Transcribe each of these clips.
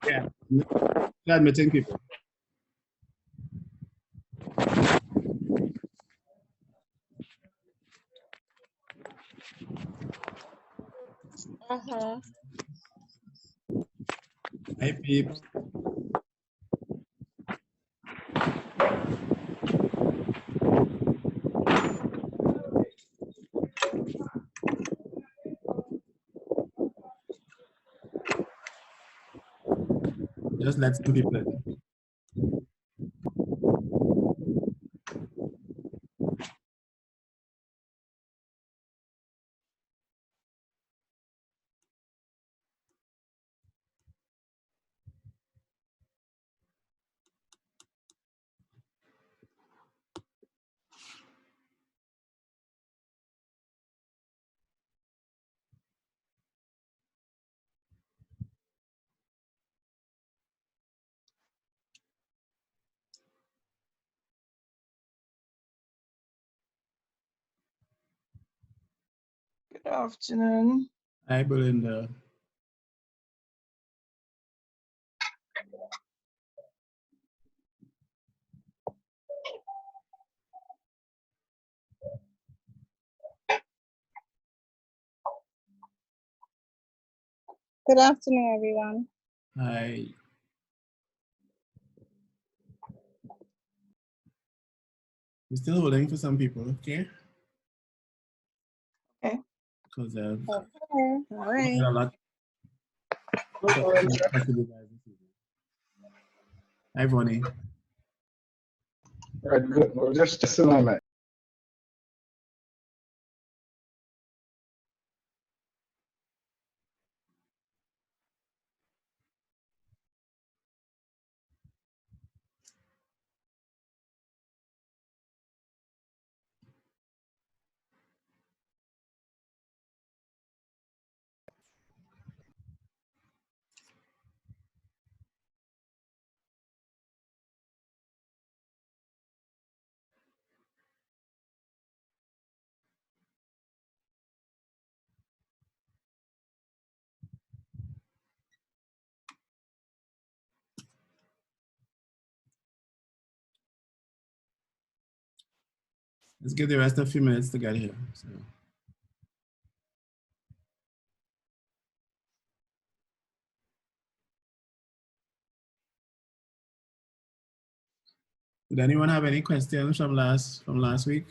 Yeah, admitting people. Hi, peeps. Just let some people in. Good afternoon. Hi, Belinda. Good afternoon, everyone. Hi. We're still holding for some people, okay? Okay. Because Okay. All right. a lot. Hi, Vonnie. Right, good. Well, just a moment. Let's give the rest a few minutes to get here. So. Did anyone have any questions from last week?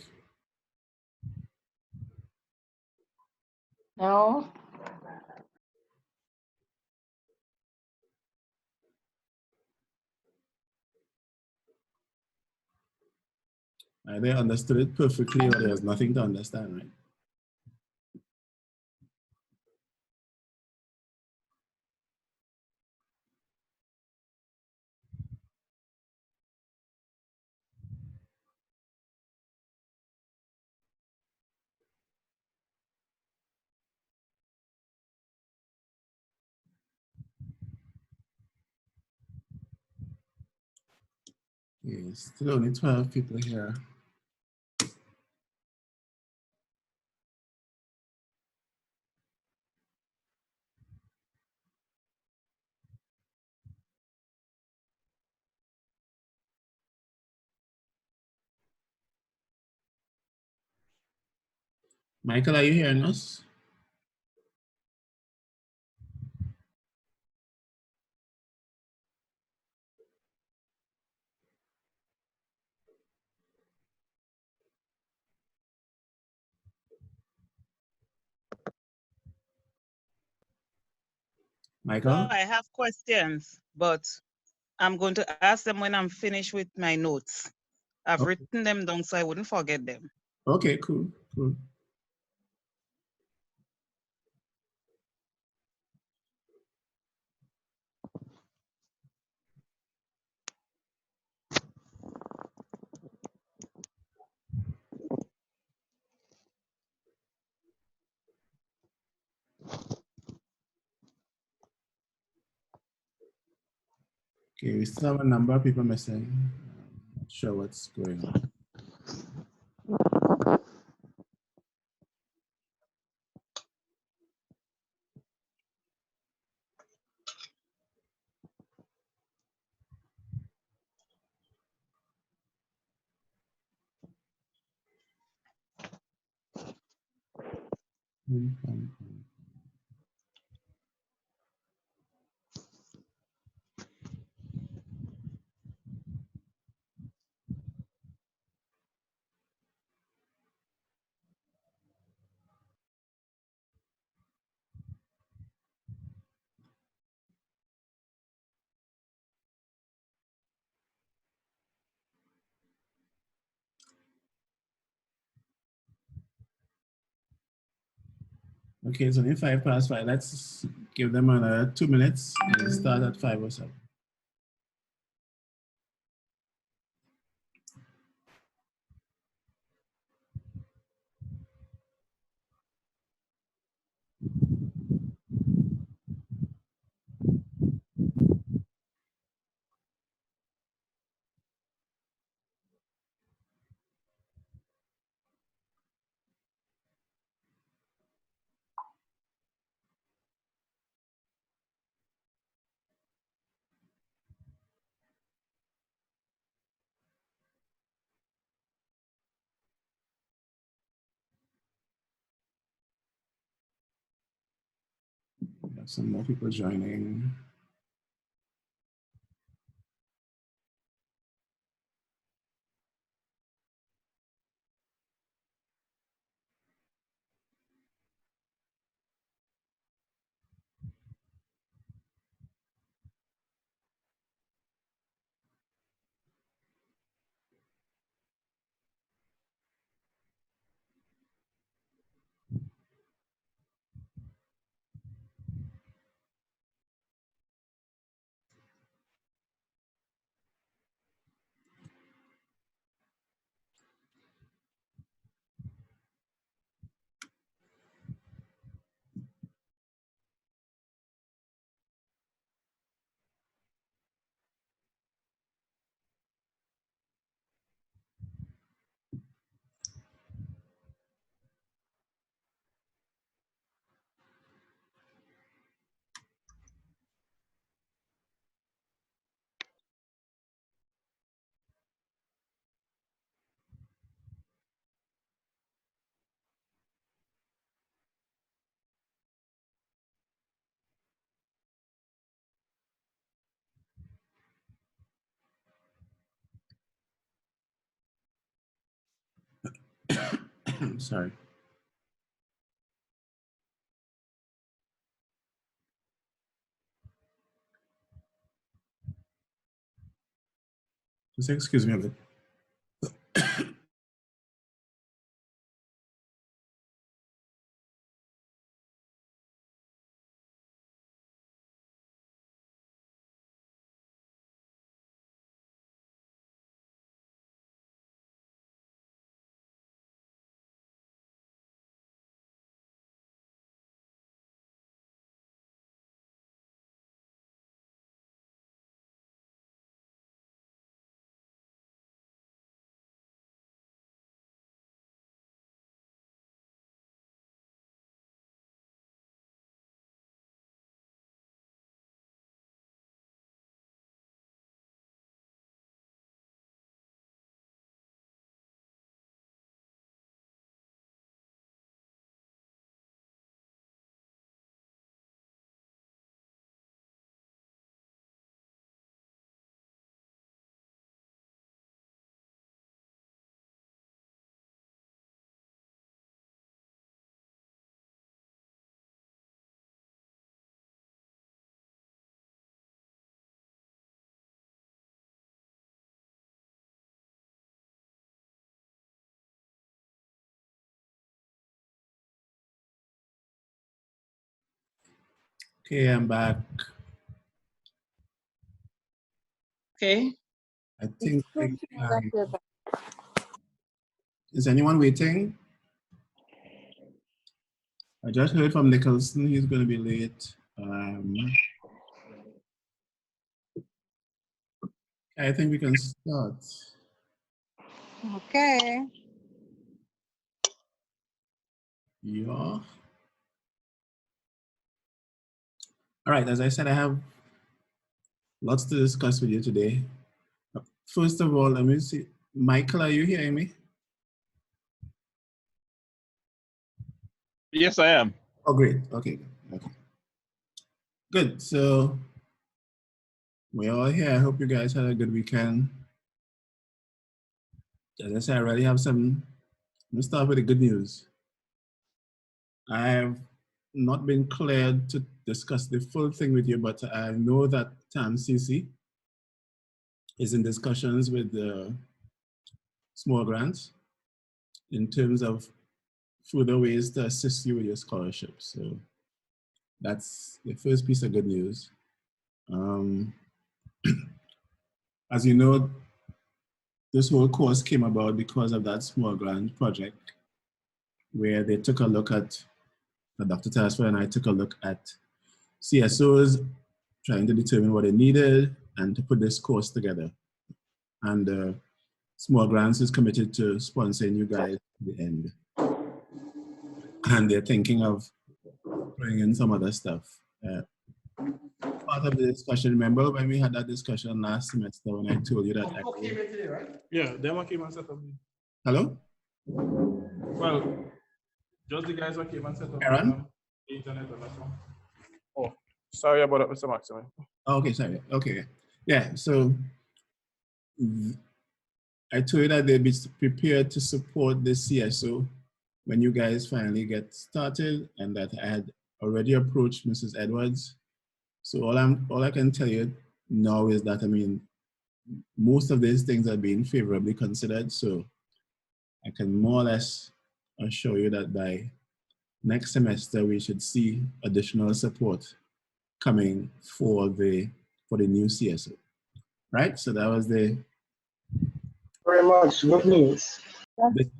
No. They understood it perfectly, or there's nothing to understand, right? Yes, still only 12 people here. Michael, are you hearing us? Michael? No, I have questions, but I'm going to ask them when I'm finished with my notes. I've written them down so I wouldn't forget them. Okay, cool. Okay, we still have a number of people missing. Not sure what's going on. Okay, it's only 5:05. Let's give them another 2 minutes and start at 5:07. We have some more people joining. Sorry. Just excuse me a bit. Okay, I'm back. Okay. I think we can. Is anyone waiting? I just heard from Nicholson, he's going to be late. I think we can start. Okay. Yeah. All right, as I said, I have lots to discuss with you today. First of all, let me see. Michael, are you hearing me? Yes, I am. Oh, great. Okay. Okay. Good. So we're all here. I hope you guys had a good weekend. As I said, I already have some. Let's start with the good news. I have not been cleared to discuss the full thing with you, but I know that CC is in discussions with the small grants in terms of further ways to assist you with your scholarship. So that's the first piece of good news. As you know, this whole course came about because of that small grant project where they took a look at, Dr. Tasper and I took a look at CSOs trying to determine what they needed and to put this course together. And Small Grants is committed to sponsoring you guys to the end. And they're thinking of bringing in some other stuff. Part of the discussion, remember when we had that discussion last semester when I told you that I came in today, right? Yeah, them came and set up. Hello? Well, just the guys that came and set up Aaron? the internet and that's all. Oh, sorry about that, Mr. Maximum. Oh, okay, sorry. Okay. Yeah, so I told you that they'd be prepared to support the CSO when you guys finally get started, and that I had already approached Mrs. Edwards. So all I can tell you now is that, I mean, most of these things are being favorably considered. So I can more or less assure you that by next semester, we should see additional support coming for the new CSO, right? So that was the Very much good news.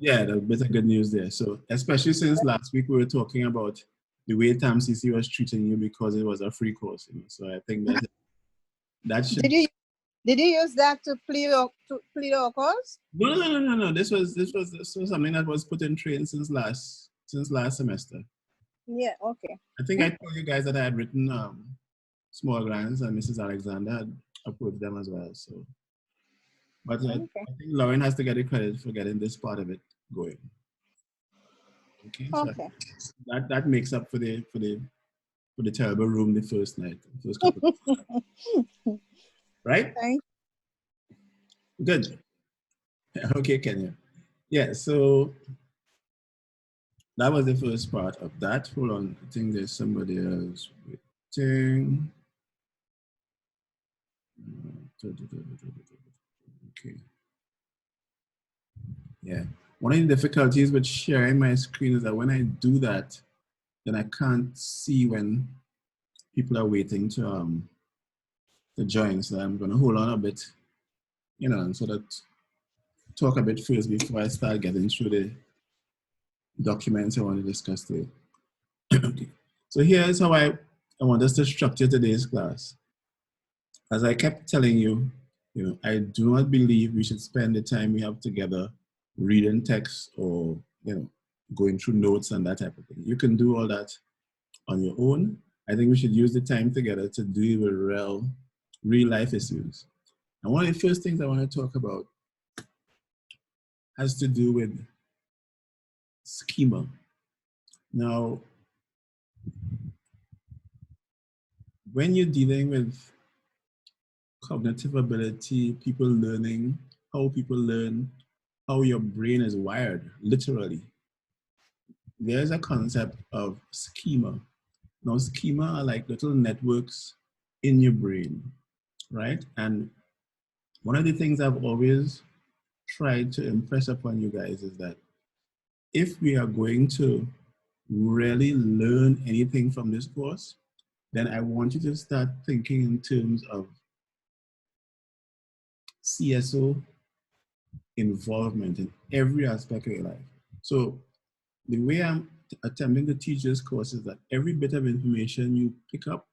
yeah, the bit of good news there. So especially since last week we were talking about the way CC was treating you because it was a free course, you know. So I think that should. Did you use that to plead our cause? No. This was something that was put in train since last semester. Yeah. Okay. I think I told you guys that I had written small grants, and Mrs. Alexander had approved them as well. So, but I think Lauren has to get the credit for getting this part of it going. Okay. So that makes up for the terrible room the first night, first couple. Right? Thanks. Good. Okay, Kenya. Yeah. So that was the first part of that. Hold on. I think there's somebody else waiting. Okay. Yeah. One of the difficulties with sharing my screen is that when I do that, then I can't see when people are waiting to join. So I'm going to hold on a bit, you know, and so that talk a bit first before I start getting through the documents I want to discuss today. Okay. So here's how I want us to structure today's class. As I kept telling you, you know, I do not believe we should spend the time we have together reading text or, you know, going through notes and that type of thing. You can do all that on your own. I think we should use the time together to deal with real life issues. And one of the first things I want to talk about has to do with schema. Now, when you're dealing with cognitive ability, people learning, how people learn, how your brain is wired, literally, there's a concept of schema. Now, schema are like little networks in your brain, right? And one of the things I've always tried to impress upon you guys is that if we are going to really learn anything from this course, then I want you to start thinking in terms of CSO involvement in every aspect of your life. So the way I'm attempting to teach this course is that every bit of information you pick up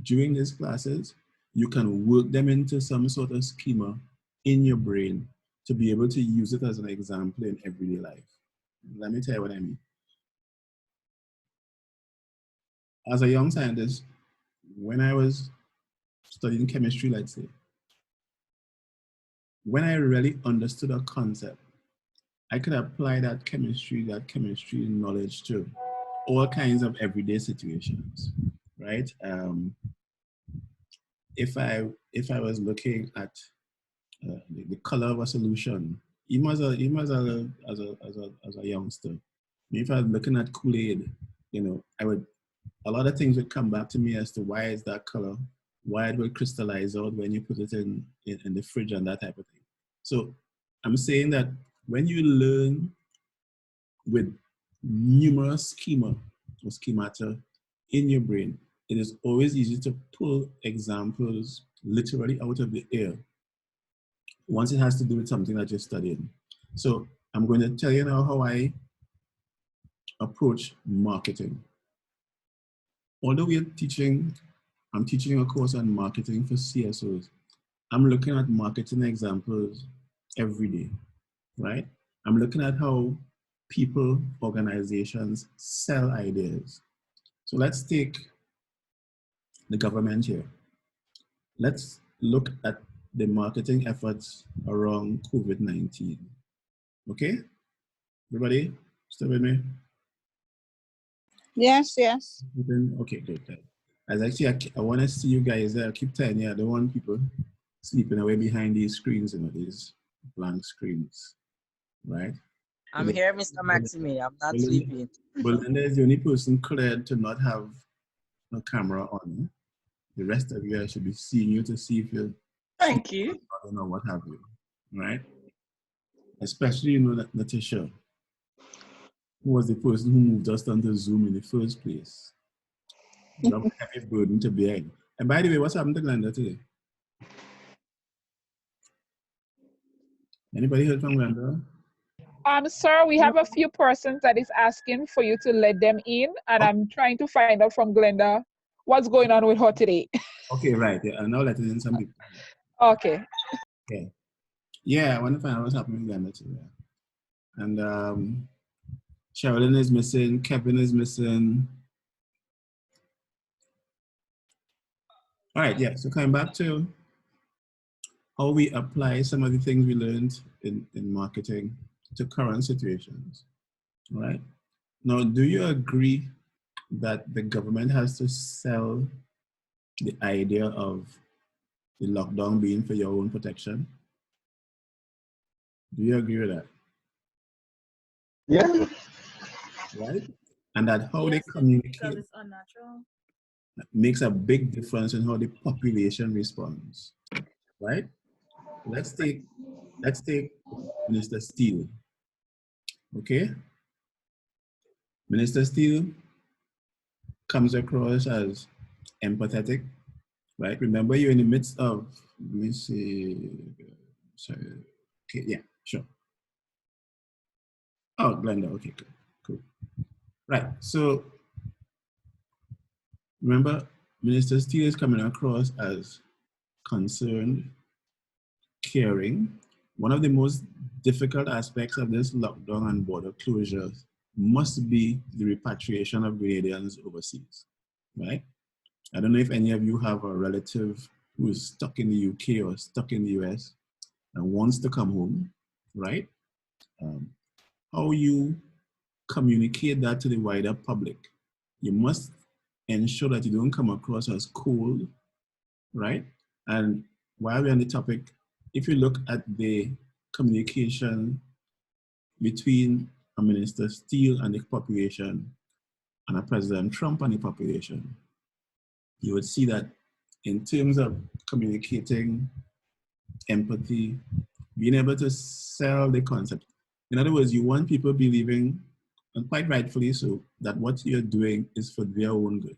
during these classes, you can work them into some sort of schema in your brain to be able to use it as an example in everyday life. Let me tell you what I mean. As a young scientist, when I was studying chemistry, let's say, when I really understood a concept, I could apply that chemistry knowledge to all kinds of everyday situations, right? If I was looking at the color of a solution, even as a youngster, if I was looking at Kool-Aid, I would, a lot of things would come back to me as to why is that color, why it will crystallize out when you put it in the fridge and that type of thing. So I'm saying that when you learn with numerous schemata in your brain, it is always easy to pull examples literally out of the air once it has to do with something that you're studying. So I'm going to tell you now how I approach marketing. Although I'm teaching a course on marketing for CSOs. I'm looking at marketing examples every day, right? I'm looking at how people, organizations sell ideas. So let's take the government here. Let's look at the marketing efforts around COVID-19. Okay? Everybody, still with me? Yes, yes. Okay, good. As actually, I want to see you guys there. I keep telling you, I don't want people sleeping away behind these screens, these blank screens, right? I'm here, Mr. Maxime. I'm not sleeping. Belinda is the only person cleared to not have a camera on. The rest of you, I should be seeing you to see if you're. Thank you. I don't know what have you, right? Especially, that Natasha, who was the person who moved us onto Zoom in the first place. You have a heavy burden to bear. And by the way, what's happened to Glenda today? Anybody heard from Glenda? Sir, we have a few persons that is asking for you to let them in, and I'm trying to find out from Glenda what's going on with her today. Okay, right. Yeah, I'm now letting in some people. Okay. Okay. Yeah, I want to find out what's happening with Glenda today. And Sherilyn is missing, Kevin is missing. All right, yeah, so coming back to how we apply some of the things we learned in marketing to current situations, all right? Now, do you agree that the government has to sell the idea of the lockdown being for your own protection? Do you agree with that? Yeah. Right? And that how they communicate makes a big difference in how the population responds, right? Let's take Minister Steele, okay? Minister Steele comes across as empathetic, right? Remember, you're in the midst of, let me see, sorry, okay, yeah, sure. Oh, Glenda, okay, cool. Right, so remember, Minister Steele is coming across as concerned, caring. One of the most difficult aspects of this lockdown and border closures must be the repatriation of Grenadians overseas, right? I don't know if any of you have a relative who is stuck in the UK or stuck in the US and wants to come home, right? How you communicate that to the wider public. You must ensure that you don't come across as cold, right? And while we're on the topic, if you look at the communication between a Minister Steele and the population and a President Trump and the population, you would see that in terms of communicating empathy, being able to sell the concept. In other words, you want people believing, and quite rightfully so, that what you're doing is for their own good.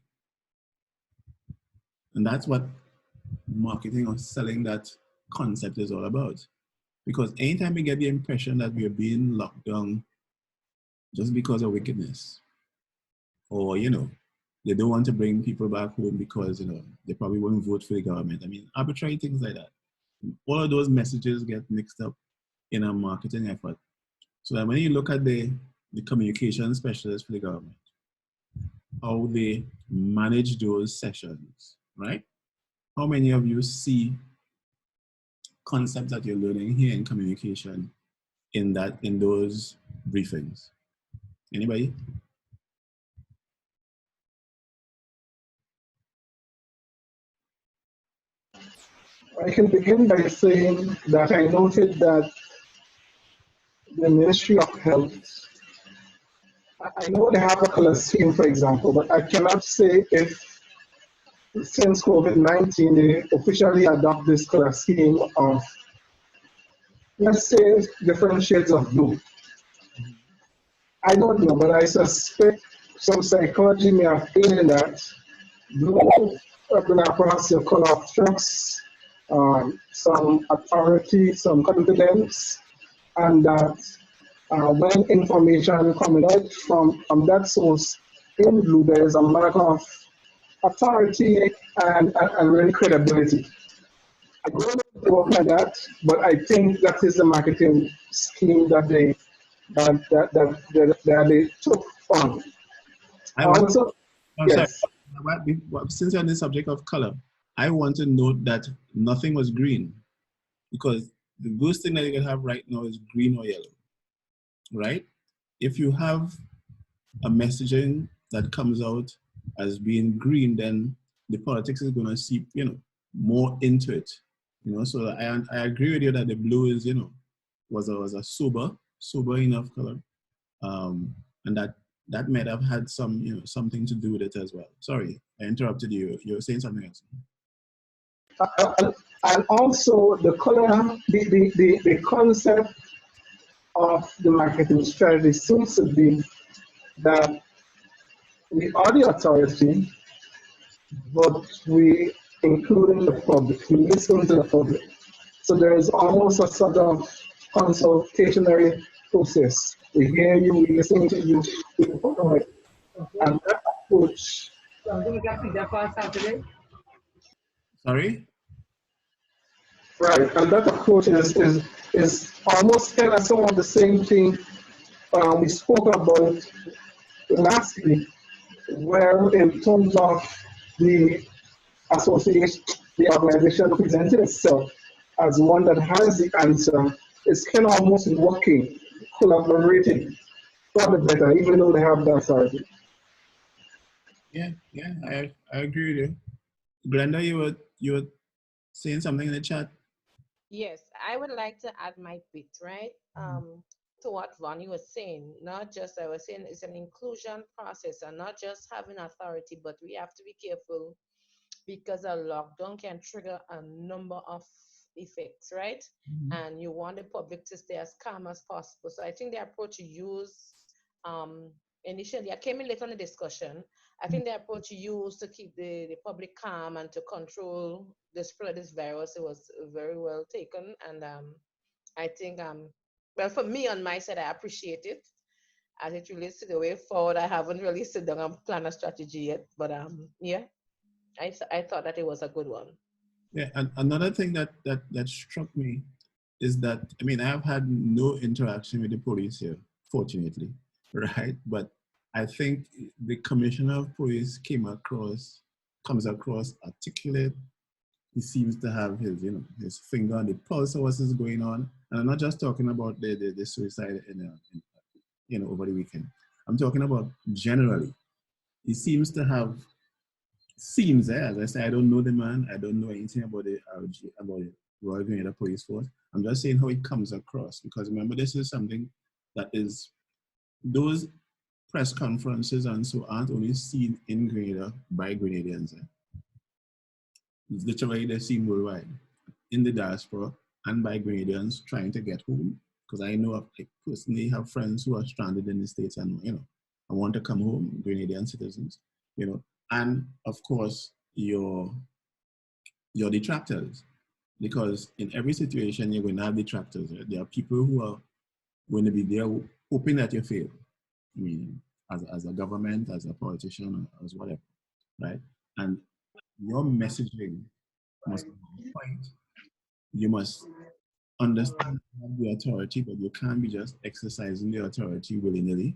And that's what marketing or selling that concept is all about. Because anytime we get the impression that we are being locked down just because of wickedness, or, they don't want to bring people back home because, they probably won't vote for the government. I mean, arbitrary things like that. All of those messages get mixed up in a marketing effort. So that when you look at the communication specialists for the government, how they manage those sessions, right? How many of you see concepts that you're learning here in communication in those briefings? Anybody? I can begin by saying that I noted that the Ministry of Health, I know they have a color scheme, for example, but I cannot say if since COVID-19 they officially adopt this color scheme of, let's say, different shades of blue. I don't know, but I suspect some psychology may have been in that. Blue perhaps your color of trust, some authority, some confidence, and that when information coming out from that source in blue, there is a mark of authority and really credibility. I don't know if they work like that, but I think that is the marketing scheme that they took on. I want. Also, I'm sorry. yes. Since you're on the subject of color, I want to note that nothing was green, because the worst thing that you can have right now is green or yellow, right? If you have a messaging that comes out as being green, then the politics is going to seep, more into it. So I agree with you that the blue is, was a sober enough color, and that might have had something to do with it as well. Sorry, I interrupted you. You were saying something else. And also the color, the concept of the marketing strategy seems to be that we are the authority, but we including the public, we listen to the public. So there is almost a sort of consultationary process. We hear you, we listen to you, we follow it. And that approach, Sorry? right, and that approach is almost kind of some of the same thing we spoke about last week, where in terms of the association, the organization presented itself as one that has the answer. It's kind of almost working, collaborating, probably better, even though they have the authority. Yeah, I agree with you. Glenda, you were saying something in the chat. Yes, I would like to add my bit, right? To what Ronnie was saying. Not just, I was saying, it's an inclusion process and not just having authority, but we have to be careful because a lockdown can trigger a number of effects, right? And you want the public to stay as calm as possible. So I think the approach you use initially, I came in late on the discussion. I think the approach you used to keep the public calm and to control the spread of this virus, it was very well taken. And I think, well, for me on my side, I appreciate it. As it relates to the way forward, I haven't really sit down and plan a strategy yet, but yeah, I thought that it was a good one. Yeah, and another thing that struck me is that, I mean, I've had no interaction with the police here, fortunately, right? But I think the commissioner of police comes across articulate. He seems to have his finger on the pulse of what is going on. And I'm not just talking about the suicide over the weekend. I'm talking about generally. He seems to have as I say, I don't know the man. I don't know anything about the Royal Grenada Police Force. I'm just saying how it comes across, because remember, this is something that is, those press conferences and so aren't only seen in Grenada by Grenadians. It's literally they're seen worldwide, in the diaspora and by Grenadians trying to get home. Because I know I personally have friends who are stranded in the States and I want to come home, Grenadian citizens, and of course your detractors, because in every situation you're going to have detractors. Right? There are people who are going to be there hoping that you fail. I mean, as a government, as a politician, as whatever, right? And your messaging must be on point. You must understand the authority, but you can't be just exercising the authority willy-nilly.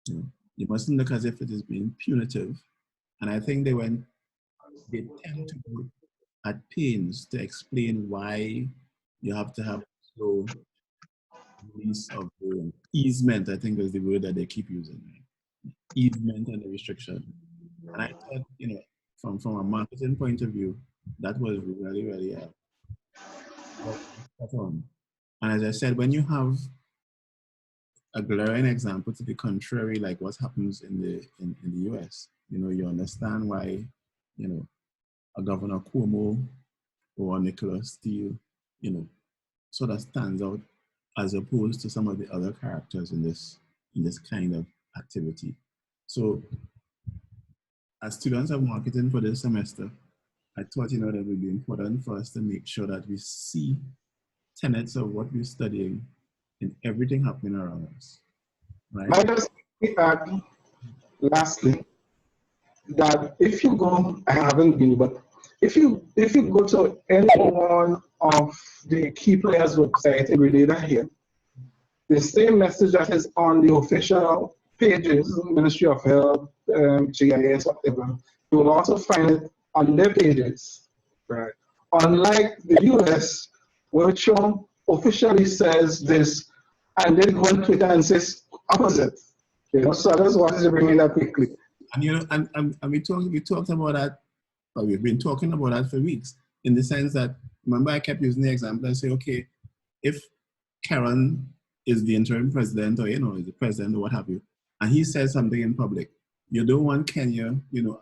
You mustn't look as if it is being punitive. And I think they tend to go at pains to explain why you have to have slow release of the easement, I think is the word that they keep using, right? Easement and the restriction. And I thought, from a marketing point of view, that was really, really spot on. And as I said, when you have a glaring example to the contrary, like what happens in the US, you understand why, a Governor Cuomo or Nicholas Steele, sort of stands out as opposed to some of the other characters in this kind of activity. So as students of marketing for this semester, I thought, that it would be important for us to make sure that we see tenets of what we're studying in everything happening around us, right? Might I just add, lastly, that if you go, I haven't been, but if you go to any one of the key players' website in Grenada here, the same message that is on the official pages, Ministry of Health, GIS, whatever, you will also find it on their pages. Right. Unlike the US, which officially says this, and then go on Twitter and says opposite. So I just wanted to bring it up quickly. And we talked about that, but we've been talking about that for weeks, in the sense that, remember, I kept using the example and say, okay, if Karen is the interim president, or is the president, or what have you, and he says something in public, you don't want Kenya,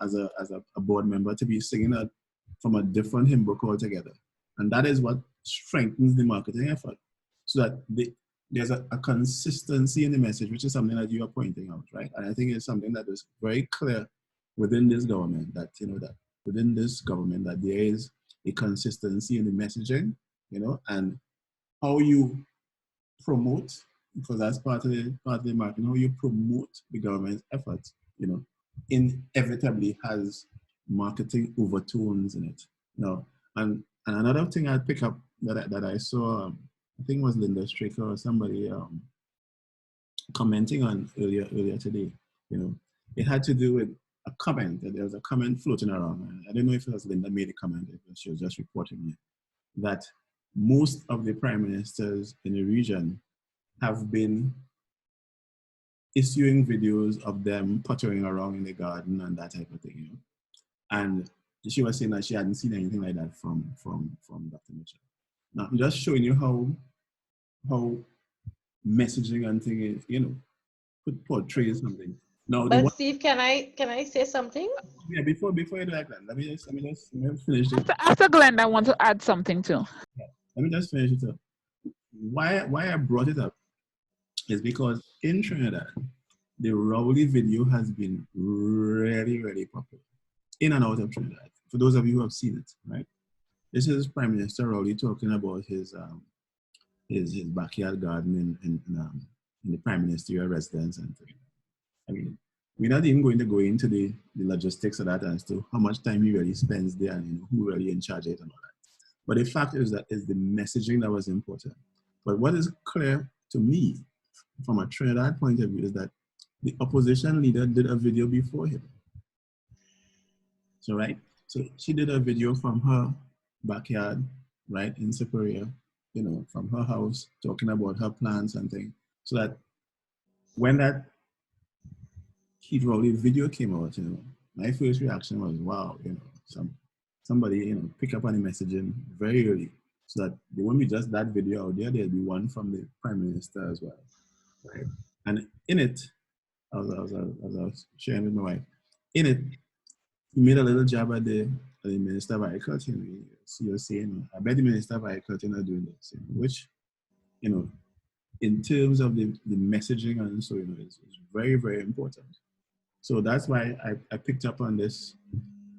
as a board member, to be singing it from a different hymn book altogether. And that is what strengthens the marketing effort, so that there's a consistency in the message, which is something that you are pointing out, right? And I think it's something that is very clear within this government, that that there is a consistency in the messaging, and how you promote, because that's part of the marketing, how you promote the government's efforts, inevitably has marketing overtones in it. And another thing I'd pick up that I saw, I think it was Linda Straker or somebody commenting on earlier today, it had to do with a comment. There was a comment floating around. I don't know if it was Linda made a comment, if she was just reporting it, that most of the prime ministers in the region have been issuing videos of them puttering around in the garden and that type of thing, And she was saying that she hadn't seen anything like that from Dr. Mitchell. Now, I'm just showing you how messaging and thing is, portrays something. Now, but Steve, can I say something? Yeah, before you do that, let me just finish it. After Glenda, I want to add something too. Yeah, let me just finish it up. Why I brought it up is because in Trinidad, the Rowley video has been really, really popular in and out of Trinidad. For those of you who have seen it, right? This is Prime Minister Rowley talking about his backyard garden in the Prime Ministerial residence and things. I mean, we're not even going to go into the logistics of that as to how much time he really spends there and who really in charge of it and all that. But the fact is that is the messaging that was important. But what is clear to me from a Trinidad point of view is that the opposition leader did a video before him. So, right? So she did a video from her backyard, right, in Superior, from her house, talking about her plans and things. So that when that Keith Rowley video came out, my first reaction was, wow, somebody, pick up on the messaging very early, so that there won't be just that video out there, there'll be one from the Prime Minister as well. Right? And in it, as I was sharing with my wife, in it, he made a little jab at the Minister of Agriculture. You're saying, I bet the Minister of Agriculture not doing this, which, in terms of the messaging and so, is very, very important. So that's why I picked up on this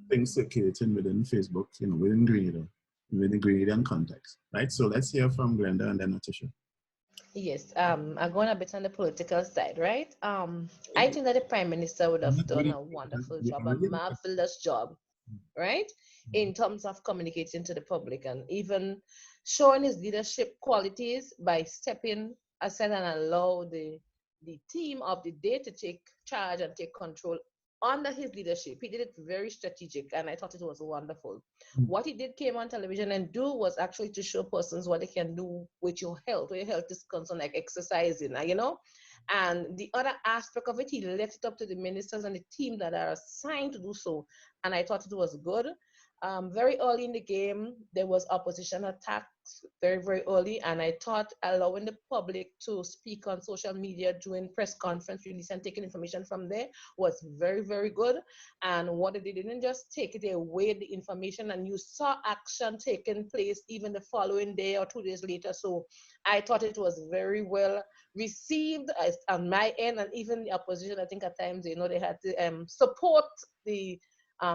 thing circulating within Facebook, within Grenada, within the Grenadian context, right? So let's hear from Glenda and then Natasha. Yes, I'm going a bit on the political side, right? I think that the Prime Minister would have done a wonderful job, a marvelous job, right? In terms of communicating to the public and even showing his leadership qualities by stepping aside and allow the team of the day to take charge and take control under his leadership, he did it very strategic, and I thought it was wonderful. What he did came on television and do was actually to show persons what they can do with your health, where your health is concerned, like exercising, you know. And the other aspect of it, he left it up to the ministers and the team that are assigned to do so. And I thought it was good. Very early in the game, there was opposition attacks very, very early. And I thought allowing the public to speak on social media, doing press conference release and taking information from there was very, very good. And what they didn't just take it, they weighed the information, and you saw action taking place even the following day or 2 days later. So I thought it was very well received on my end, and even the opposition, I think at times, you know, they had to support the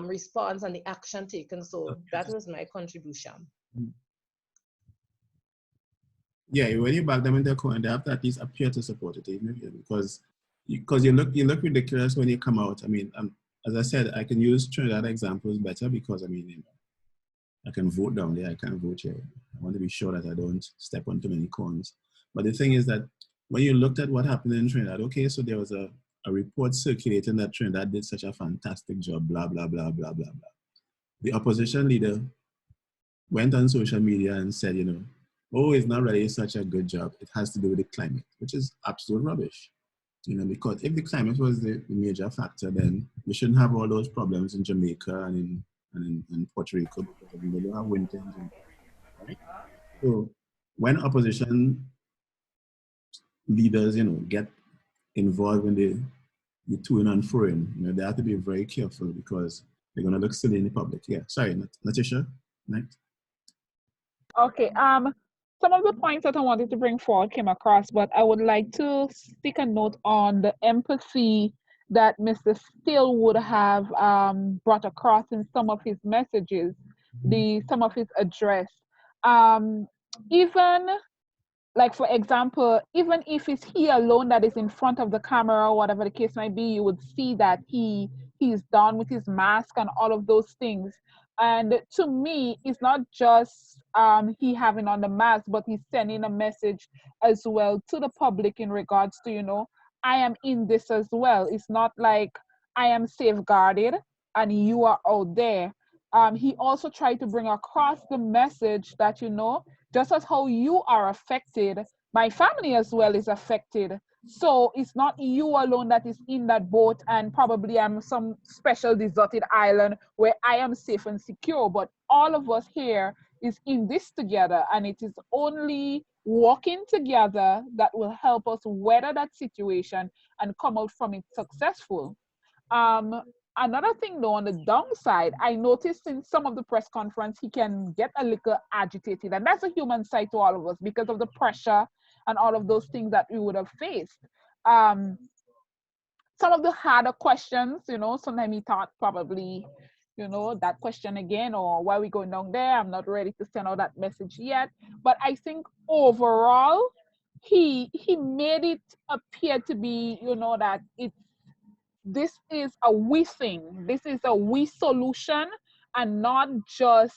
response and the action taken. So that was my contribution. Yeah, when you back them in the corner, they have to at least appear to support it, even if, because you look ridiculous when you come out. I mean, as I said, I can use Trinidad examples better because I mean, you know, I can vote down there, I can't vote here. I want to be sure that I don't step on too many corns. But the thing is that when you looked at what happened in Trinidad, okay, so there was a report circulating that Trinidad did such a fantastic job, blah, blah, blah, blah, blah, blah. The opposition leader went on social media and said, you know, oh, it's not really such a good job. It has to do with the climate, which is absolute rubbish. You know, because if the climate was the major factor, then we shouldn't have all those problems in Jamaica and in Puerto Rico, because we don't have winters, right? So when opposition leaders, you know, get involved in the to and froing, you know, they have to be very careful because they're going to look silly in the public. Yeah, sorry, Natisha, next. Okay, some of the points that I wanted to bring forward came across, but I would like to stick a note on the empathy that Mr. Steele would have brought across in some of his messages, some of his address. Even like, for example, even if it's he alone that is in front of the camera or whatever the case might be, you would see that he's done with his mask and all of those things. And to me, it's not just he having on the mask, but he's sending a message as well to the public in regards to, you know, I am in this as well. It's not like I am safeguarded and you are out there. He also tried to bring across the message that, you know, just as how you are affected, my family as well is affected. So it's not you alone that is in that boat, and probably I'm some special deserted island where I am safe and secure, but all of us here is in this together, and it is only working together that will help us weather that situation and come out from it successful. Another thing though, on the downside, I noticed in some of the press conference, he can get a little agitated, and that's a human side to all of us because of the pressure and all of those things that we would have faced. Some of the harder questions, you know, sometimes he thought probably, you know, that question again, or why are we going down there? I'm not ready to send out that message yet. But I think overall, he made it appear to be, you know, that this is a we thing. This is a we solution, and not just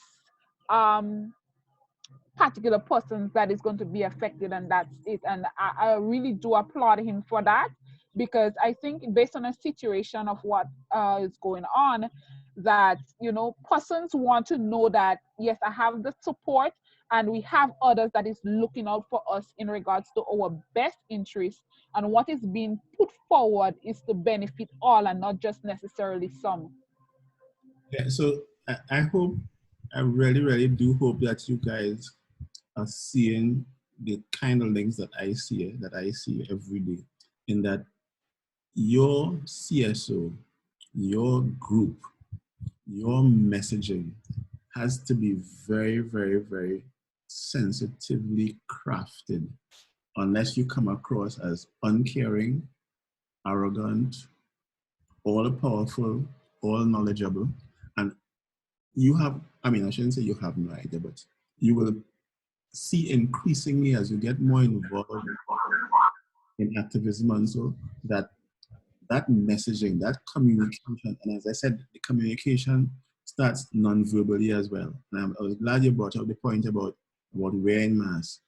particular persons that is going to be affected, and that's it. And I really do applaud him for that, because I think based on a situation of what is going on, that, you know, persons want to know that, yes, I have the support and we have others that is looking out for us in regards to our best interest, and what is being put forward is to benefit all and not just necessarily some. Yeah, so I hope, I really, really do hope that you guys are seeing the kind of links that I see every day, in that your CSO, your group, your messaging has to be very, very, very sensitively crafted, unless you come across as uncaring, arrogant, all powerful, all knowledgeable. And you have, I mean, I shouldn't say you have no idea, but you will see increasingly as you get more involved in activism and so, that messaging, that communication, and as I said, the communication starts non-verbally as well. And I was glad you brought up the point about wearing masks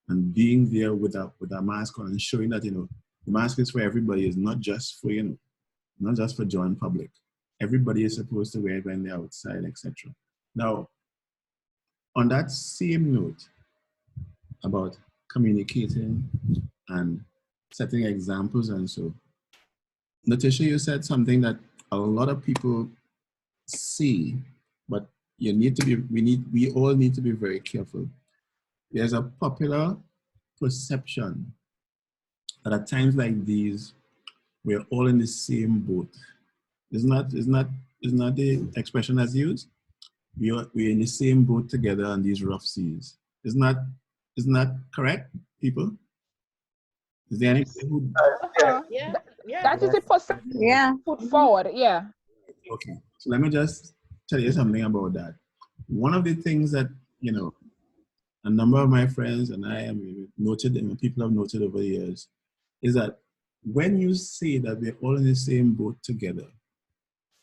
and being there with a mask on and showing that, you know, the mask is for everybody, it's not just for, you know, not just for joint public. Everybody is supposed to wear it when they're outside, etc. Now, on that same note about communicating and setting examples and so, Natasha, you said something that a lot of people see, but we all need to be very careful. There's a popular perception that at times like these, we're all in the same boat. Isn't that the expression that's used? We're in the same boat together on these rough seas. Isn't that correct, people? Is there anybody who? Yeah, yeah. That is a perception Yeah. put forward. Yeah. Okay, so let me just tell you something about that. One of the things that, a number of my friends and I have noted, and people have noted over the years, is that when you say that we're all in the same boat together,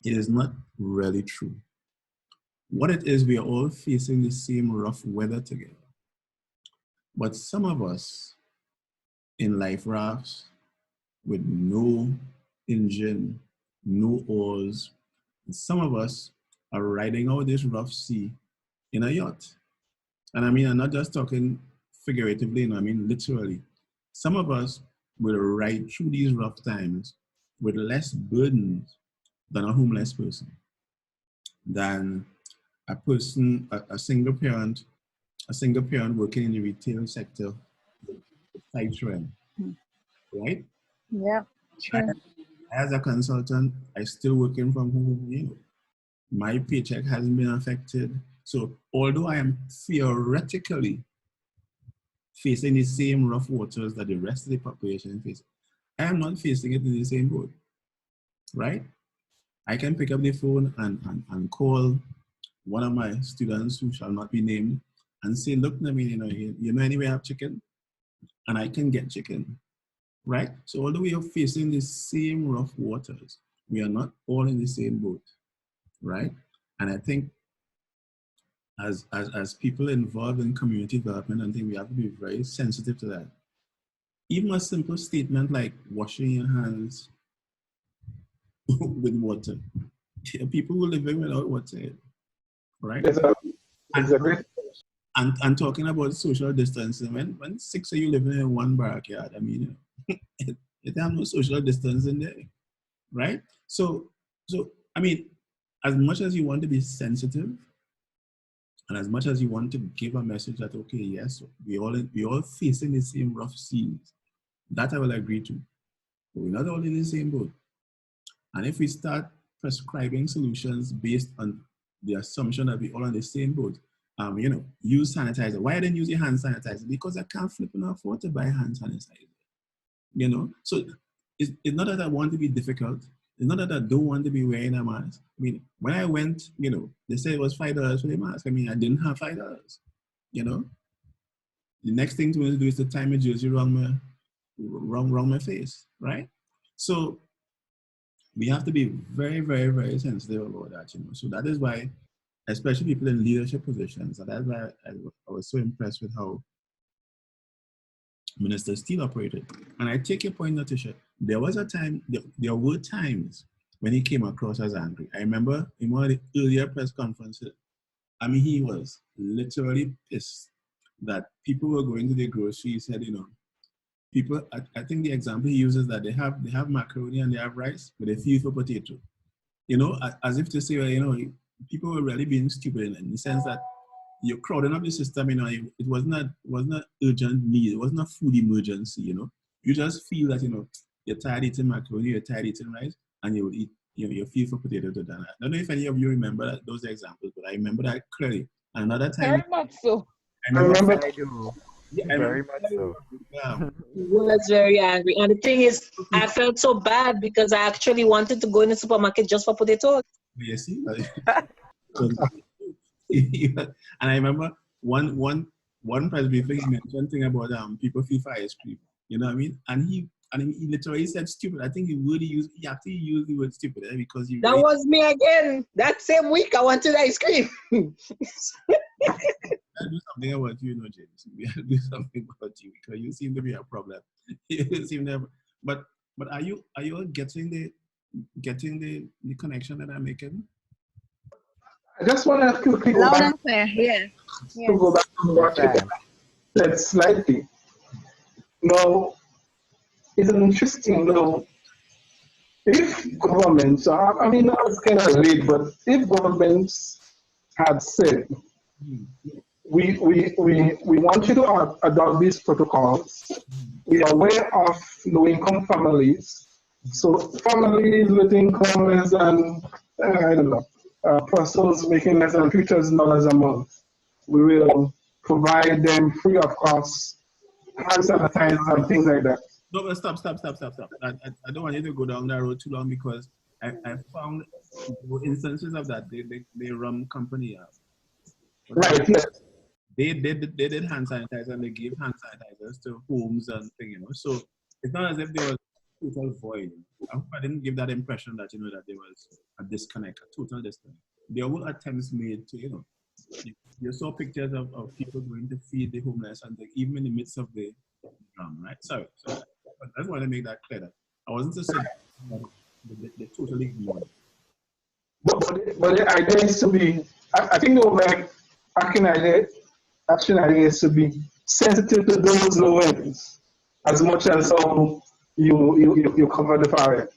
it is not really true. What it is, we are all facing the same rough weather together. But some of us in life rafts with no engine, no oars, and some of us are riding out this rough sea in a yacht. And I mean, I'm not just talking figuratively, I mean literally. Some of us will ride through these rough times with less burdens than a homeless person, than a person, a single parent working in the retail sector, 5 children, right? Yeah. True. As a consultant, I still working from home, my paycheck hasn't been affected. So although I am theoretically facing the same rough waters that the rest of the population faces, I am not facing it in the same boat, right? I can pick up the phone and call one of my students who shall not be named and say, look, I mean, you know anywhere I have chicken? And I can get chicken, right? So although we are facing the same rough waters, we are not all in the same boat, right? And I think as people involved in community development, I think we have to be very sensitive to that. Even a simple statement like washing your hands with water. People who living without water, right? It's a great. And talking about social distancing, when 6 of you living in one backyard, I mean, it have no social distancing there, right? So I mean, as much as you want to be sensitive, and as much as you want to give a message that okay, yes, we all facing the same rough seas, that I will agree to. But we're not all in the same boat. And if we start prescribing solutions based on the assumption that we all on the same boat, use sanitizer. Why I didn't use your hand sanitizer? Because I can't flip and afford to buy hand sanitizer. So it's not that I want to be difficult. It's not that I don't want to be wearing a mask. I mean, when I went, they said it was $5 for the mask. I mean, I didn't have $5. The next thing to do is to tie my jersey around my face, right? So we have to be very, very, very sensitive about that, So that is why, especially people in leadership positions, and that's why I was so impressed with how Minister Steele operated. And I take your point, Natasha. There was a time, there were times when he came across as angry. I remember in one of the earlier press conferences, I mean, he was literally pissed that people were going to the grocery. He said, people, I think the example he uses that they have macaroni and they have rice, but they feed for potato. As if to say, well, people were really being stupid in the sense that you're crowding up the system, it wasn't urgent need, it wasn't a food emergency, You just feel that, you're tired eating macaroni, you're tired eating rice, and you will eat, you feed for potato to that. I don't know if any of you remember those examples, but I remember that clearly. And another time, Very much so. I remember. I do. Yeah, I Very remember. much so. Yeah. Was very angry. And the thing is, I felt so bad because I actually wanted to go in the supermarket just for potatoes. You see? And I remember one Presbyterian he mentioned thing about people feel for ice cream. You know what I mean? And he literally said stupid. I think he actually used the word stupid because he That was me again. That same week I wanted ice cream. I'll do something about you, James. We have to do something about you because you seem to be a problem. You seem to have, but are you all getting getting the connection that I'm making? I just want to quickly go Loud back and clear. Yeah. to go back to what you said slightly. Now, it's interesting though, if governments, I mean, that was kind of late, but if governments had said, we want you to adopt these protocols, we are aware of low-income families, so families with income less than, I don't know, persons making less than $3,000 a month, we will provide them free of cost hand sanitizers and things like that. No, but stop. I don't want you to go down that road too long because I found instances of that. They run company up. Right, yes. They did hand sanitizer and they gave hand sanitizers to homes and things, So it's not as if there was total void. I hope I didn't give that impression that that there was a disconnect, a total disconnect. There were attempts made to, you saw pictures of people going to feed the homeless and even in the midst of the drum, right? So I just want to make that clear. That I wasn't just saying that they totally ignored. But the idea is to be, I think the like action idea is to be sensitive to those low ends as much as how you cover the far end.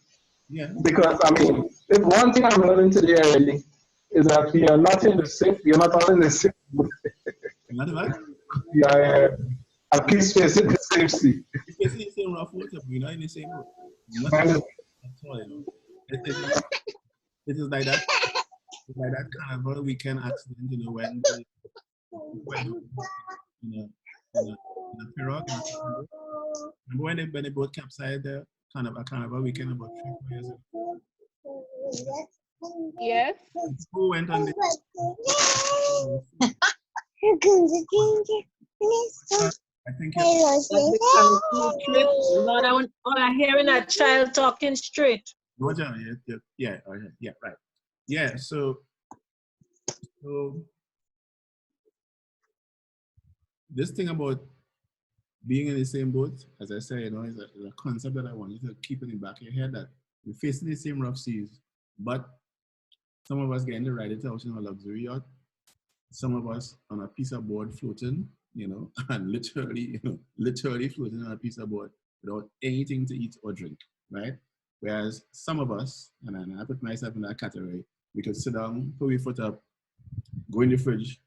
Yeah. Because I mean, if one thing I'm learning today already is that we are not in the same, you're not all in the same. Not what? Yeah, at least facing the same sea. You're facing the same rough water, but you're not in the same boat. It is like that. It's like that carnival weekend accident, when in a pirogue. Remember when they both capsized there? A carnival weekend about 3-4 years ago. Yes. Who went on the I think Lord, I hearing a child talking straight. Roger, yeah, right. Yeah, so this thing about being in the same boat, as I say, is a concept that I want you to keep in the back of your head that we're facing the same rough seas, but some of us getting to ride it out in a luxury yacht, some of us on a piece of board floating, and literally floating on a piece of board without anything to eat or drink, right? Whereas some of us, and I put myself in that category, we could sit down, put your foot up, go in the fridge,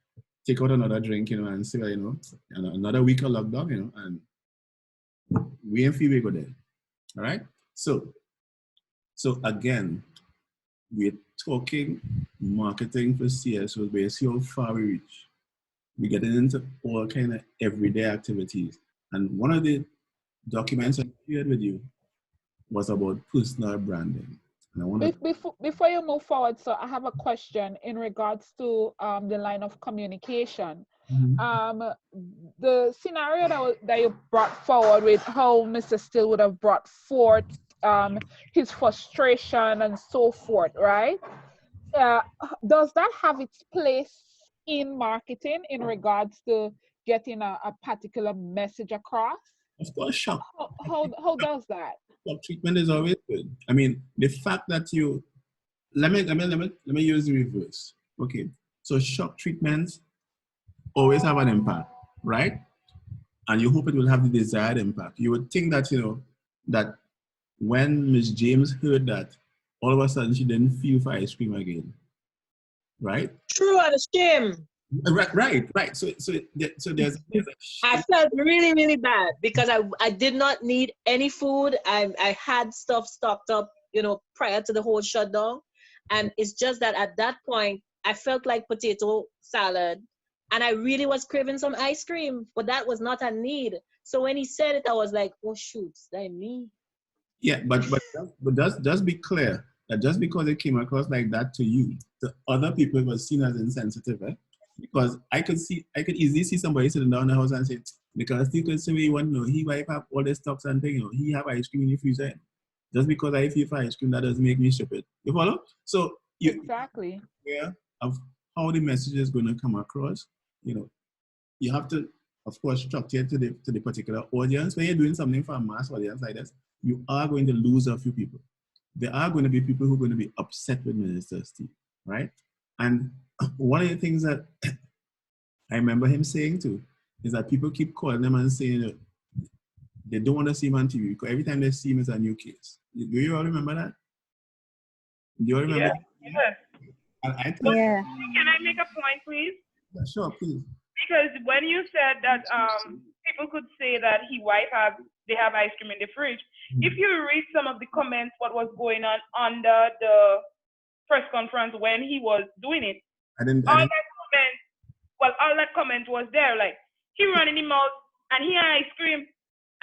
take out another drink, and say, and another week of lockdown, and we ain't feel we go there. All right? So again, we're talking marketing for CSO, basically how far we reach. We're getting into all kind of everyday activities. And one of the documents I shared with you was about personal branding. And I want before you move forward, so I have a question in regards to the line of communication. The scenario that you brought forward with how Mr. Steele would have brought forth his frustration and so forth, right? Does that have its place in marketing in regards to getting a particular message across? Of course, shock. How does that? Shock treatment is always good. I mean, the fact that you let me use the reverse. Okay, so shock treatments always have an impact, right? And you hope it will have the desired impact. You would think that that when Miss James heard that, all of a sudden she didn't feel for ice cream again, right? True, and a shame. Right. So there's I felt really, really bad because I did not need any food. I had stuff stocked up, prior to the whole shutdown. And it's just that at that point, I felt like potato salad and I really was craving some ice cream, but that was not a need. So when he said it, I was like, oh shoot, that me. Yeah, but just be clear that just because it came across like that to you, to other people it was seen as insensitive, eh? Because I could easily see somebody sitting down in the house and say, because he could say he want to know, he wipe up all the stocks and things, he have ice cream in the freezer. Just because I feel for ice cream, that doesn't make me stupid. You follow? So exactly. Yeah, of how the message is going to come across, you have to, of course, structure it to the particular audience. When you're doing something for a mass audience like this, you are going to lose a few people. there are going to be people who are going to be upset with Minister Steve, right? And one of the things that I remember him saying too is that people keep calling him and saying that they don't want to see him on TV because every time they see him, it's a new case. Do you all remember that? Do you all remember? Yes. I But Yeah. can I make a point, please? Yeah, sure, please. Because when you said that people could say that they have ice cream in the fridge, if you read some of the comments, what was going on under the press conference when he was doing it, all that comment was there. Like he running him out and he had ice cream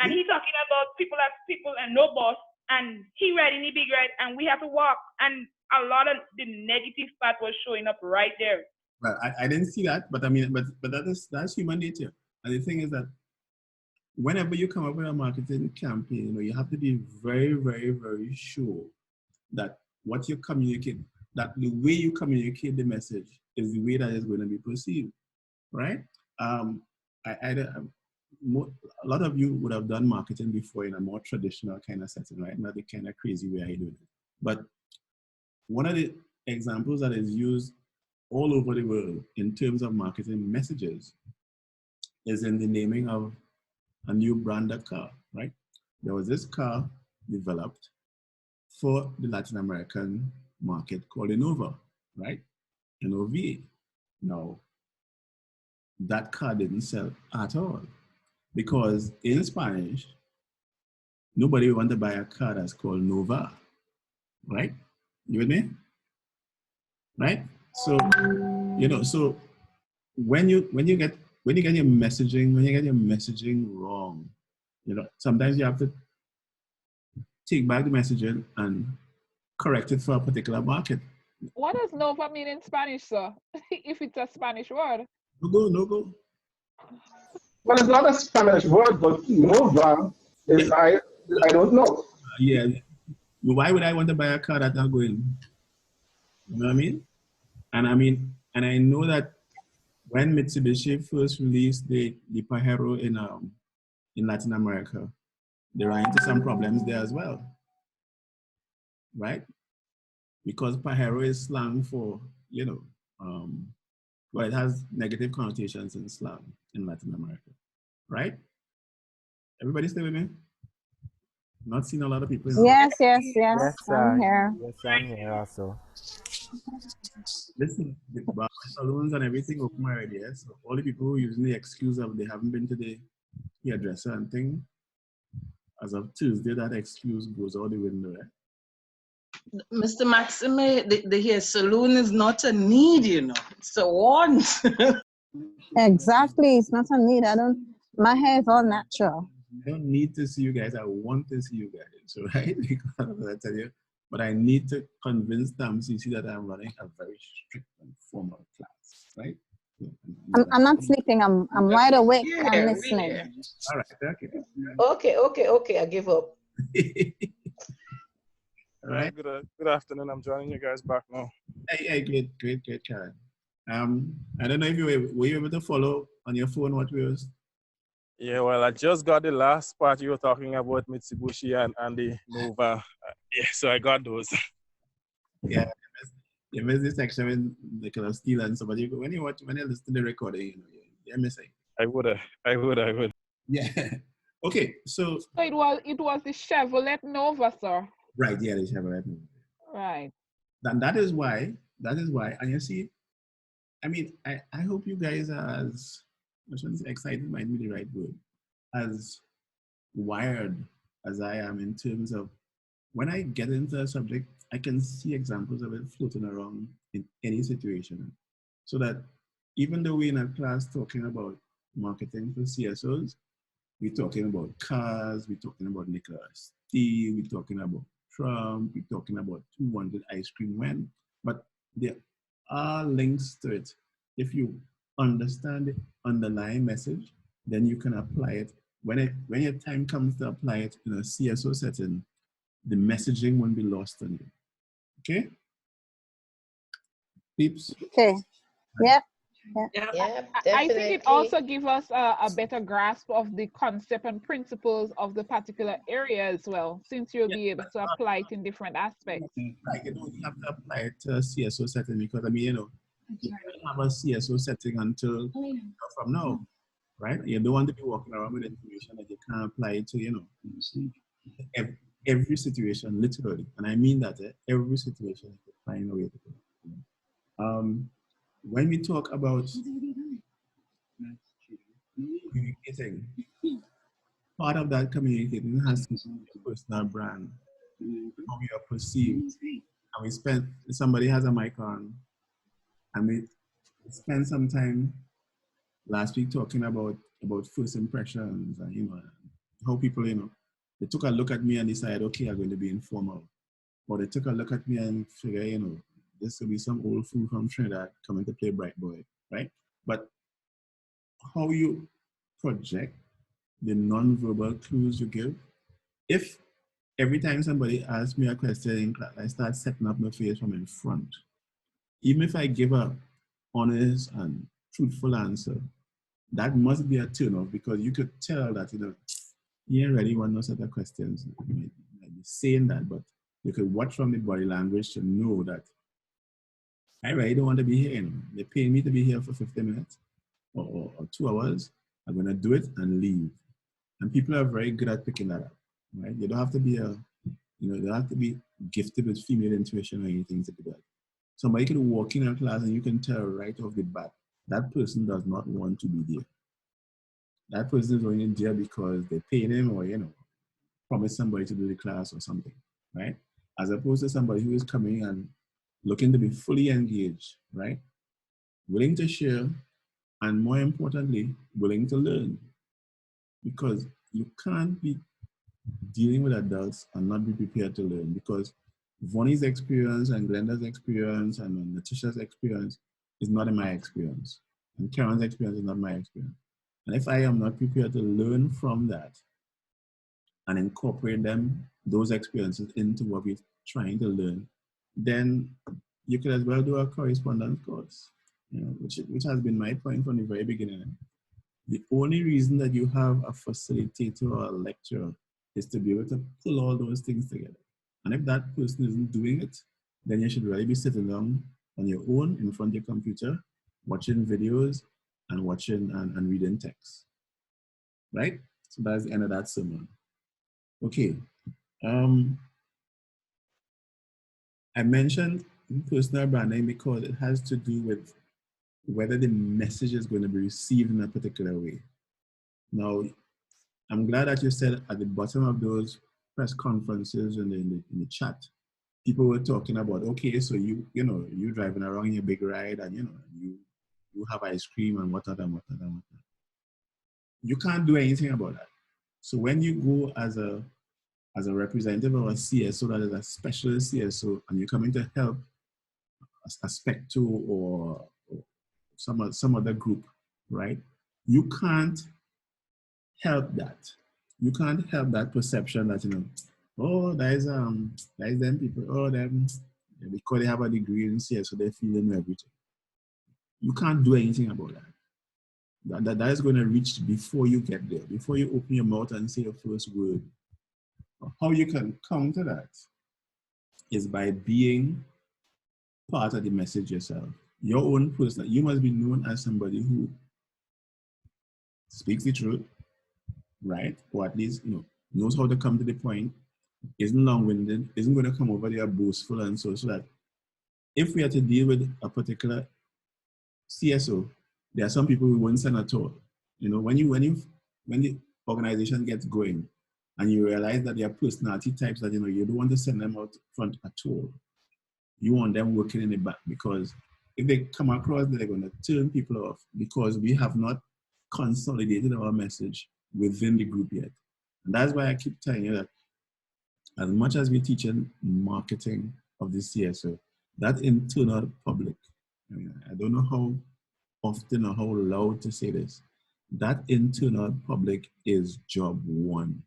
and he talking about people as people and no boss and he red and he big red and we have to walk and a lot of the negative part was showing up right there. Well, I didn't see that, but I mean, but that's human nature. And the thing is that whenever you come up with a marketing campaign, you know, you have to be very, very, very sure that what you communicate, that the way you communicate the message is the way that is going to be perceived, right? A lot of you would have done marketing before in a more traditional kind of setting, right? Not the kind of crazy way I do it. But one of the examples that is used all over the world in terms of marketing messages is in the naming of a new brand of car, right? There was this car developed for the Latin American market called Innova, right? NOVA. Now, that car didn't sell at all because in Spanish, nobody want to buy a car that's called Nova, right? You with me? Right? So, you know, so when you get your messaging wrong, you know, sometimes you have to take back the messaging and correct it for a particular market. What does Nova mean in Spanish, sir? If it's a Spanish word. No go. Well, it's not a Spanish word, but Nova is, I don't know. Yeah. Why would I want to buy a car that's not going? You know what I mean? And I know that when Mitsubishi first released the Pajero in Latin America, they ran into some problems there as well, right? Because Pajero is slang for, you know, well, it has negative connotations in slang in Latin America, right? Everybody stay with me? Not seen a lot of people. Yes, I'm here. Yes, I'm here also. Listen, the bar salons and everything open already, yes? So all the people who are using the excuse of they haven't been to the hairdresser and thing, as of Tuesday, that excuse goes out the window, eh? Mr. Maxime, the hair salon is not a need, you know. It's a want. Exactly, it's not a need. My hair is all natural. I don't need to see you guys. I want to see you guys, right? Because I tell you, but I need to convince them to see that I'm running a very strict and formal class, right? I'm not sleeping. I'm wide awake. I'm listening. Yeah. All right. Okay. I give up. All right. Good afternoon. I'm joining you guys back now. Hey, great, Karen. I don't know if were you able to follow on your phone what we was. Yeah, well, I just got the last part you were talking about Mitsubishi and the Nova. Yeah, so I got those. Yeah, you missed this section with Nicholas Steele and somebody. When you listen to the recording, you know, you're missing. I would. Yeah. Okay, so it was the Chevrolet Nova, sir. Right, yeah, the Chevrolet Nova. Right. And that is why, and you see, I mean, I hope you guys are as, I shouldn't say excited might be the right word, as wired as I am in terms of when I get into a subject, I can see examples of it floating around in any situation. So that even though we're in a class talking about marketing for CSOs, we're talking about cars, we're talking about Nikola Steel, we're talking about Trump, we're talking about who wanted ice cream when, but there are links to it. If you understand the underlying message, then you can apply it. When your time comes to apply it in a CSO setting, the messaging won't be lost on you. Okay? Peeps? Okay. Yeah. Yeah, I think it definitely. also gives us a better grasp of the concept and principles of the particular area as well, since you'll be able to apply it in different aspects. Like, you don't have to apply it to a CSO setting because, I mean, you know, you don't have a CSO setting until from now, right? You don't want to be walking around with information that you can't apply to, you know, every situation, literally. And I mean that, every situation, you can find a way to do it. When we talk about communicating, part of that communicating has to do with your personal brand, how you are perceived. And we spent, somebody has a mic on, and we spent some time last week talking about first impressions and, you know, how people, you know, they took a look at me and decided, okay, I'm going to be informal. Or they took a look at me and figure, you know, this will be some old fool from Trinidad coming to play bright boy, right? But how you project the non-verbal clues you give, if every time somebody asks me a question in class, I start setting up my face from in front, even if I give a honest and truthful answer, that must be a turn off because you could tell that, you know, you ain't really want no set of questions. You might be saying that, but you could watch from the body language to know that I really don't want to be here. You know. They pay me to be here for 50 minutes or 2 hours. I'm going to do it and leave. And people are very good at picking that up, right? You don't have to be you don't have to be gifted with female intuition or anything to do that. Somebody can walk in a class and you can tell right off the bat, that person does not want to be there. That person is only there because they pay them or, you know, promise somebody to do the class or something, right? As opposed to somebody who is coming and looking to be fully engaged, right? Willing to share, and more importantly, willing to learn. Because you can't be dealing with adults and not be prepared to learn. Because Vonnie's experience and Glenda's experience and Natasha's experience is not in my experience. And Karen's experience is not my experience. And if I am not prepared to learn from that and incorporate those experiences into what we're trying to learn, then you could as well do a correspondence course, you know, which has been my point from the very beginning. The only reason that you have a facilitator or a lecturer is to be able to pull all those things together. And if that person isn't doing it, then you should really be sitting down on your own in front of your computer, watching videos and watching and reading text, right? So that's the end of that sermon. Okay. I mentioned personal branding because it has to do with whether the message is going to be received in a particular way. Now, I'm glad that you said at the bottom of those press conferences and in the chat, people were talking about, okay, so you're driving around in your big ride and, you have ice cream and whatnot and whatnot and whatnot. You can't do anything about that. So when you go as a representative of a CSO, that is a specialist CSO, and you're coming to help a Specto or some other group, right? You can't help that. You can't help that perception that, oh, there's them people, oh, them, because they have a degree in CS, so they feel in everything. You can't do anything about that. That is going to reach before you get there, before you open your mouth and say your first word. How you can counter that is by being part of the message yourself. Your own person, you must be known as somebody who speaks the truth, right? Or at least, knows how to come to the point, isn't long-winded, isn't going to come over there boastful and so that if we are to deal with a particular CSO, there are some people we won't send at all. When the organization gets going and you realize that there are personality types that, you don't want to send them out front at all. You want them working in the back because if they come across, they're going to turn people off because we have not consolidated our message within the group yet. And that's why I keep telling you that as much as we're teaching marketing of the CSO, that internal public, I don't know how often or how loud to say this, that internal public is job one.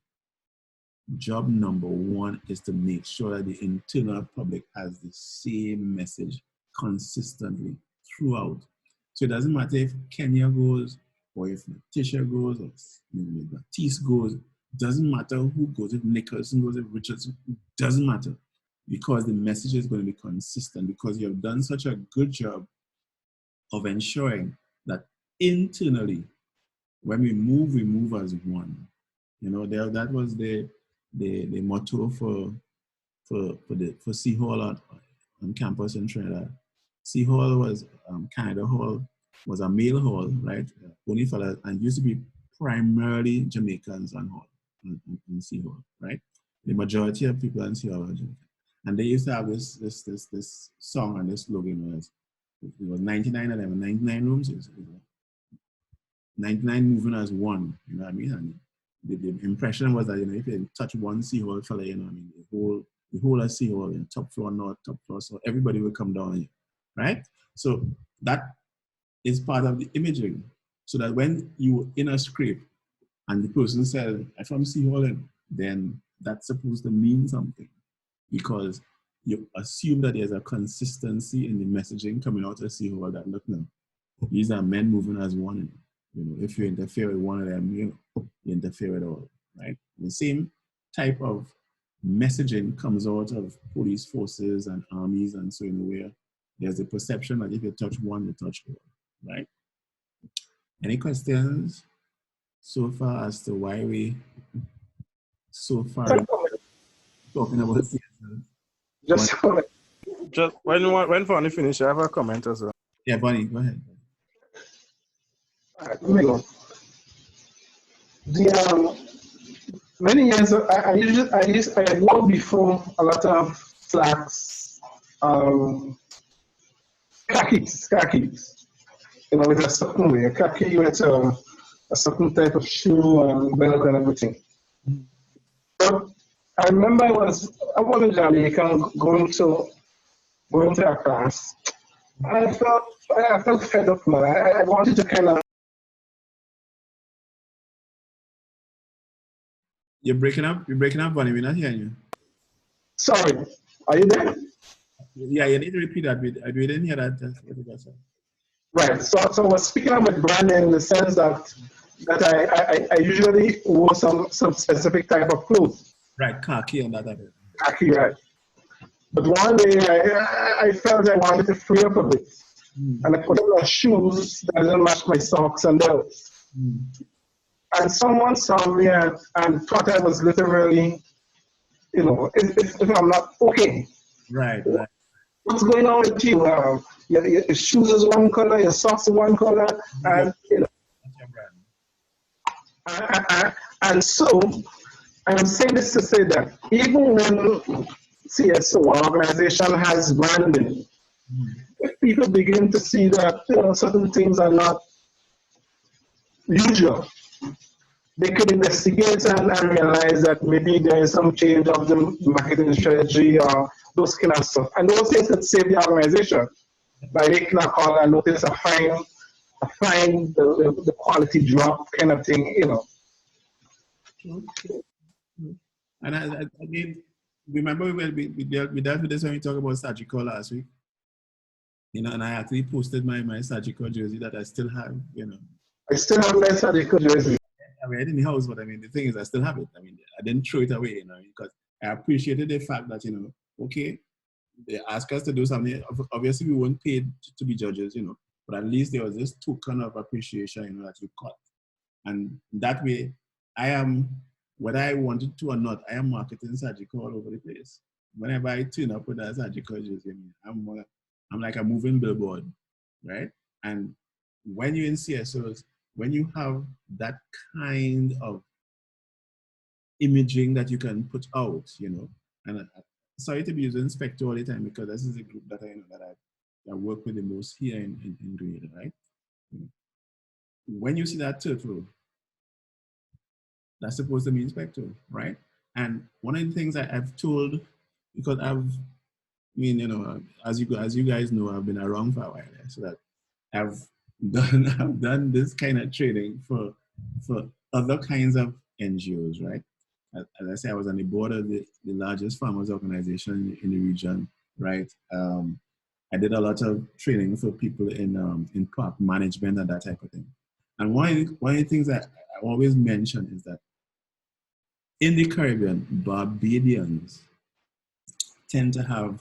Job number one is to make sure that the internal public has the same message consistently throughout. So it doesn't matter if Kenya goes or if Letitia goes or if Baptiste goes. Doesn't matter who goes, if Nicholson goes, if Richardson, doesn't matter, because the message is going to be consistent, because you have done such a good job of ensuring that internally, when we move as one. You know, that was the motto for C Hall on campus in Trinidad. C Hall was Canada Hall was a male hall, right? Only fellas, and used to be primarily Jamaicans on hall in C Hall, right? The majority of people in C Hall are Jamaican. And they used to have this song and this slogan was, it was 9911, 99 rooms, 99 moving as one, you know what I mean? And the impression was that, you know, if you touch one seahole fella, you know what I mean, the whole of seahole, you know, top floor north, top floor, so everybody will come down on you, right? So that is part of the imaging, so that when you in a script and the person says, I'm from seahole, then that's supposed to mean something, because you assume that there's a consistency in the messaging coming out of seahole that, look, no, these are men moving as one. You know, if you interfere with one of them, you interfere with all, right? The same type of messaging comes out of police forces and armies and so, in a way, there's a perception that if you touch one, you touch all, right? Any questions so far as to why we so far talking about CSD? Just comment. Just when Vonnie finish, I have a comment as well. Yeah, Bonnie, go ahead. All right, let me go. Many years I wore before a lot of slacks, khakis. You know, with a certain way, a khaki with a certain type of shoe and belt and everything. But I remember I was in Jamaica going to a class. I felt fed up, man. I wanted to kind of. You're breaking up, Bonnie. We're not hearing you. Sorry, are you there? Yeah, you need to repeat that bit. We didn't hear that. Right. So I was speaking about branding in the sense that I usually wore some specific type of clothes. Right, khaki and that type of. Khaki, right. But one day I felt I wanted to free up a bit. And I put on my shoes that didn't match my socks and belts. And someone saw me and thought I was literally, you know, if I'm not okay. Right. What's going on with you? Your shoes is one color, your socks are one color, and you know. And so I'm saying this to say that even when CSO organization has branding, if people begin to see that, you know, certain things are not usual, they could investigate and realize that maybe there is some change of the marketing strategy or those kind of stuff. And those things could save the organization by making a call and notice a fine, the quality drop kind of thing, you know. And I mean, remember we dealt with this when we talked about surgical last week. You know, and I actually posted my surgical jersey that I still have, you know. I still have my surgical jersey. I mean, I didn't house, but I mean, the thing is, I still have it. I mean, I didn't throw it away, you know, because I appreciated the fact that, you know, okay, they asked us to do something. Obviously, we weren't paid to be judges, you know, but at least there was this token of appreciation, you know, that you got. And that way, I am, whether I wanted to or not, I am marketing surgical all over the place. Whenever I turn up with a surgical jersey, I'm like a moving billboard, right? And when you're in CSOs, when you have that kind of imaging that you can put out, you know, and sorry to be using Spectre all the time because this is a group that I know that I work with the most here in Grenada, right? When you see that turtle, that's supposed to mean Spectre, right? And one of the things I've told, because I mean, you know, as you guys know, I've been around for a while, so that I've done this kind of training for other kinds of NGOs, right? As I say, I was on the board of the largest farmers organization in the region, right? I did a lot of training for people in park management and that type of thing. And one of the things that I always mention is that in the Caribbean, Barbadians tend to have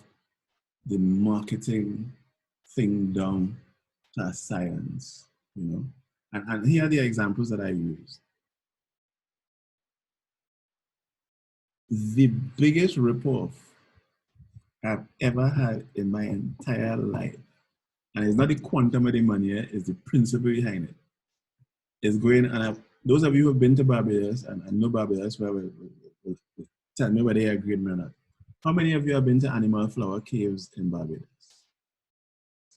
the marketing thing down to a science, you know. And here are the examples that I use. The biggest ripoff I've ever had in my entire life, and it's not the quantum of the money, it's the principle behind it. It's going, and those of you who have been to Barbados and know Barbados will tell me whether you agree with me or not. How many of you have been to animal flower caves in Barbados?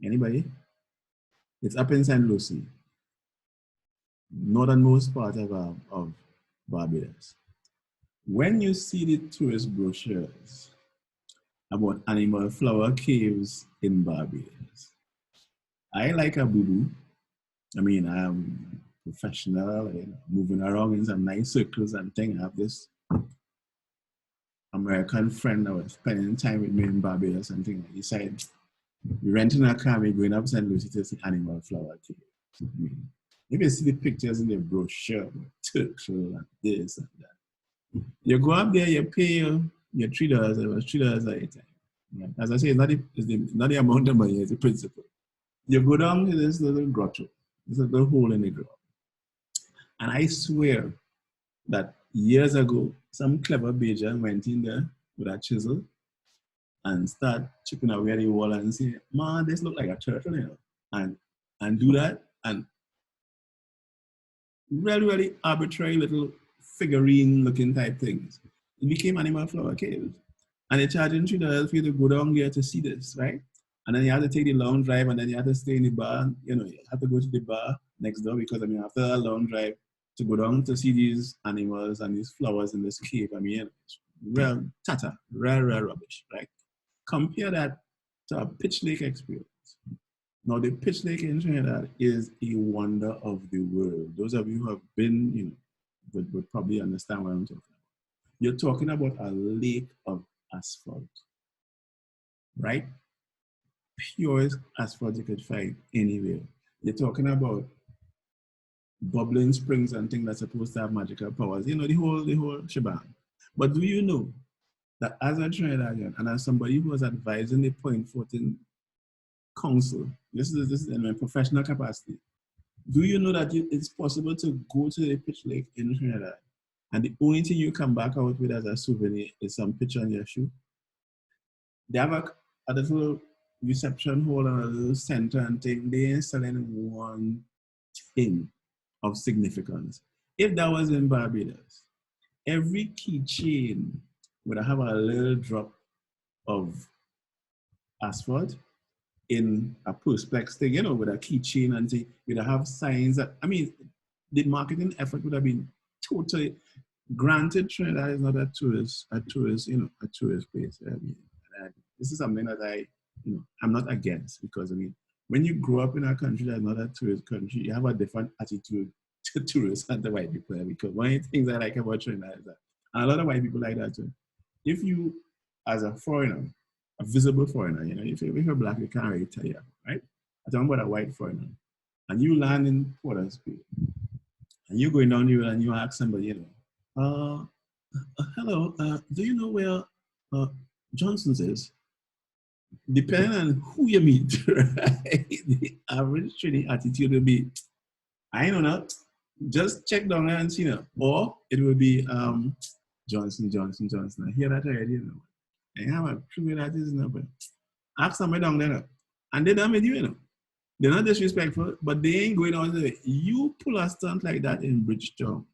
Anybody? It's up in St. Lucie, northernmost part of Barbados. When you see the tourist brochures about animal flower caves in Barbados, I like a boo-boo. I mean, I'm professional, you know, moving around in some nice circles and things. I have this American friend that was spending time with me in Barbados and things. He said, we're renting a car, we're going up St. Lucie to see animal flower cave. I mean, if you see the pictures in the brochure, Turks and this and that. You go up there, you pay your $3, it was $3 at a time. Yeah. As I say, it's not the amount of money, it's the principle. You go down to this little grotto, this little hole in the ground. And I swear that years ago, some clever Bajan went in there with a chisel and start chipping away at the wall and say, man, this look like a turtle, you know. And do that, and really, really arbitrary little figurine looking type things. It became animal flower caves. And they're charging $3 for you to go down there to see this, right? And then you have to take the long drive, and then you have to stay in the bar. You know, you have to go to the bar next door, because I mean, after a long drive to go down to see these animals and these flowers in this cave, I mean, it's real tata, real rubbish, right? Compare that to a Pitch Lake experience. Now, the Pitch Lake in Trinidad is a wonder of the world. Those of you who have been, you know, would probably understand what I'm talking about. You're talking about a lake of asphalt, right? Purest asphalt you could find anywhere. You're talking about bubbling springs and things that's supposed to have magical powers. You know, the whole shebang. But do you know that as a Trinidadian and as somebody who was advising the Point Fortin Council, this is in my professional capacity, do you know that it's possible to go to the Pitch Lake in Trinidad and the only thing you come back out with as a souvenir is some picture on your shoe? They have a little reception hall and a little center and thing. They ain't selling one thing of significance. If that was in Barbados, every keychain would have a little drop of asphalt in a perspex thing, you know, with a keychain and thing. We'd have signs that, I mean, the marketing effort would have been totally, granted Trinidad is not a tourist place. I mean, this is something that I'm not against, because I mean, when you grow up in a country that's not a tourist country, you have a different attitude to tourists and the white people. Because one of the things I like about Trinidad is that, and a lot of white people like that too, if you, as a foreigner, a visible foreigner, you know, if you're black, you can't really tell you, right? I'm talking about a white foreigner, and you land in Port of Spain, and you're going down the road and you ask somebody, you know, hello, do you know where Johnson's is? Depending on who you meet, right? The average Trini attitude will be, I don't know, just check down there and see, you know, or it will be Johnson. I hear that already, you know. I have a true that is, you know, but ask somebody down there, and they done with you, you know. They're not disrespectful, but they ain't going on the way. You pull a stunt like that in Bridgetown,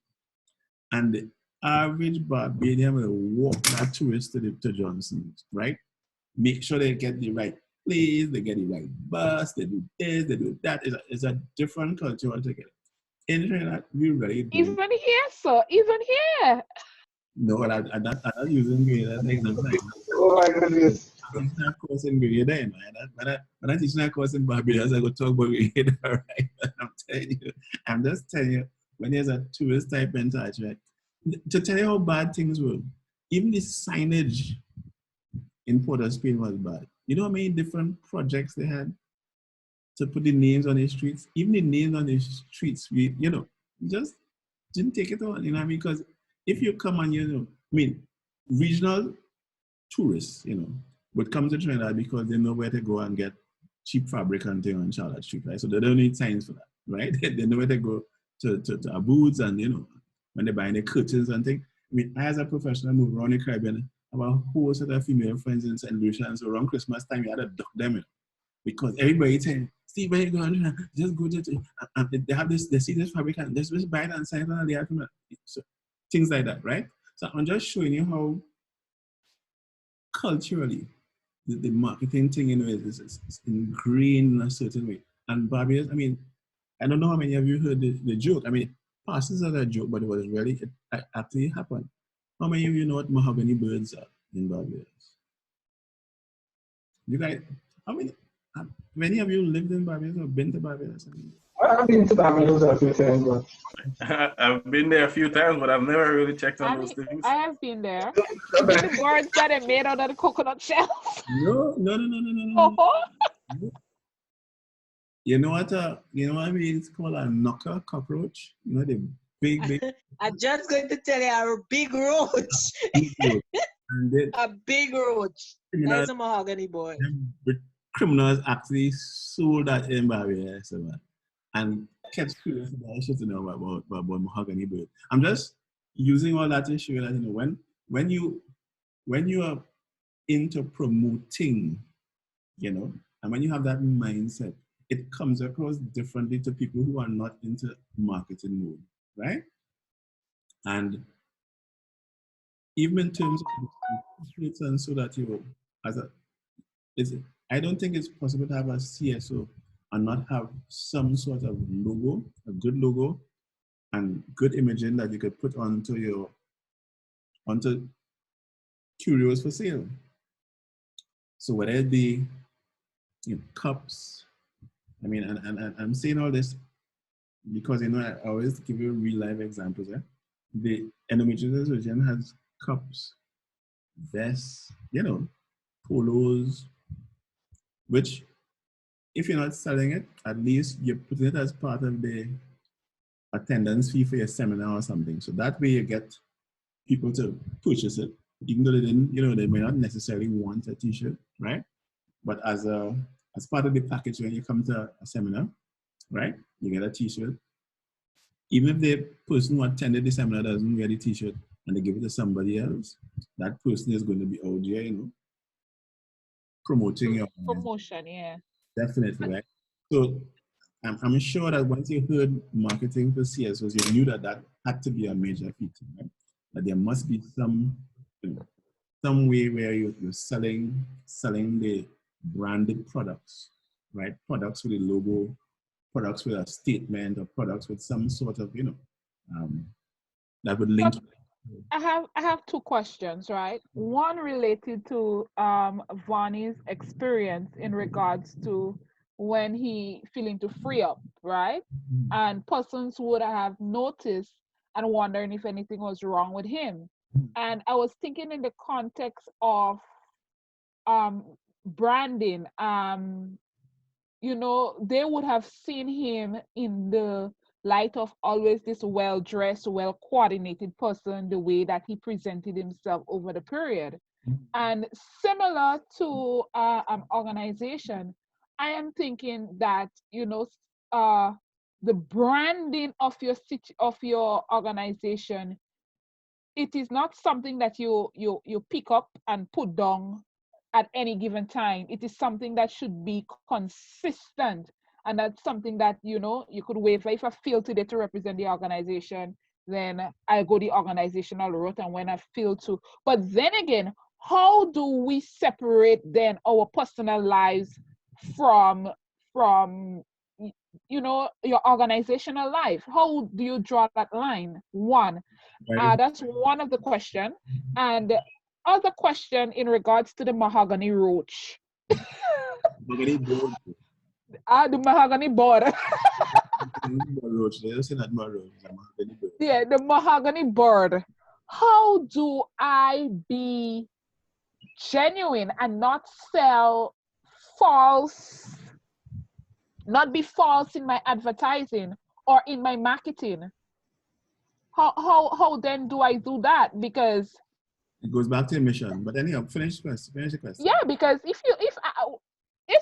and the average Barbadian will walk that tourist to Johnson's, right? Make sure they get the right place, they get the right bus, they do this, they do that. It's a different culture altogether. In Trinidad, we really do. Even here, sir, even here. No, I'm not using Grenada as an example. Oh my goodness. I'm teaching a course in Grenada, man. When I'm teaching a course in Barbados, I go talk about Grenada, right? I'm just telling you, when there's a tourist type mentality, right? To tell you how bad things were, even the signage in Port of Spain was bad. You know how many different projects they had to put the names on the streets? Even the names on the streets, we just didn't take it on, because if you come and, regional tourists, would come to Trinidad because they know where to go and get cheap fabric and thing on Charlotte Street, right? So they don't need signs for that, right? They know where to go to Abood's and, when they're buying the curtains and things. I, as a professional, move around the Caribbean, have a whole set of female friends in St. Lucia, and so around Christmas time, you had to duck them, because everybody saying, Steve, where you going? Just go to, they have this, they see this fabric, and this buy it and sign it, and they have to, so things like that, right? So I'm just showing you how culturally the marketing thing, is ingrained in a certain way. And Barbados, I don't know how many of you heard the joke. It passes as a joke, but it was really, it actually happened. How many of you know what mahogany birds are in Barbados? You guys, many of you lived in Barbados or been to Barbados? I've been to Barbados a few times, but I've been there a few times, but I've never really checked on those things. I have been there. Is it the birds that are made out of the coconut shells? No. Oh. You know what it's called? A knocker cockroach. The big. I'm just going to tell you, a big roach. A big roach. That's a mahogany boy. Criminals actually sold that in Barbados, and kept curious about I should know about mahogany bird. I'm just using all that to show you that when you are into promoting, and when you have that mindset, it comes across differently to people who are not into marketing mode, right? And even in terms of and so that I don't think it's possible to have a CSO and not have some sort of logo, a good logo, and good imaging that you could put onto curios for sale. So whether it be cups, and I'm saying all this because I always give you real life examples. The endometriosis region has cups, vests, polos, which if you're not selling it, at least you're putting it as part of the attendance fee for your seminar or something. So that way you get people to purchase it, even though they didn't, they may not necessarily want a t-shirt, right? But as part of the package when you come to a seminar, right, you get a t-shirt. Even if the person who attended the seminar doesn't get a t-shirt and they give it to somebody else, that person is going to be out there, promoting your promotion, yeah. Definitely, right? So I'm sure that once you heard marketing for CSOs, you knew that had to be a major feature, right? That there must be some way where you're selling the branded products, right? Products with a logo, products with a statement, or products with some sort of, that would link. I have two questions, right? One related to Vonnie's experience in regards to when he feeling to free up, right? And persons would have noticed and wondering if anything was wrong with him. And I was thinking in the context of branding, they would have seen him in the light of always this well-dressed, well-coordinated person, the way that he presented himself over the period. And similar to an organization, I am thinking that, the branding of your organization, it is not something that you pick up and put down at any given time. It is something that should be consistent. And that's something that, you could waver. If I feel today to represent the organization, then I go the organizational route. And when I feel to, but then again, how do we separate then our personal lives from your organizational life? How do you draw that line? One, that's one of the question. And the other question in regards to the mahogany roach. Mahogany board. The mahogany board. Yeah, the mahogany board. How do I be genuine and not sell false, not be false in my advertising or in my marketing? How then do I do that? Because it goes back to your mission. But anyhow, finish the question. yeah, because if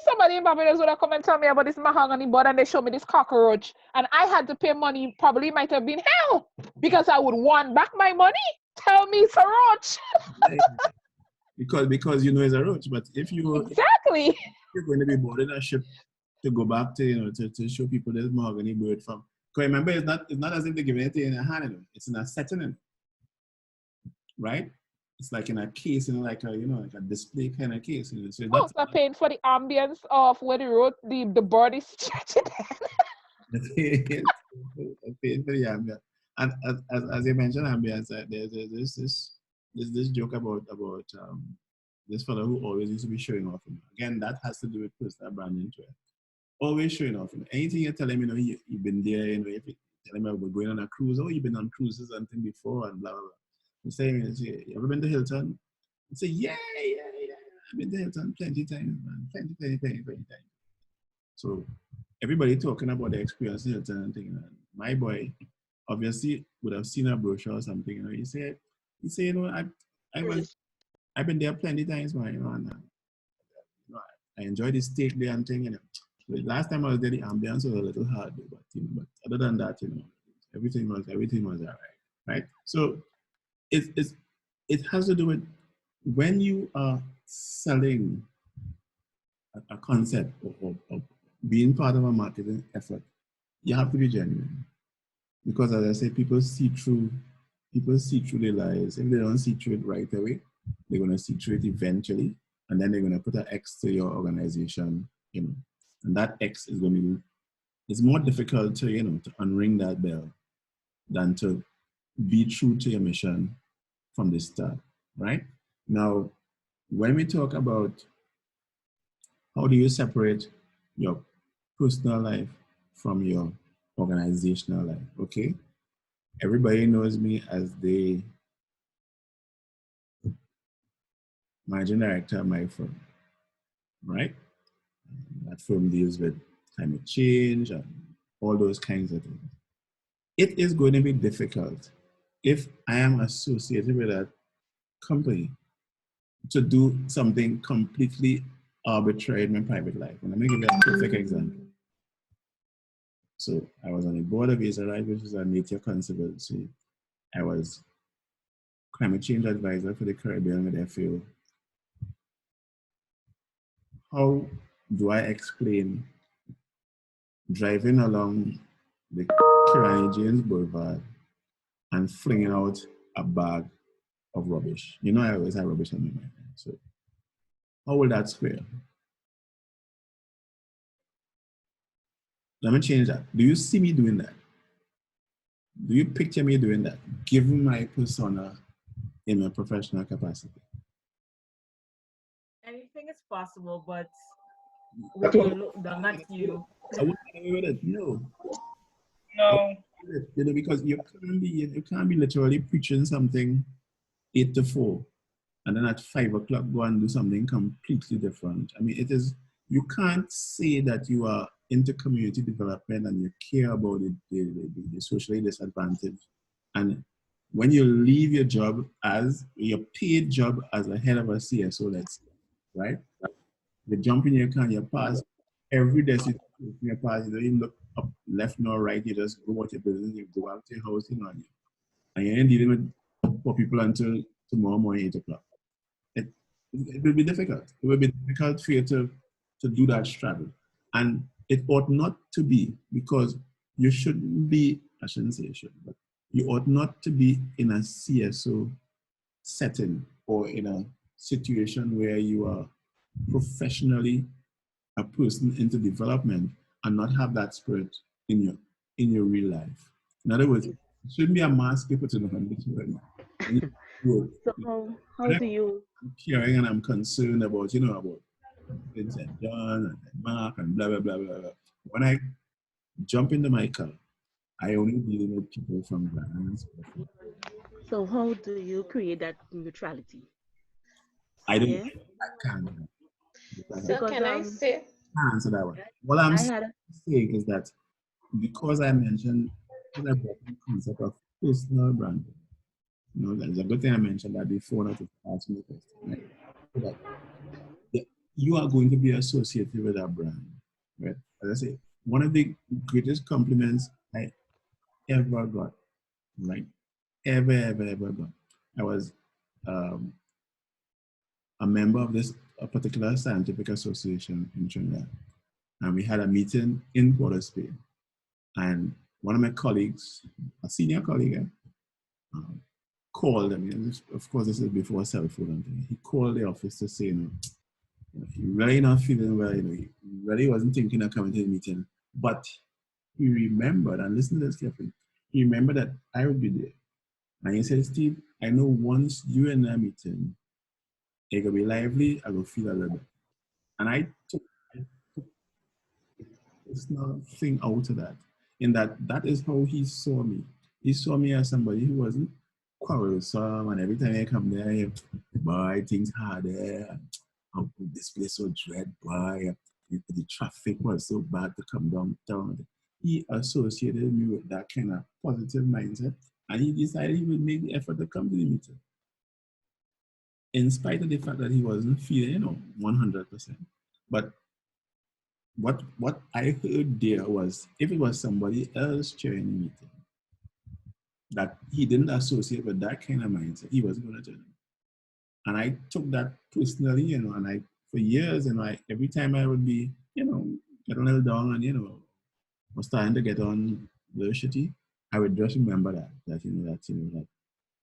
somebody in Barbados would have come and tell me about this mahogany board and they show me this cockroach and I had to pay money, probably might have been hell because I would want back my money. Tell me it's a roach. because you know it's a roach. But if you're going to be boarding a ship to go back to to show people this mahogany bird from. Because remember, it's not as if they're giving it in a hand. It's in a setting, right? It's like in a case, like a display kind of case. So that's not paying for the ambience of where the bird is stretching. Paying for the ambience. And as you mentioned, ambience, there's this joke about this fellow who always used to be showing off. Again, that has to do with personal branding too. Always showing off. Anything you tell him, you've been there. If you tell him about going on a cruise, you've been on cruises and things before, and blah blah blah. You say, you ever been to Hilton? You say, yeah. I've been to Hilton plenty times, man. Plenty times. So everybody talking about the experience in Hilton and things. My boy obviously would have seen a brochure or something. He say, I've been there plenty times, man. And I enjoy the steak there and thing. The last time I was there, the ambience was a little hard, but other than that, everything was all right? So it has to do with when you are selling a concept or being part of a marketing effort, you have to be genuine. Because as I said, people see through the lies. If they don't see through it right away, they're gonna see through it eventually, and then they're gonna put an X to your organization, and that X is gonna be, it's more difficult to to unring that bell than to be true to your mission from the start, right? Now, when we talk about how do you separate your personal life from your organizational life, okay? Everybody knows me as the managing director of my firm, right? That firm deals with climate change and all those kinds of things. It is going to be difficult if I am associated with that company to do something completely arbitrary in my private life. And let me give you a perfect example. So I was on the board of Israelite, which is a nature conservancy. I was climate change advisor for the Caribbean with FAO. How do I explain driving along the Kirani James Boulevard and flinging out a bag of rubbish? I always have rubbish on my mind. So how will that square? Let me change that. Do you see me doing that? Do you picture me doing that, given my persona in a professional capacity? Anything is possible, but when you look down at you. I wouldn't agree with it. No. Because you can't be literally preaching something 8 to 4, and then at 5 o'clock go and do something completely different. I mean, you can't say that you are into community development and you care about the socially disadvantaged, and when you leave your job your paid job as a head of a CSO, let's say, right? You jump in your car, you pass every destination you pass, you don't even look up left nor right, you just go about your business, you go out to your house, and you ain't dealing with poor people until tomorrow morning, 8 o'clock. It will be difficult. It will be difficult for you to do that straddle. And it ought not to be, because you shouldn't be, I shouldn't say you should, but you ought not to be in a CSO setting or in a situation where you are professionally a person into development and not have that spirit in your real life. In other words, it shouldn't be a mask you put in the So how do you? I'm caring and I'm concerned about about Vincent John and Mark and blah blah blah blah blah. When I jump into my car, I only deal with people from brands. So how do you create that neutrality? I don't. Yeah? I can't. So Because can I say? Can't answer that one. What I'm I had saying is that because I mentioned, because I brought in the concept of personal branding, you know, there's a good thing I mentioned that before not to ask me the question, right? So that you are going to be associated with that brand, right? As I say, one of the greatest compliments I ever got, right? Ever got. I was um, a member of this a particular scientific association in Trinidad, and we had a meeting in Port of Spain. And one of my colleagues, a senior colleague, um, called. I mean, of course, this is before cell phone and thing. He called the office to say, he really not feeling well. He really wasn't thinking of coming to the meeting, but he remembered, and listen to this carefully. He remembered that I would be there, and he said, "Steve, I know once you and I meeting, it gonna be lively. I will feel a little bit." And I took personal thing out of that, in that that is how he saw me. He saw me as somebody who wasn't quarrelsome, and every time I come there, boy, things hard there. Oh, this place so dread, boy. The traffic was so bad to come downtown. He associated me with that kind of positive mindset, and he decided he would make the effort to come to the meeting, in spite of the fact that he wasn't feeling, 100%. But what I heard there was, if it was somebody else chairing the meeting that he didn't associate with that kind of mindset, he wasn't going to join him. And I took that personally, and I, for years, every time I would be, get a little down and, was starting to get on the shitty, I would just remember that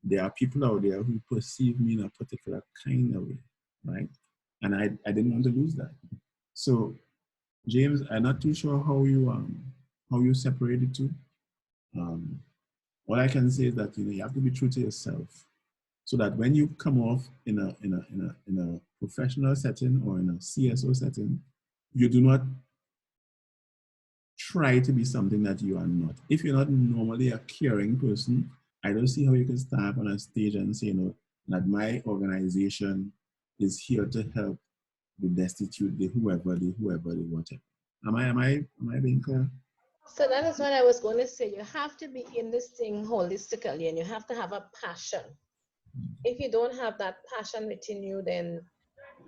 there are people out there who perceive me in a particular kind of way, right? And I didn't want to lose that. So, James, I'm not too sure how you separate the two. All I can say is that you have to be true to yourself, so that when you come off in a professional setting or in a CSO setting, you do not try to be something that you are not. If you're not normally a caring person, I don't see how you can stand up on a stage and say, that my organization is here to help the destitute, the whoever, the whatever. Am I being clear? So that is what I was going to say. You have to be in this thing holistically, and you have to have a passion. If you don't have that passion within you, then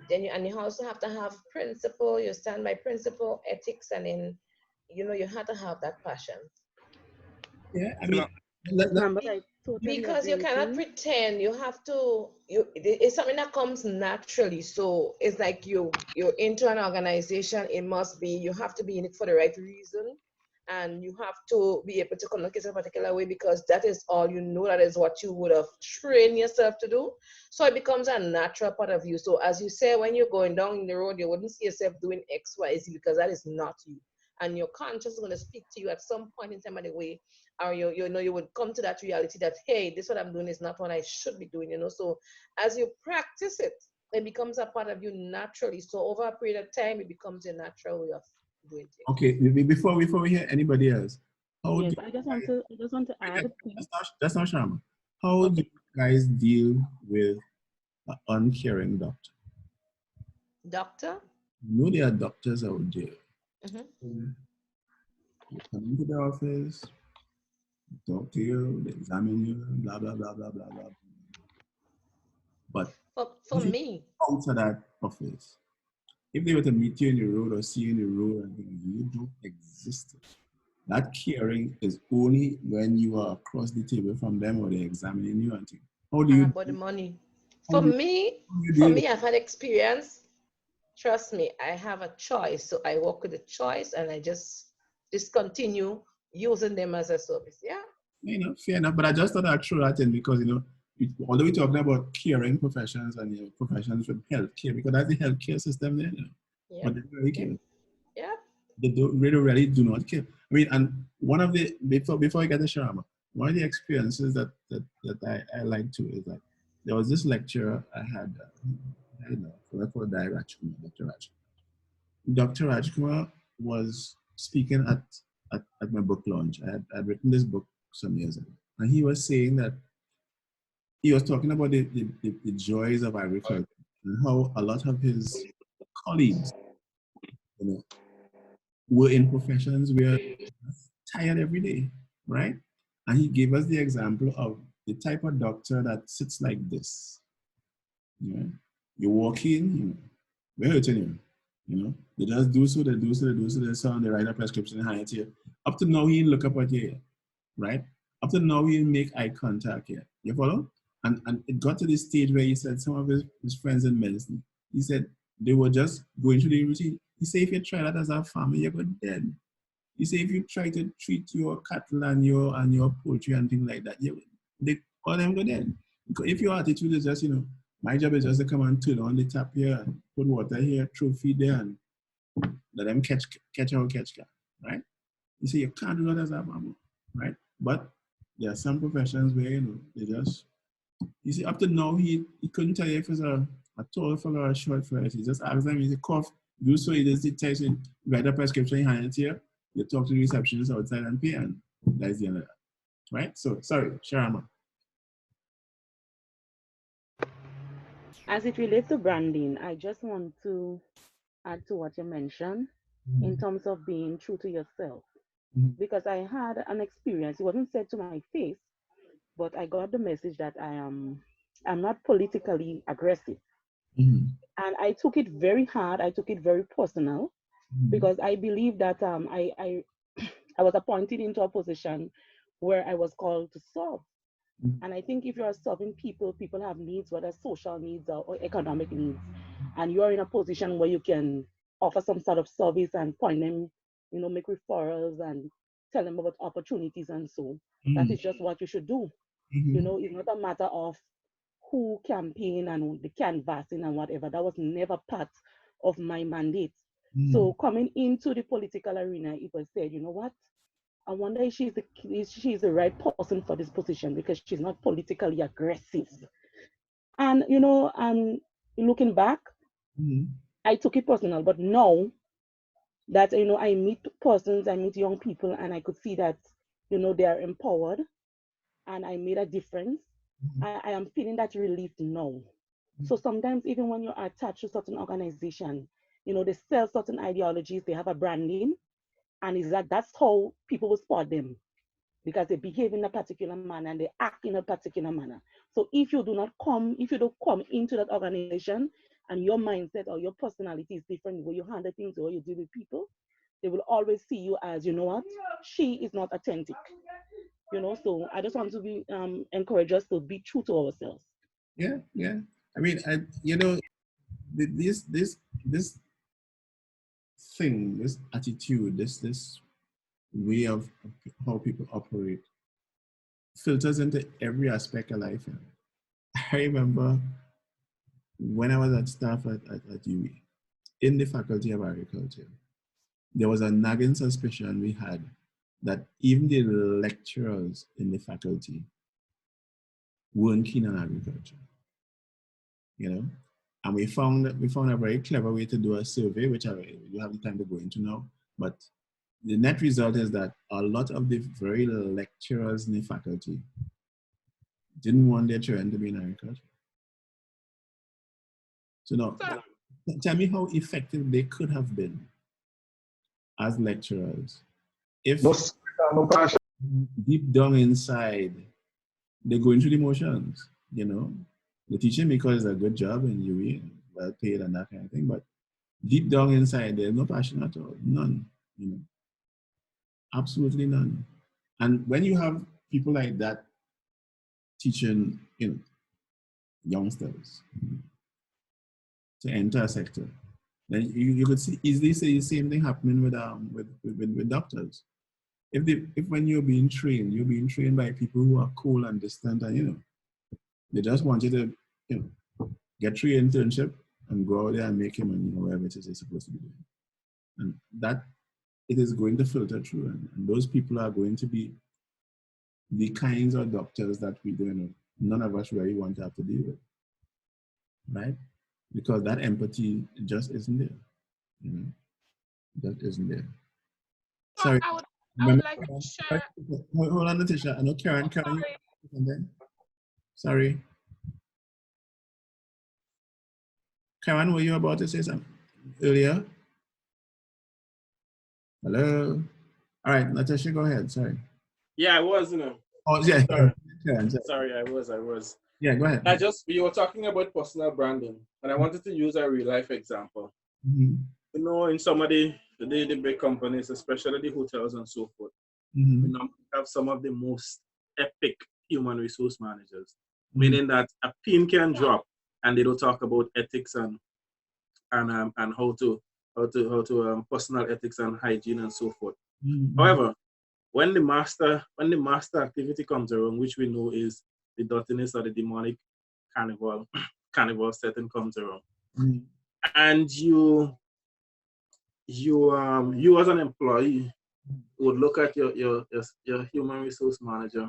you also have to have principle. You stand by principle, ethics, and then you have to have that passion. Yeah, I You mean, know, ma'am, but I totally Because agree you with cannot you. pretend. You have to. It's something that comes naturally. So it's like you're into an organization. It must be. You have to be in it for the right reason, and you have to be able to communicate in a particular way because that is all you know. That is what you would have trained yourself to do. So it becomes a natural part of you. So as you say, when you're going down the road, you wouldn't see yourself doing X, Y, Z because that is not you. And your conscience is going to speak to you at some point in time of the way, or you would come to that reality that, hey, this what I'm doing is not what I should be doing. So as you practice it, it becomes a part of you naturally. So over a period of time, it becomes a natural way of doing things. Okay, before we hear anybody else, how Yes, do I just want to add, please. that's not Sharma. How do Okay. you guys deal with an uncaring doctor? Doctor? There are doctors out there. Mm-hmm. You come into the office, talk to you, they examine you, blah, blah, blah, blah, blah, blah. But For if you me, come out of that office, if they were to meet you in the road or see you in the road and you don't exist, that caring is only when you are across the table from them or they're examining you and things. How do you about the money. how For do you, me, how do you deal with I've had experience. Trust me, I have a choice. So I work with the choice and I just discontinue using them as a service. Yeah. fair enough. But I just thought I'd throw that in because although we're talking about caring professions and professions with healthcare, because that's the healthcare system there, Yeah. but they really care. Yeah. They don't really do not care. I mean, and one of the before I get to Sharma, one of the experiences that I like to is that there was this lecturer I had, I call Dr. Rajkumar. Dr. Rajkumar was speaking at my book launch. I'd written this book some years ago, and he was saying that he was talking about the joys of agriculture and how a lot of his colleagues, you know, were in professions where tired every day, right? And he gave us the example of the type of doctor that sits like this. You know, you walk in, you know, we're hurting you. You know, they just do so, they do so, they do so, they so, they write a prescription and hand it to you. Up to now, he didn't look up at you, right? Up to now, he didn't make eye contact yet. You follow? And it got to this stage where he said some of his friends in medicine, he said they were just going through the routine. He said, if you try that as a family, you're going dead. You say if you try to treat your cattle and your poultry and things like that, they all them go dead. Because if your attitude is just, you know, my job is just to come and turn on the tap here and put water here, throw feed there, and let them catch cat, right? You say you can't do that as a mama, right? But there are some professions where, you know, they just, you see, up to now, he couldn't tell you if it's a tall fella or a short fella. He just asked them, he said, cough, do so, he just dictates it, write a prescription, you hand it here, you talk to the receptionist outside and pay, and that's the end of that, right? So, sorry, Sharama. As it relates to branding, I just want to add to what you mentioned in terms of being true to yourself. Because I had an experience, it wasn't said to my face, but I got the message that I'm not politically aggressive. And I took it very hard, I took it very personal, because I believe that I was appointed into a position where I was called to serve. And I think if you're serving people, people have needs, whether social needs or economic needs, and you're in a position where you can offer some sort of service and point them, you know, make referrals and tell them about opportunities and so. That is just what you should do. You know, it's not a matter of who campaign and the canvassing and whatever. That was never part of my mandate. So coming into the political arena, it was said, you know what? I wonder if she's the right person for this position because she's not politically aggressive. And you know, looking back, I took it personal. But now that you know, I meet persons, I meet young people, and I could see that you know they are empowered, and I made a difference. I am feeling that relief now. So sometimes even when you're attached to certain organization, you know, they sell certain ideologies, they have a branding, and is that's how people will spot them because they behave in a particular manner and they act in a particular manner. So if you don't come into that organization and your mindset or your personality is different, the way you handle things, the way you deal with people, they will always see you as, you know what, she is not authentic. You know, so I just want to be encourage us to be true to ourselves. Yeah. I mean, you know, this thing, this attitude, this way of how people operate filters into every aspect of life. I remember when I was at staff at UWI, in the Faculty of Agriculture, there was a nagging suspicion we had that even the lecturers in the faculty weren't keen on agriculture, you know? And we found a very clever way to do a survey, which I don't have the time to go into now, but the net result is that a lot of the very lecturers in the faculty didn't want their children to be in agriculture. So now, tell me how effective they could have been as lecturers if deep down inside they're going through the motions, you know. The teaching because it's a good job and you well paid and that kind of thing, but deep down inside there's no passion at all, none, you know, absolutely none. And when you have people like that teaching, you know, youngsters to enter a sector, then you could easily see the same thing happening with doctors. If when you're being trained by people who are cool and distant, and you know, they just want you to, you know, get through your internship and go out there and make your money, you know, whatever it is you're supposed to be doing. And that it is going to filter through, and those people are going to be the kinds of doctors that we don't know, none of us really want to have to deal with, right? Because that empathy just isn't there, you know, that isn't there. Sorry. I would like to share. Hold on, Natasha. I know Karen. Sorry. Karen, were you about to say something? earlier? Hello? All right, Natasha, go ahead. Sorry. Yeah, I was, you know. Oh, yeah. Sorry, I was. Yeah, go ahead. You were talking about personal branding, and I wanted to use a real life example. Mm-hmm. You know, in some of the big companies, especially the hotels and so forth, Mm-hmm. we now have some of the most epic human resource managers, Mm-hmm. meaning that a pin can drop and they don't talk about ethics and how to personal ethics and hygiene and so forth. Mm-hmm. However, when the master activity comes around, which we know is the dirtiness or the demonic carnival setting comes around, Mm-hmm. and you as an employee would look at your human resource manager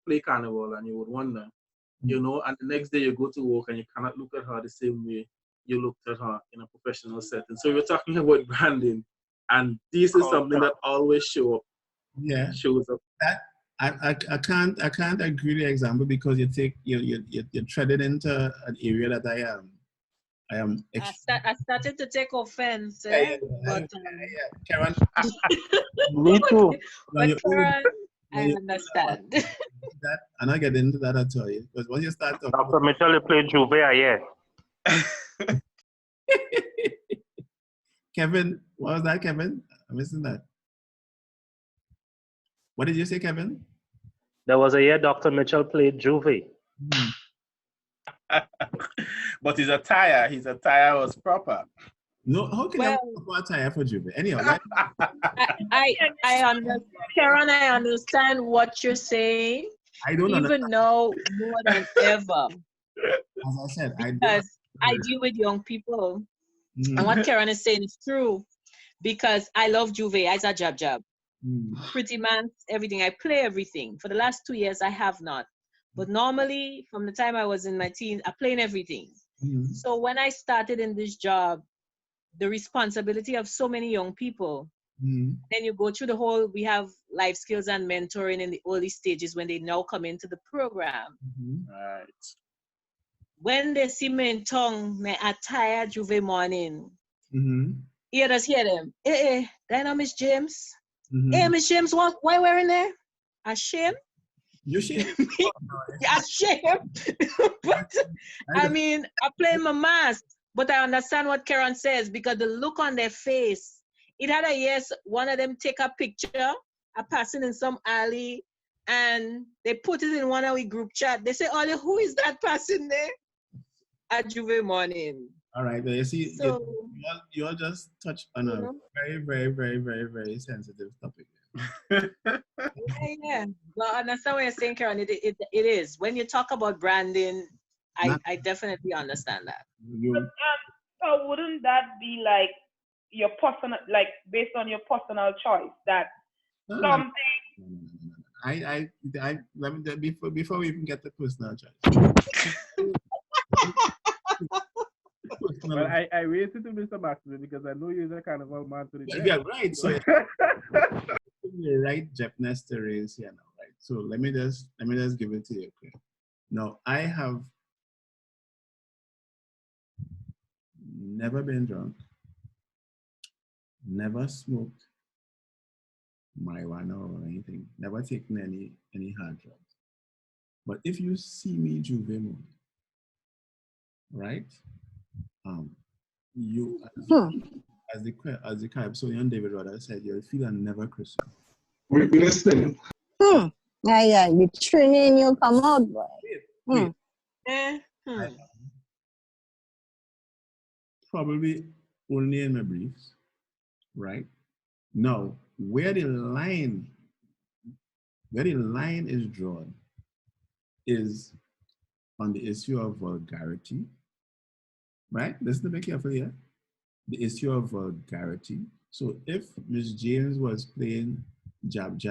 play carnival, and you would wonder, you know, and the next day you go to work and you cannot look at her the same way you looked at her in a professional setting. So you're talking about branding, and this is something that always shows up. That I can't agree with the example, because you're treading into an area that I am. I started to take offense, but Karen. Me too. But Karen, I understand. That, and I get into that, I tell you, because once you start talking, Dr. Mitchell, you played Juve, yeah. Kevin, what was that, Kevin? I'm missing that. What did you say, Kevin? There was a year Dr. Mitchell played Juve. But his attire was proper. No, how can you have a proper attire for Juve? Anyhow, I understand, Karen. I understand what you're saying. I don't even now more than ever. As I said, because I deal with young people, and what Karen is saying is true. Because I love Juve as a jab. Pretty man, everything. I play everything. For the last 2 years, I have not. But normally, from the time I was in my teens, I played everything. So when I started in this job, the responsibility of so many young people, then you go through the whole, we have life skills and mentoring in the early stages when they now come into the program. Right. When they see me in tongue, me attire Juve morning. You just hear them. That Miss James. Hey, Miss James, why wearing there? Ashamed? You shame? Ashamed. But I mean, I play my mask, but I understand what Karen says, because the look on their face. It had a yes, one of them take a picture, a person in some alley, and they put it in one of the group chat. They say, Ollie, who is that person there? At Juve morning. All right, you see, so, you all just touched on a very, very, very, very, very sensitive topic. Yeah. Well, I understand what you're saying, Karen. It is. When you talk about branding, I definitely understand that. So wouldn't that be like your personal, like based on your personal choice, that something? Let me before we even get the personal choice. Well, I raised it to Mr. Maxwell because I know you're a kind of a man to the death. Yeah, right. So the right depthness to raise here now, right? So let me just give it to you. Okay. Now, I have never been drunk, never smoked marijuana or anything, never taken any hard drugs. But if you see me Juve morning, right? You as the Caribbean David Rudder said, you'll feel a never Christian. We're listening. Yeah, the training you come out, boy. Probably only in my briefs, right? Now, where the line is drawn is on the issue of vulgarity, right? Listen to me carefully here. The issue of vulgarity. So if Miss James was playing jab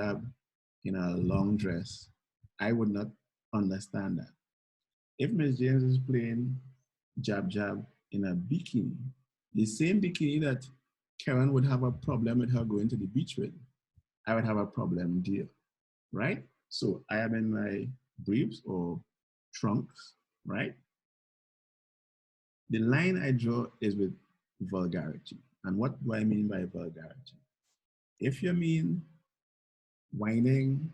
in a long dress, I would not understand that. If Miss James is playing jab in a bikini, the same bikini that Karen would have a problem with her going to the beach with, I would have a problem there, right? So I am in my briefs or trunks, right? The line I draw is with vulgarity. And what do I mean by vulgarity? If you mean whining,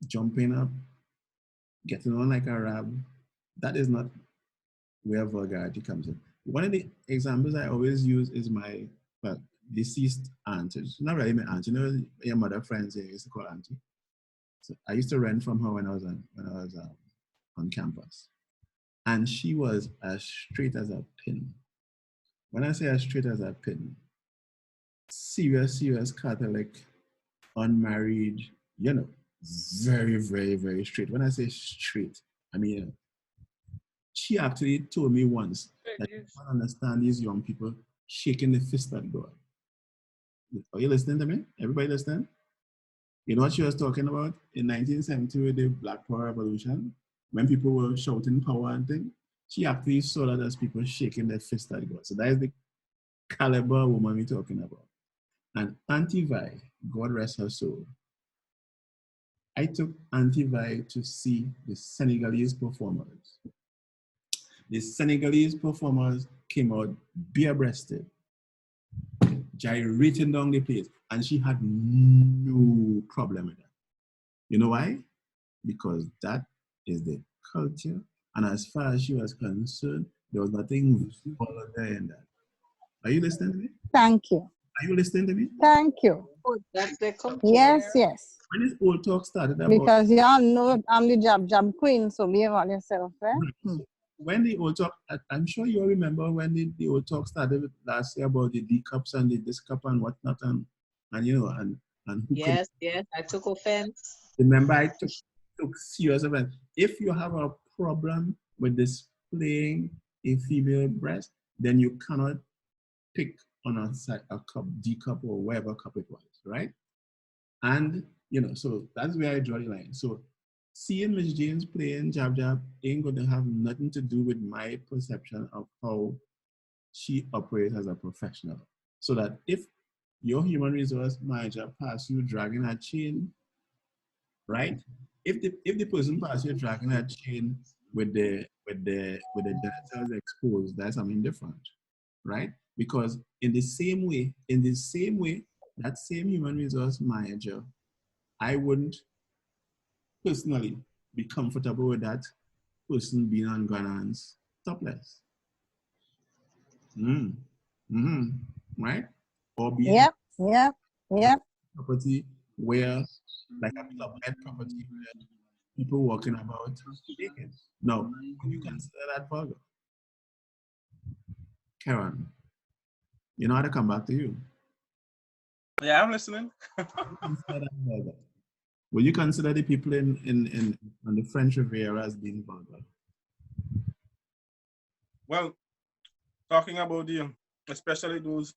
jumping up, getting on like a rab, that is not where vulgarity comes in. One of the examples I always use is my deceased aunt. It's not really my aunt. You know, your mother friends here used to call auntie. So I used to rent from her when I was on campus, and she was as straight as a pin. When I say as straight as a pin, serious Catholic, unmarried, you know, very, very, very straight. When I say straight, I mean, she actually told me once that you can't understand these young people shaking the fist at God. Are you listening to me? Everybody listening? You know what she was talking about in 1970 with the Black Power Revolution, when people were shouting power and things? She actually saw that as people shaking their fist at God. So that is the caliber woman we're talking about. And Auntie Vi, God rest her soul, I took Auntie Vi to see the Senegalese performers. The Senegalese performers came out bare-breasted, gyrating down the place, and she had no problem with that. You know why? Because that is the culture, and as far as she was concerned, there was nothing vulgar in that. Are you listening to me? Thank you. Are you listening to me? Thank you. That's the culture. Yes, yes. When this old talk started about... Because y'all know I'm the jab queen, so behave on yourself, eh? When the old talk, I'm sure you all remember when the old talk started last year about the D cups and the this cup and whatnot, and you know, and who yes, I took offense. Remember, I took serious offense. If you have a problem with displaying a female breast, then you cannot pick on a cup, D cup or whatever cup it was, right? And you know, so that's where I draw the line. So seeing Miss James playing jab ain't going to have nothing to do with my perception of how she operates as a professional. So that if your human resource manager pass you dragging a chain, right? If the person pass you dragging a chain with the genitals exposed, that's something different, right? Because in the same way, that same human resource manager, I wouldn't personally be comfortable with that person being on Ghanaians topless. Right? Or being Yep. property where, like a club-led property where people walking about naked. No, would you consider that vulgar? Karen, you know how to come back to you. Yeah, I'm listening. Will you consider the people on the French Riviera as being vulgar? Well, talking about especially those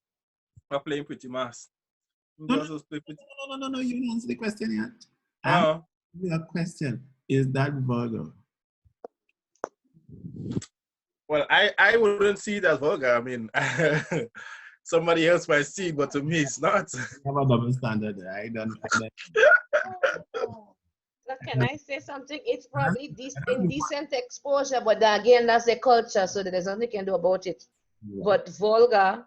who are playing pretty mass. No, you didn't answer the question yet. Your question, is that vulgar? Well, I wouldn't see it as vulgar. I mean, somebody else might see it, but to me, it's not. You have a double standard. I don't. Can I say something? It's probably indecent exposure, but again, that's the culture, so there's nothing you can do about it. Yeah. But vulgar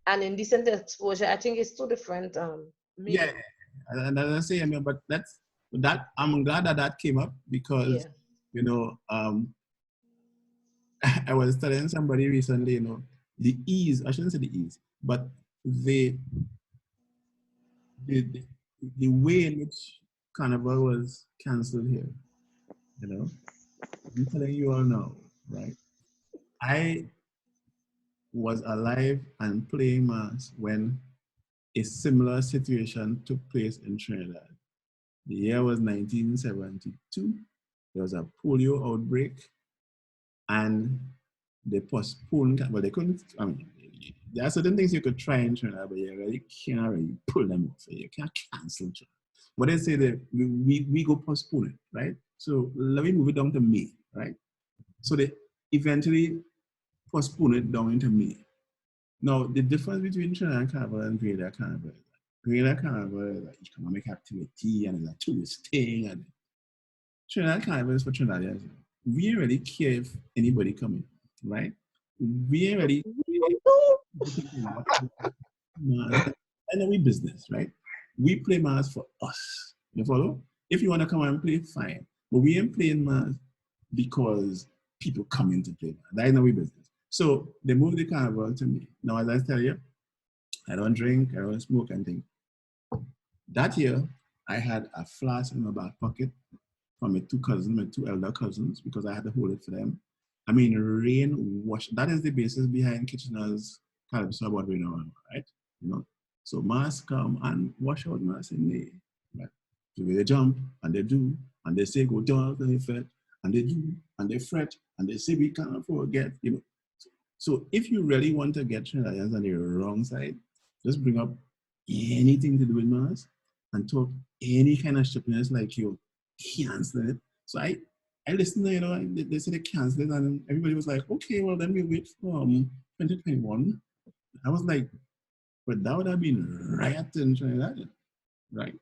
and indecent exposure, I think it's two different. Yeah, and as I say, I mean, but that I'm glad that came up because you know, I was telling somebody recently, you know, the ease. I shouldn't say the ease, but the way in which Carnival was cancelled here, you know, I'm telling you all now, right? I was alive and playing mass when a similar situation took place in Trinidad. The year was 1972. There was a polio outbreak, and they postponed. Well, they couldn't. I mean, there are certain things you could try in Trinidad, but you really can't really pull them off. You can't cancel Trinidad. But they say that we go postpone it, right? So let me move it down to May, right? So they eventually postpone it down into May. Now, the difference between Trinidad Carnival and Grenada Carnival is that Grenada Carnival is an economic activity and it's a tourist thing. And Trinidad Carnival is for Trinidadians. We don't really care if anybody comes in, right? We ain't really I know we business, right? We play mass for us. You follow? If you want to come and play, fine. But we ain't playing mass because people come in to play mass. That is not we business. So they moved the carnival to me. Now, as I tell you, I don't drink, I don't smoke anything. That year, I had a flask in my back pocket from my two elder cousins, because I had to hold it for them. I mean, rain, wash. That is the basis behind Kitchener's Calypso about rain around, right? You know, so mass come and wash out mass in the right. So they jump and they do, and they say go down and they fret, and they do, and they fret, and they say we can't forget, you know. So if you really want to get Trinidadians on the wrong side, just bring up anything to do with mass and talk any kind of stupidness like you cancel it. So I listened to, you know, they said they canceled it, and everybody was like, okay, well then we wait for 2021. I was like, but that would have been riot in Trinidad, right?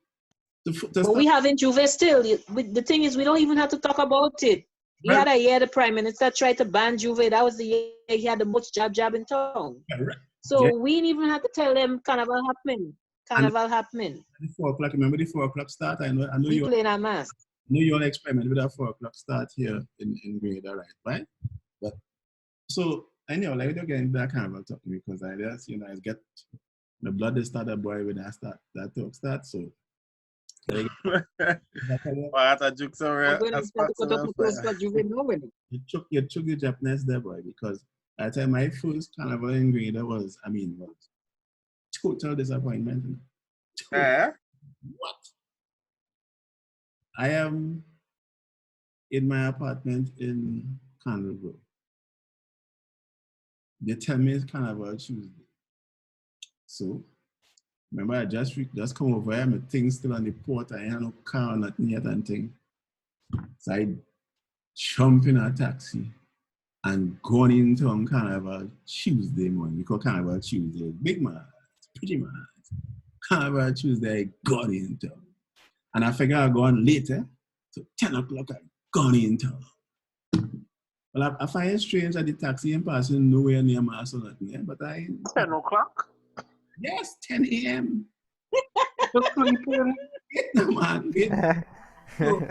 But we have in Juve still. The thing is, we don't even have to talk about it. He had a year the Prime Minister tried to ban Juve. That was the year he had the most jab in town. Right. So we didn't even have to tell them Carnival happening. Carnival happening. At 4 o'clock, remember the 4 o'clock start? I know We you playing a mass. I know you all experiment with that 4 o'clock start here in Grenada, right? But so anyhow, like we don't get into that Carnival talk because I just, you know, I get the blood is started boy when I start that talk start. So What a joke, sorry. You took the Japanese there, boy, because at the time my first Carnival in Grenada was total disappointment. What? I am in my apartment in Carnival Grove. They tell me it's Carnival Tuesday. So remember, I just come over here, my things still on the port, I ain't have no car or nothing yet and thing. So I jump in a taxi and going into on Carnival Tuesday morning. We call Carnival Tuesday. Big man, pretty man. Carnival Tuesday, I got in town. And I figure I'll go on later. So 10 o'clock, I got in town. Well, I find it strange that the taxi ain't passing nowhere near my house or nothing, yeah? But 10 o'clock? Yes, 10 a.m. Man, so,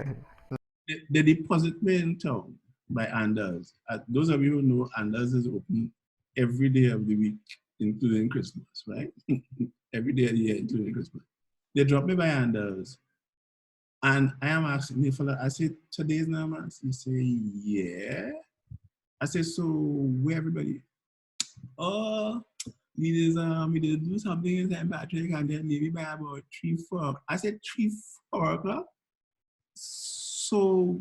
they deposit me in town by Anders. Those of you who know, Anders is open every day of the week, including Christmas, right? Every day of the year, including Christmas. They drop me by Anders. And I am asking the fella, I said, today's no mass? He say, yeah. I said, so where everybody? Oh, we did do something in St. Patrick and then maybe by about 3, 4. I said 3, 4 o'clock. So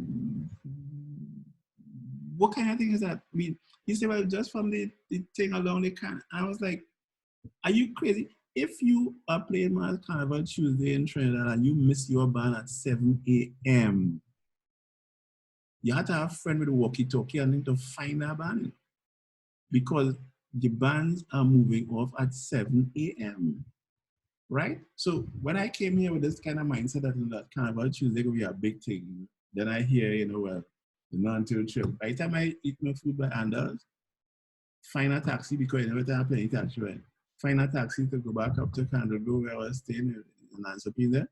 what kind of thing is that? I mean, he said, well, just from the thing along the can. I was like, are you crazy? If you are playing Mass Carnival Tuesday in Trinidad and you miss your band at 7 a.m., you have to have a friend with a walkie-talkie and need to find that band because the bands are moving off at 7 a.m., right? So when I came here with this kind of mindset that Carnival Tuesday will be a big thing, then I hear, you know, well, the non-tour trip. By the time I eat my food by Anders, find a taxi because you never have plenty taxi, right? Find a taxi to go back up to Candle Grove where I was staying in Nansopine there.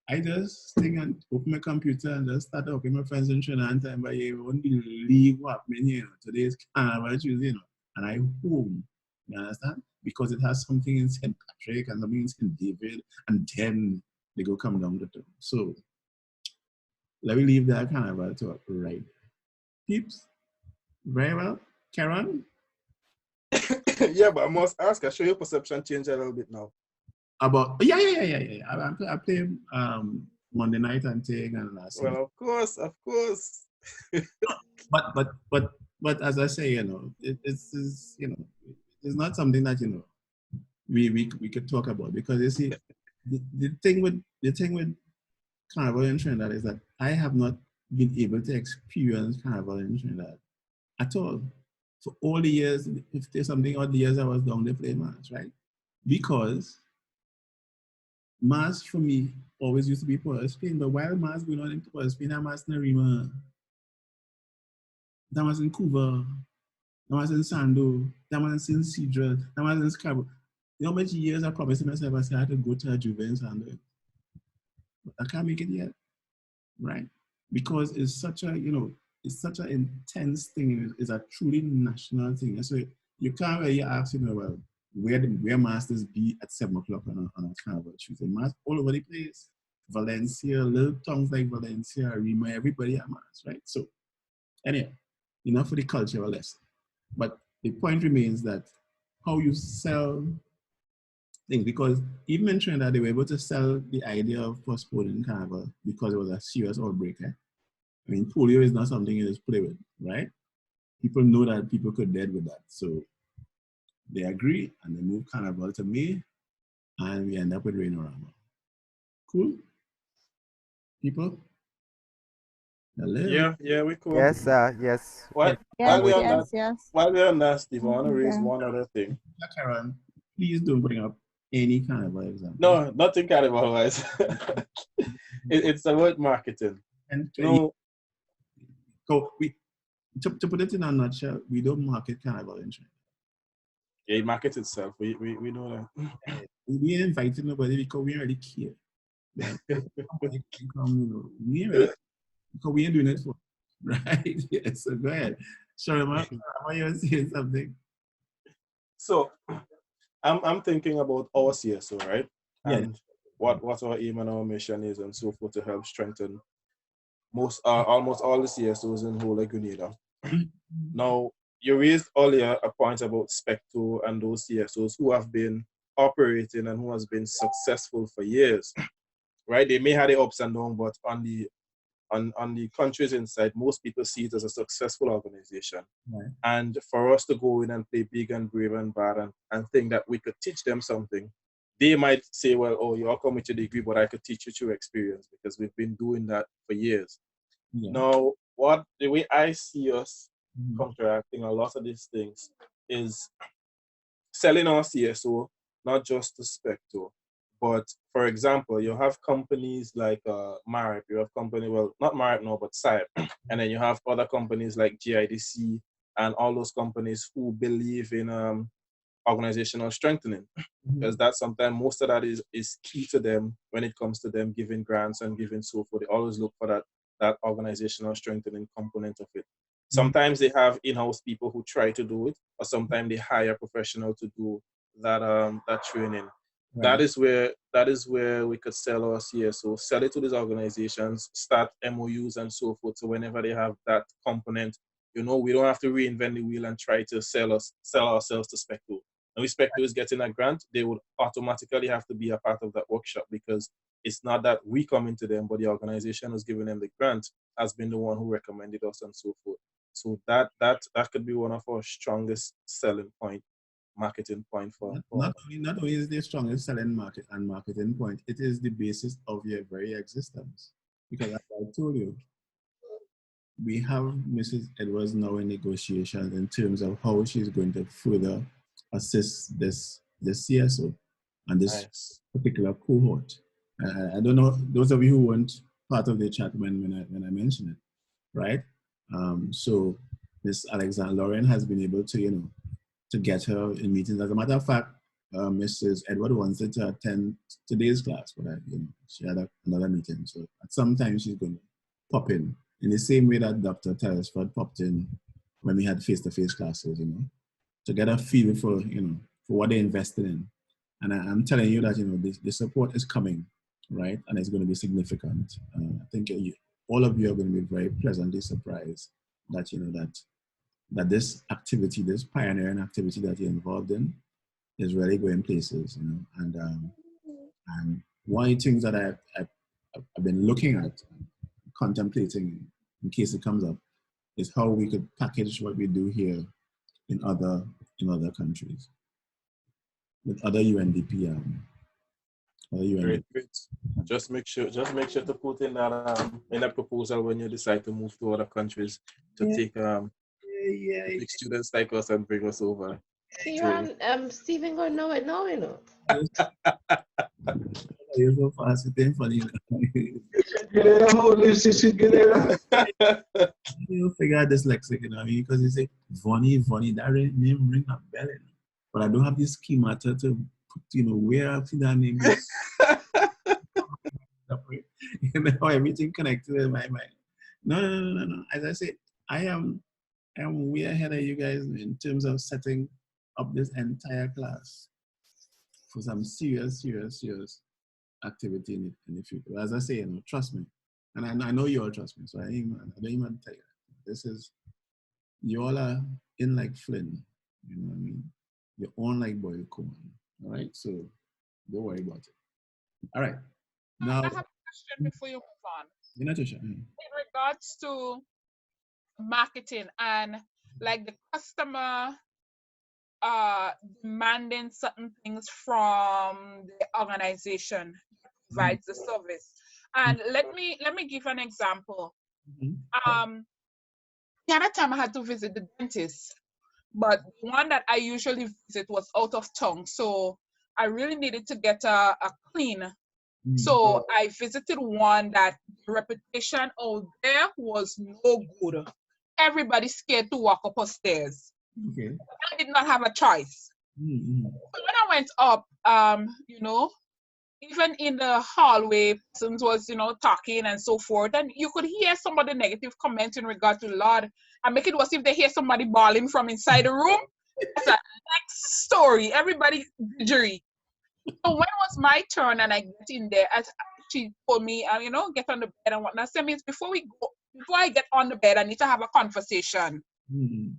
I just think and open my computer and just start talking to my friends in Trinidad and but you won't believe what happening here. Today's Carnival Tuesday, you know, and I home. You understand? Because it has something in St. Patrick and something in St. David, and then they go come down the town. So let me leave that Carnival talk right. Peeps, very well. Karen? Yeah, but I must ask, I show your perception change a little bit now. About yeah. I play Monday night and thing and last. Well, of course. but as I say, you know, it's you know, it's not something that, you know, we could talk about because you see the thing with Carnival in Trinidad is that I have not been able to experience Carnival in Trinidad at all. For all the years, 50 something odd years I was down there playing Mass, right? Because Mass for me always used to be Port of Spain, but while Mass going on in Port of Spain, I Mass in Arima, that was in Cuba, that was in Sando, that was in Cedral, that was in Scarborough. You know how much years I promised myself I said I had to go to a Juve in Sando. But I can't make it yet, right? Because it's such a, it's such an intense thing. It's a truly national thing. And so you can't really ask, well, where masters be at 7 o'clock on a Carnival Tuesday. Mass all over the place. Valencia, little towns like Valencia, Rima, everybody at mass, right? So anyway, enough for the cultural lesson. But the point remains that how you sell things, because even in Trinidad, they were able to sell the idea of postponing Carnival because it was a serious outbreak. I mean, polio is not something you just play with, right? People know that people could dead with that. So they agree and they move Carnival to May and we end up with Rainorama. Cool? People? Hello? Yeah, we cool. Yes, yes. While Yes, we're on yes, that, yes. while we're on that, Steve, I want to raise Okay. one other thing. Karen, please don't bring up any Carnival example. No, nothing Carnival wise. It's about marketing. And no, to put it in a nutshell, we don't market Carnival in China. Yeah, it markets itself. We know that. We ain't inviting nobody because we already care. Somebody can come, we ain't ready, because we ain't doing it for, right? Yes, so go ahead. Sharma, you were saying something? So, I'm thinking about our CSO, right? Yeah. And what our aim and our mission is and so forth to help strengthen almost all the CSOs in whole like Grenada. Now, you raised earlier a point about Specto and those CSOs who have been operating and who has been successful for years, right? They may have the ups and downs, but on the countries inside, most people see it as a successful organization. Right. And for us to go in and play big and brave and bad and think that we could teach them something, they might say, well, oh, you all come with your degree, but I could teach you through experience because we've been doing that for years. Yeah. Now, the way I see us counteracting a lot of these things is selling our CSO, not just to Specto, but for example, you have companies like Marip, you have well, not Marip now, but SIPE, and then you have other companies like GIDC and all those companies who believe in organizational strengthening, because that's sometimes most of that is key to them when it comes to them giving grants and giving so forth. They always look for that organizational strengthening component of it. Sometimes they have in-house people who try to do it, or sometimes they hire a professional to do that training. Right. That is where we could sell our CSO, sell it to these organizations, start MOUs and so forth. So whenever they have that component, we don't have to reinvent the wheel and try to sell ourselves to Specto. And if Specto is getting a grant, they would automatically have to be a part of that workshop, because it's not that we come into them, but the organization who's giving them the grant has been the one who recommended us and so forth. So that could be one of our strongest selling point, marketing point for not only is the strongest selling marketing point, it is the basis of your very existence. Because as I told you, we have Mrs. Edwards now in negotiations in terms of how she's going to further assist this CSO and this particular cohort. I don't know, those of you who weren't part of the chat when I mentioned it, right? So Miss Alexander Lauren has been able to, to get her in meetings. As a matter of fact, Mrs. Edward wanted to attend today's class, but she had another meeting. So at some time she's going to pop in the same way that Dr. Telesford popped in when we had face-to-face classes, to get a feel for, for what they invested in. And I'm telling you that, the support is coming, right? And it's going to be significant. I think all of you are going to be very pleasantly surprised that, that this activity, this pioneering activity that you're involved in is really going places, And one of the things that I've been looking at, contemplating in case it comes up, is how we could package what we do here in other countries with other UNDP. Great. Just make sure to put in that proposal when you decide to move to other countries to take big students like us and bring us over. Stephen gonna know it now, You're so fast, it's funny. You figure out dyslexic, you know what I mean? Because you say, Vonnie, that name ring a bell. You know? But I don't have this schemata to put, you know, where I see that name is. You know, everything connected in my mind. No. As I said, I am way ahead of you guys in terms of setting up this entire class for some serious activity in the future. As I say, you know, trust me. And I know you all trust me, so I don't even tell you. This is, you all are in like Flynn, you know what I mean? You're on like boiled corn, all right? So don't worry about it. All right. Now, I have a question before you move on. Natasha. In regards to marketing and like the customer demanding certain things from the organization that provides the service. And let me give an example. The other time I had to visit the dentist, but the one that I usually visit was out of town, so I really needed to get a clean. So I visited one that the reputation out there was no good. Everybody's scared to walk up stairs. Okay. I did not have a choice. So when I went up, you know, even in the hallway, persons was, you know, talking and so forth, and you could hear some of the negative comments in regard to the Lord, and make it worse if they hear somebody bawling from inside the room. That's a next story. Everybody jittery. So when it was my turn and I get in there, as she told me, you know, get on the bed and whatnot. So means before I get on the bed, I need to have a conversation. And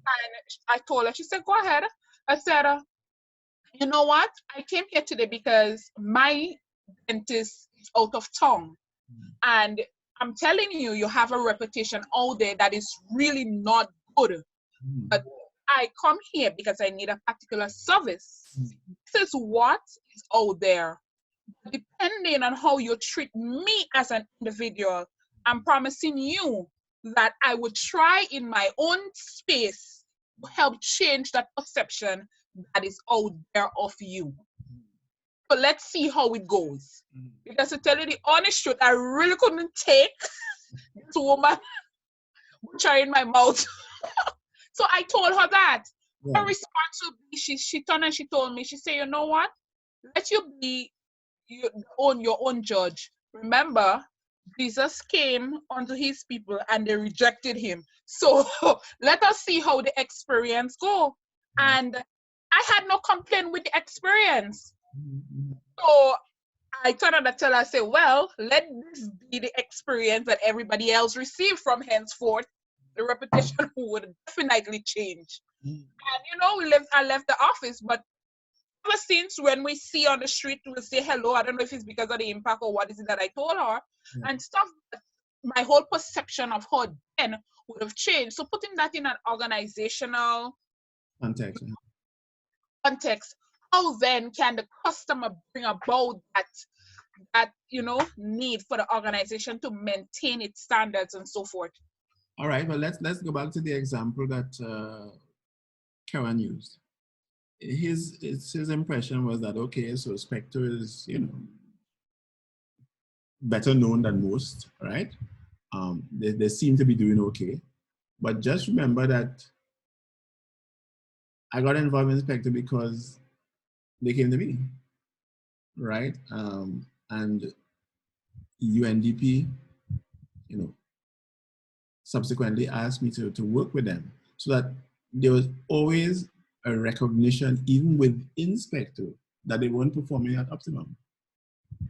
I told her, she said, go ahead. I said, you know what? I came here today because my dentist is out of town. And I'm telling you, you have a reputation out there that is really not good. But I come here because I need a particular service. This is what is out there. Depending on how you treat me as an individual, I'm promising you that I would try in my own space to help change that perception that is out there of you. So let's see how it goes. Because to tell you the honest truth, I really couldn't take this woman trying my mouth. So I told her that. Her response would be, she turned and she told me, she said, you know what? Let you be your own judge. Remember, Jesus came unto his people and they rejected him. So let us see how the experience go. And I had no complaint with the experience. So I turned and I tell her, I say, well, let this be the experience that everybody else received from henceforth. The reputation would definitely change. And you know, I left the office, but ever since when we see on the street, we'll say hello. I don't know if it's because of the impact or what is it that I told her and stuff. But my whole perception of her then would have changed. So putting that in an organizational context, how then can the customer bring about that you know need for the organization to maintain its standards and so forth? All right, well let's go back to the example that Karen used. His impression was that, okay, so Spectre is, you know, better known than most, right? They seem to be doing okay. But just remember that I got involved in Spectre because they came to me, right? And UNDP, you know, subsequently asked me to work with them, so that there was always a recognition, even within Spectre, that they weren't performing at optimum.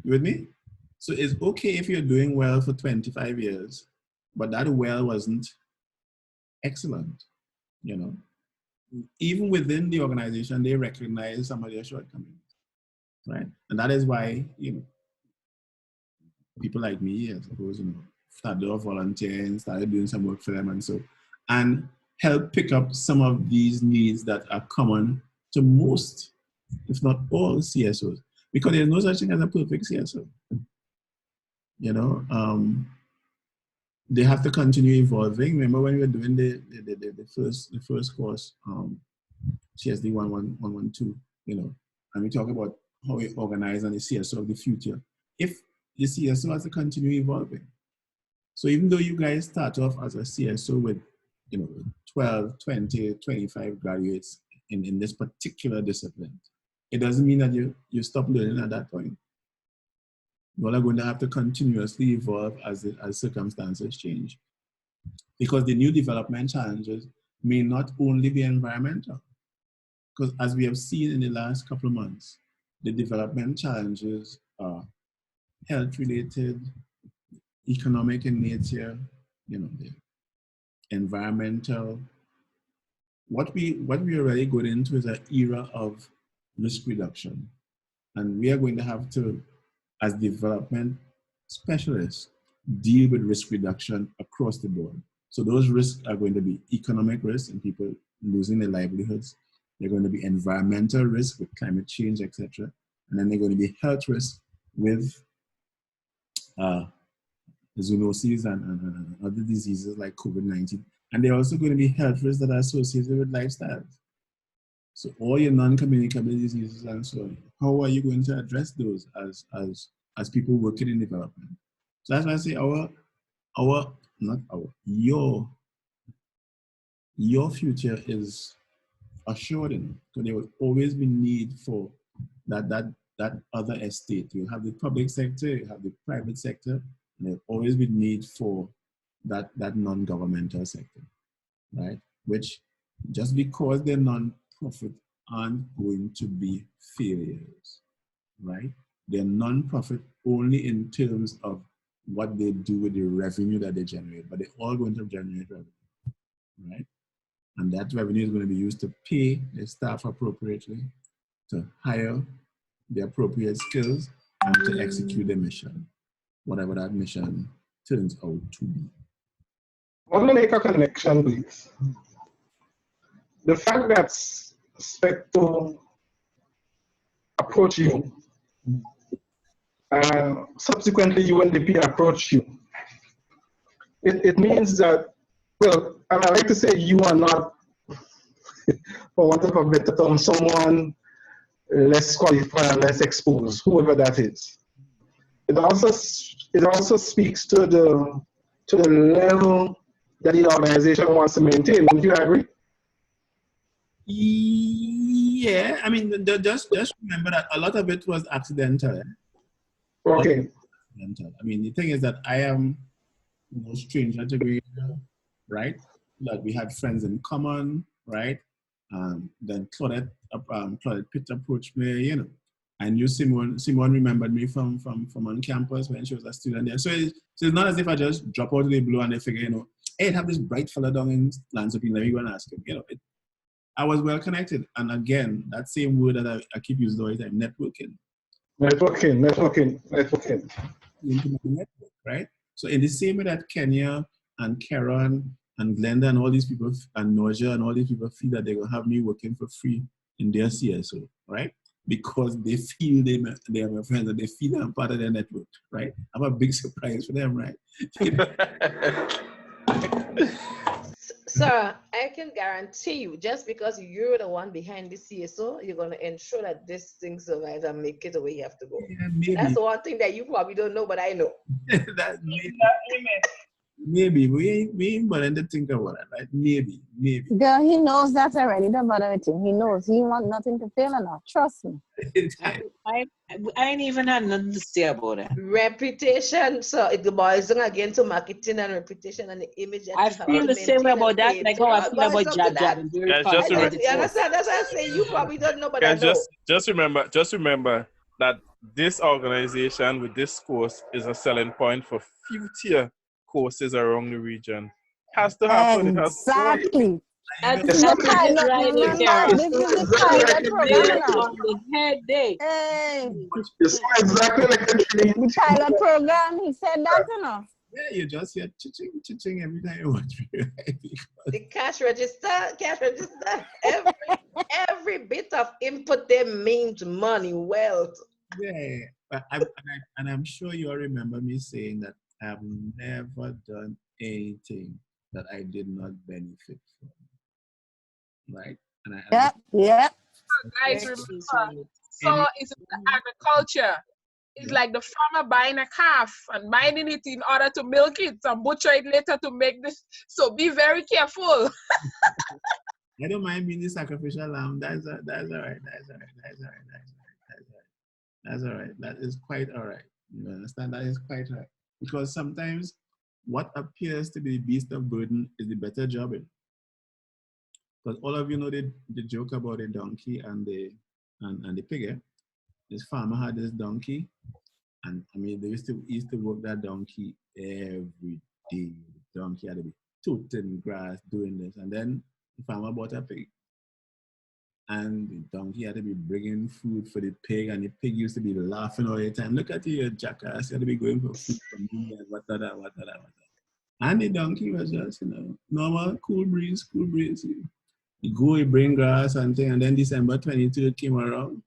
You with me? So it's okay if you're doing well for 25 years, but that well wasn't excellent, you know. Even within the organization, they recognize some of their shortcomings, right? And that is why, you know, people like me, I suppose, you know, started off volunteering, started doing some work for them and help pick up some of these needs that are common to most, if not all, CSOs, because there's no such thing as a perfect CSO. You know, they have to continue evolving. Remember when we were doing the first course, CSD 112, you know, and we talk about how we organize and the CSO of the future. If the CSO has to continue evolving, So even though you guys start off as a CSO with, 12, 20, 25 graduates in this particular discipline, it doesn't mean that you stop learning at that point. You all are going to have to continuously evolve as circumstances change. Because the new development challenges may not only be environmental. Because as we have seen in the last couple of months, the development challenges are health-related, economic in nature, the environmental. What we are really going into is an era of risk reduction. And we are going to have to, as development specialists, deal with risk reduction across the board. So those risks are going to be economic risks and people losing their livelihoods. They're going to be environmental risks with climate change, etc. And then they're going to be health risks with zoonoses and other diseases like COVID-19. And they're also going to be health risks that are associated with lifestyles. So all your non-communicable diseases and so on, how are you going to address those as people working in development? So that's why I say your future is assured in, because there will always be need for that other estate. You have the public sector, you have the private sector, and there will always be need for that non-governmental sector, right? Which, just because they're non-profit, aren't going to be failures, right? They're non-profit only in terms of what they do with the revenue that they generate, but they're all going to generate revenue, right? And that revenue is going to be used to pay their staff appropriately, to hire the appropriate skills, and to execute the mission, whatever that mission turns out to be. I want to make a connection, please. The fact that Specto approach you, and subsequently UNDP approach you, it means that, well, and I like to say you are not, for want of a better term, someone less qualified and less exposed, whoever that is. It also speaks to the level that the organization wants to maintain. Would you agree? Yeah, I mean, just remember that a lot of it was accidental. Okay. Accidental. I mean, the thing is that I am no stranger to Grenada, right? That we had friends in common, right? Then Claudette Pitt approached me, I knew Simone remembered me from on campus when she was a student there. So it's not as if I just drop out of the blue and they figure, hey, I have this bright fella down in Lansopine, let me go and ask him. I was well connected. And again, that same word that I keep using all the time, networking. Networking. Network, right? So in the same way that Kenya and Karen and Glenda and all these people, and Noja and all these people feel that they're going to have me working for free in their CSO, right? Because they feel they are my friends and they feel I'm part of their network, right? I'm a big surprise for them, right? Sir, I can guarantee you, just because you're the one behind the CSO, you're going to ensure that this thing survives and make it the way you have to go. Yeah, that's the one thing that you probably don't know, but I know. Maybe. We ain't bothering to think about it, right? Maybe. Girl, he knows that already. Don't bother with him. He knows. He want nothing to fail enough. Trust me. I ain't even had nothing to say about it. Reputation. So it boils down again to marketing and reputation and the image that I feel the same way about that, like how I feel about Jab. You understand? That's why I say you probably don't know, but I know. Just remember that this organization with this course is a selling point for future courses around the region. Has to happen. Exactly. This is the pilot program on the head day. Hey. Exactly like the pilot program, he said that, Yeah, you just hear ching every time you watch me. The cash register. Every bit of input there means money, wealth. Yeah, and I'm sure you all remember me saying that I've never done anything that I did not benefit from. Right? Yep. Guys, remember, so is it agriculture? It's like the farmer buying a calf and binding it in order to milk it and butcher it later to make this. So be very careful. I don't mind being the sacrificial lamb. That's all right. That's all right. That's all right. That's all right. That's all right. That is quite all right. You understand? That is quite all right. Because sometimes what appears to be the beast of burden is the better job. Because all of you know the joke about the donkey and the pig. Eh? This farmer had this donkey, and I mean they used to work that donkey every day. The donkey had to be tooting grass, doing this, and then the farmer bought a pig. And the donkey had to be bringing food for the pig, and the pig used to be laughing all the time. Look at you, jackass! You had to be going for food from me and what. And the donkey was just, normal, cool breeze. You go, you bring grass and thing, and then December 22 came around.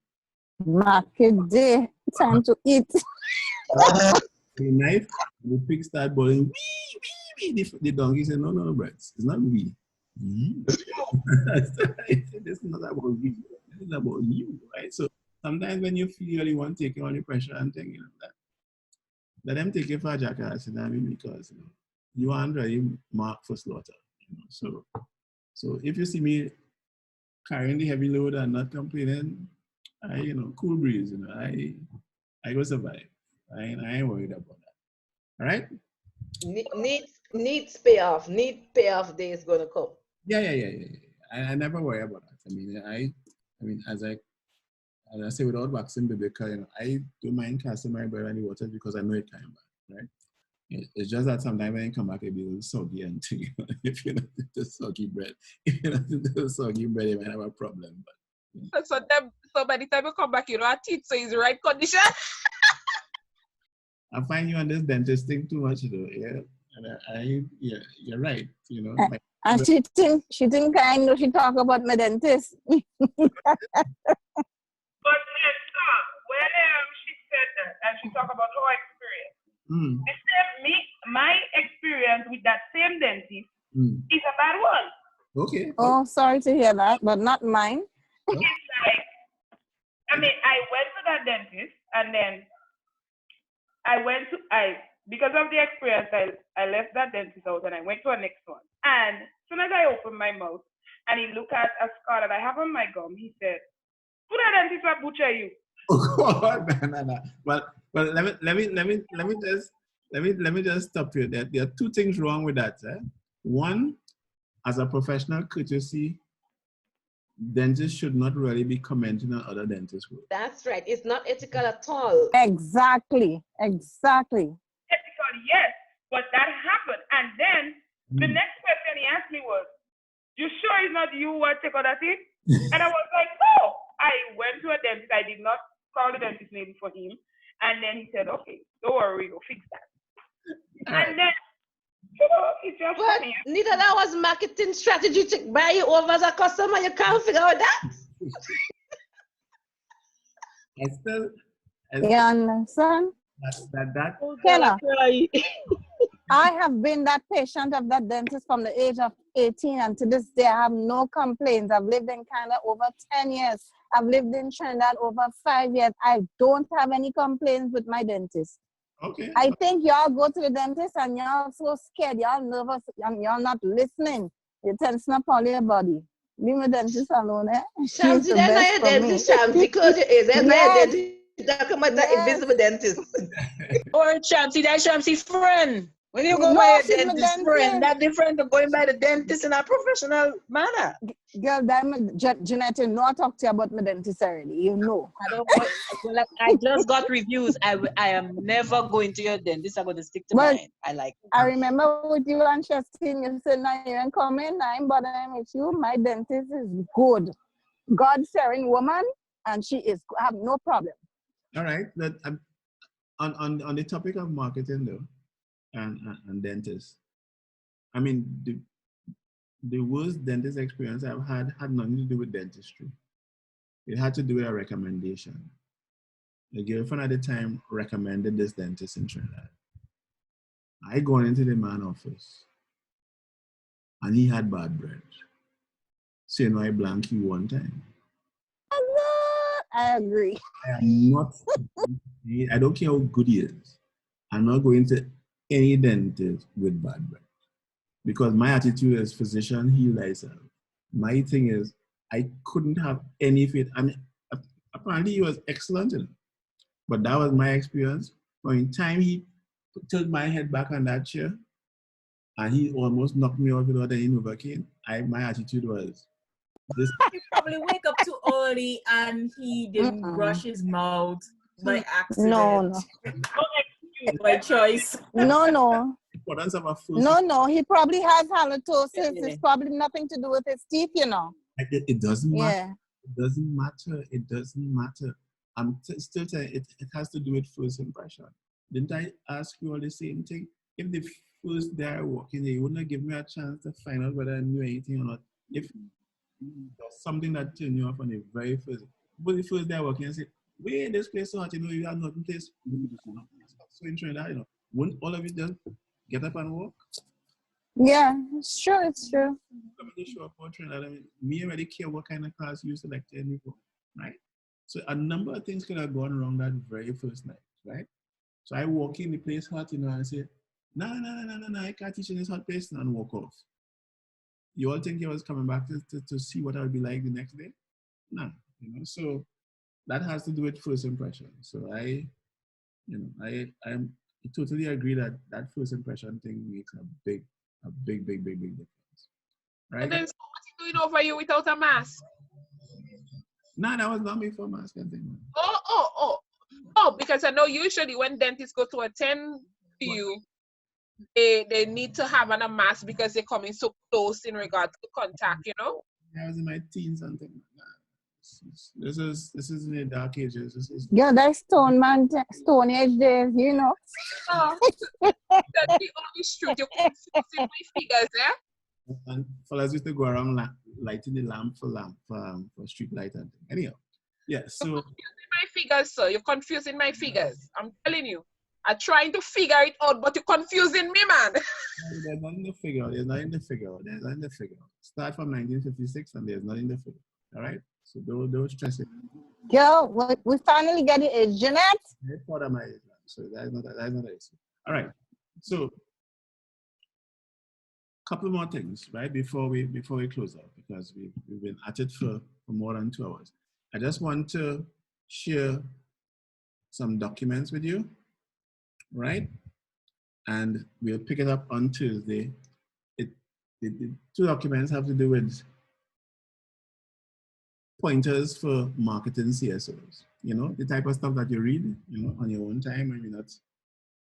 Market day, time to eat. The night, the pig started boiling. Wee, wee. The donkey said, no, Brett, it's not we. This is not about we. This is about you, right? So sometimes when you feel you want to take on the pressure and thing, let them take you for a jackass, you know what I mean? Because you aren't really marked for slaughter. So if you see me carrying the heavy load and not complaining, cool breeze, I go survive. I ain't worried about that. All right? Needs payoff. Need payoff day is gonna come. Yeah. I never worry about that. I mean, as I say, without waxing biblical, I don't mind casting my bread in the water because I know it coming back, right? It's just that sometimes when you come back, it'll be a little soggy and if you're not into soggy bread, you might have a problem. But so by the time you come back, you know, our teeth so it's the right condition. I find you on this dentist thing too much, though. Yeah, and you're right. And she think I know she talk about my dentist. But when she said that and she talked about her experience, my experience with that same dentist is a bad one. Okay. Oh, sorry to hear that, but not mine. It's like, I went to that dentist and then because of the experience, I left that dentist out and I went to a next one. And as soon as I opened my mouth and he looked at a scar that I have on my gum, he said, "Who that dentist will butcher you?" Oh, no. Well, let me just stop you. There are two things wrong with that. One, as a professional courtesy, dentists should not really be commenting on other dentists' work. That's right. It's not ethical at all. Exactly. Ethical, yes, but that happened. And then the next question he asked me was, "You sure it's not you who take all that thing?" And I was like, "No." I went to a dentist. I did not call the dentist name for him. And then he said, "Okay, don't worry, we'll fix that." And then, it's just but neither that was marketing strategy to buy you over as a customer. You can't figure out that. You understand? I have been that patient of that dentist from the age of 18, and to this day I have no complaints. I've lived in Canada over 10 years. I've lived in Trinidad over 5 years. I don't have any complaints with my dentist. Okay. I think y'all go to the dentist and y'all so scared, y'all nervous, and y'all not listening. You tension up all your body. Leave my dentist alone, eh? Shamsi, that's not your dentist, Shamsi. Close your ears. That's not your dentist. Talking about that invisible dentist. Or Shamsi, that's Shamsi's friend. When you go by a dentist friend, that's different to going by the dentist in a professional manner. Girl, Jeanette, no, I talk to you about my dentist already. You know. I just got reviews. I am never going to your dentist. I'm going to stick to mine. I like it. I remember with you and Chastine, you said, "No, you ain't coming. I'm bothering with you. My dentist is good. God-fearing woman, and she is have no problem." All right. But on the topic of marketing, though, and dentists, I mean, the worst dentist experience I've had nothing to do with dentistry. It had to do with a recommendation. The girlfriend at the time recommended this dentist in Trinidad. I gone into the man's office, and he had bad breath. So I blank you one time. I agree. I am not, I don't care how good he is. I'm not going to any dentist with bad breath. Because my attitude as physician, heal thyself. My thing is, I couldn't have any faith. I mean, apparently he was excellent in it. But that was my experience. But in time he tilted my head back on that chair, and he almost knocked me off without any Novocaine. My attitude was this. He probably wake up too early and he didn't brush his mouth by accident. No. By choice. No. Importance of a first. No. He probably has halitosis. It's probably nothing to do with his teeth, you know. It doesn't matter. Yeah. It doesn't matter. It doesn't matter. I'm still saying it has to do with first impression. Didn't I ask you all the same thing? If the first day I walk in there, you wouldn't give me a chance to find out whether I knew anything or not. If there's something that turned you off on the very first, but the first day I walk in and say, wait, this place so hot, you know, you have nothing place. So in Trinidad, you know, wouldn't all of you just get up and walk? Yeah, it's true. It's true. Let me just show up for Trinidad. I mean, me already care what kind of class you selected me for, right? So a number of things could have gone wrong that very first night, right? So I walk in the place hot, you know, and say, no, I can't teach in this hot place, and walk off. You all think I was coming back to see what I would be like the next day? No, you know, so that has to do with first impression. So I totally agree that first impression thing makes a big difference. Right? And then so what you doing over here without a mask? No, that was not me for mask and thing. Oh, because I know usually when dentists go to attend to you, they need to have on a mask because they're coming so close in regards to contact, you know? I was in my teens and things. This is in the dark ages. This is that's Stone Age days, you know. Oh, that's the only truth. You're confusing my figures, eh? And fellas used to go around lighting the lamp for street light and thing. Anyhow, yeah. So you're confusing my figures, sir. You're confusing my figures. I'm telling you. I'm trying to figure it out, but you're confusing me, man. There's nothing to figure out. There's nothing to figure out. There's nothing to figure out. Start from 1956 and there's nothing to figure out. All right? So don't stress it. Yo, we finally get it, Jeanette. That's part of my age, so that's not an issue. All right. So couple more things, right, before we close out, because we've been at it for more than 2 hours. I just want to share some documents with you, right? And we'll pick it up on Tuesday. The 2 documents have to do with pointers for marketing CSOs. You know, the type of stuff that you read, you know, on your own time when you're not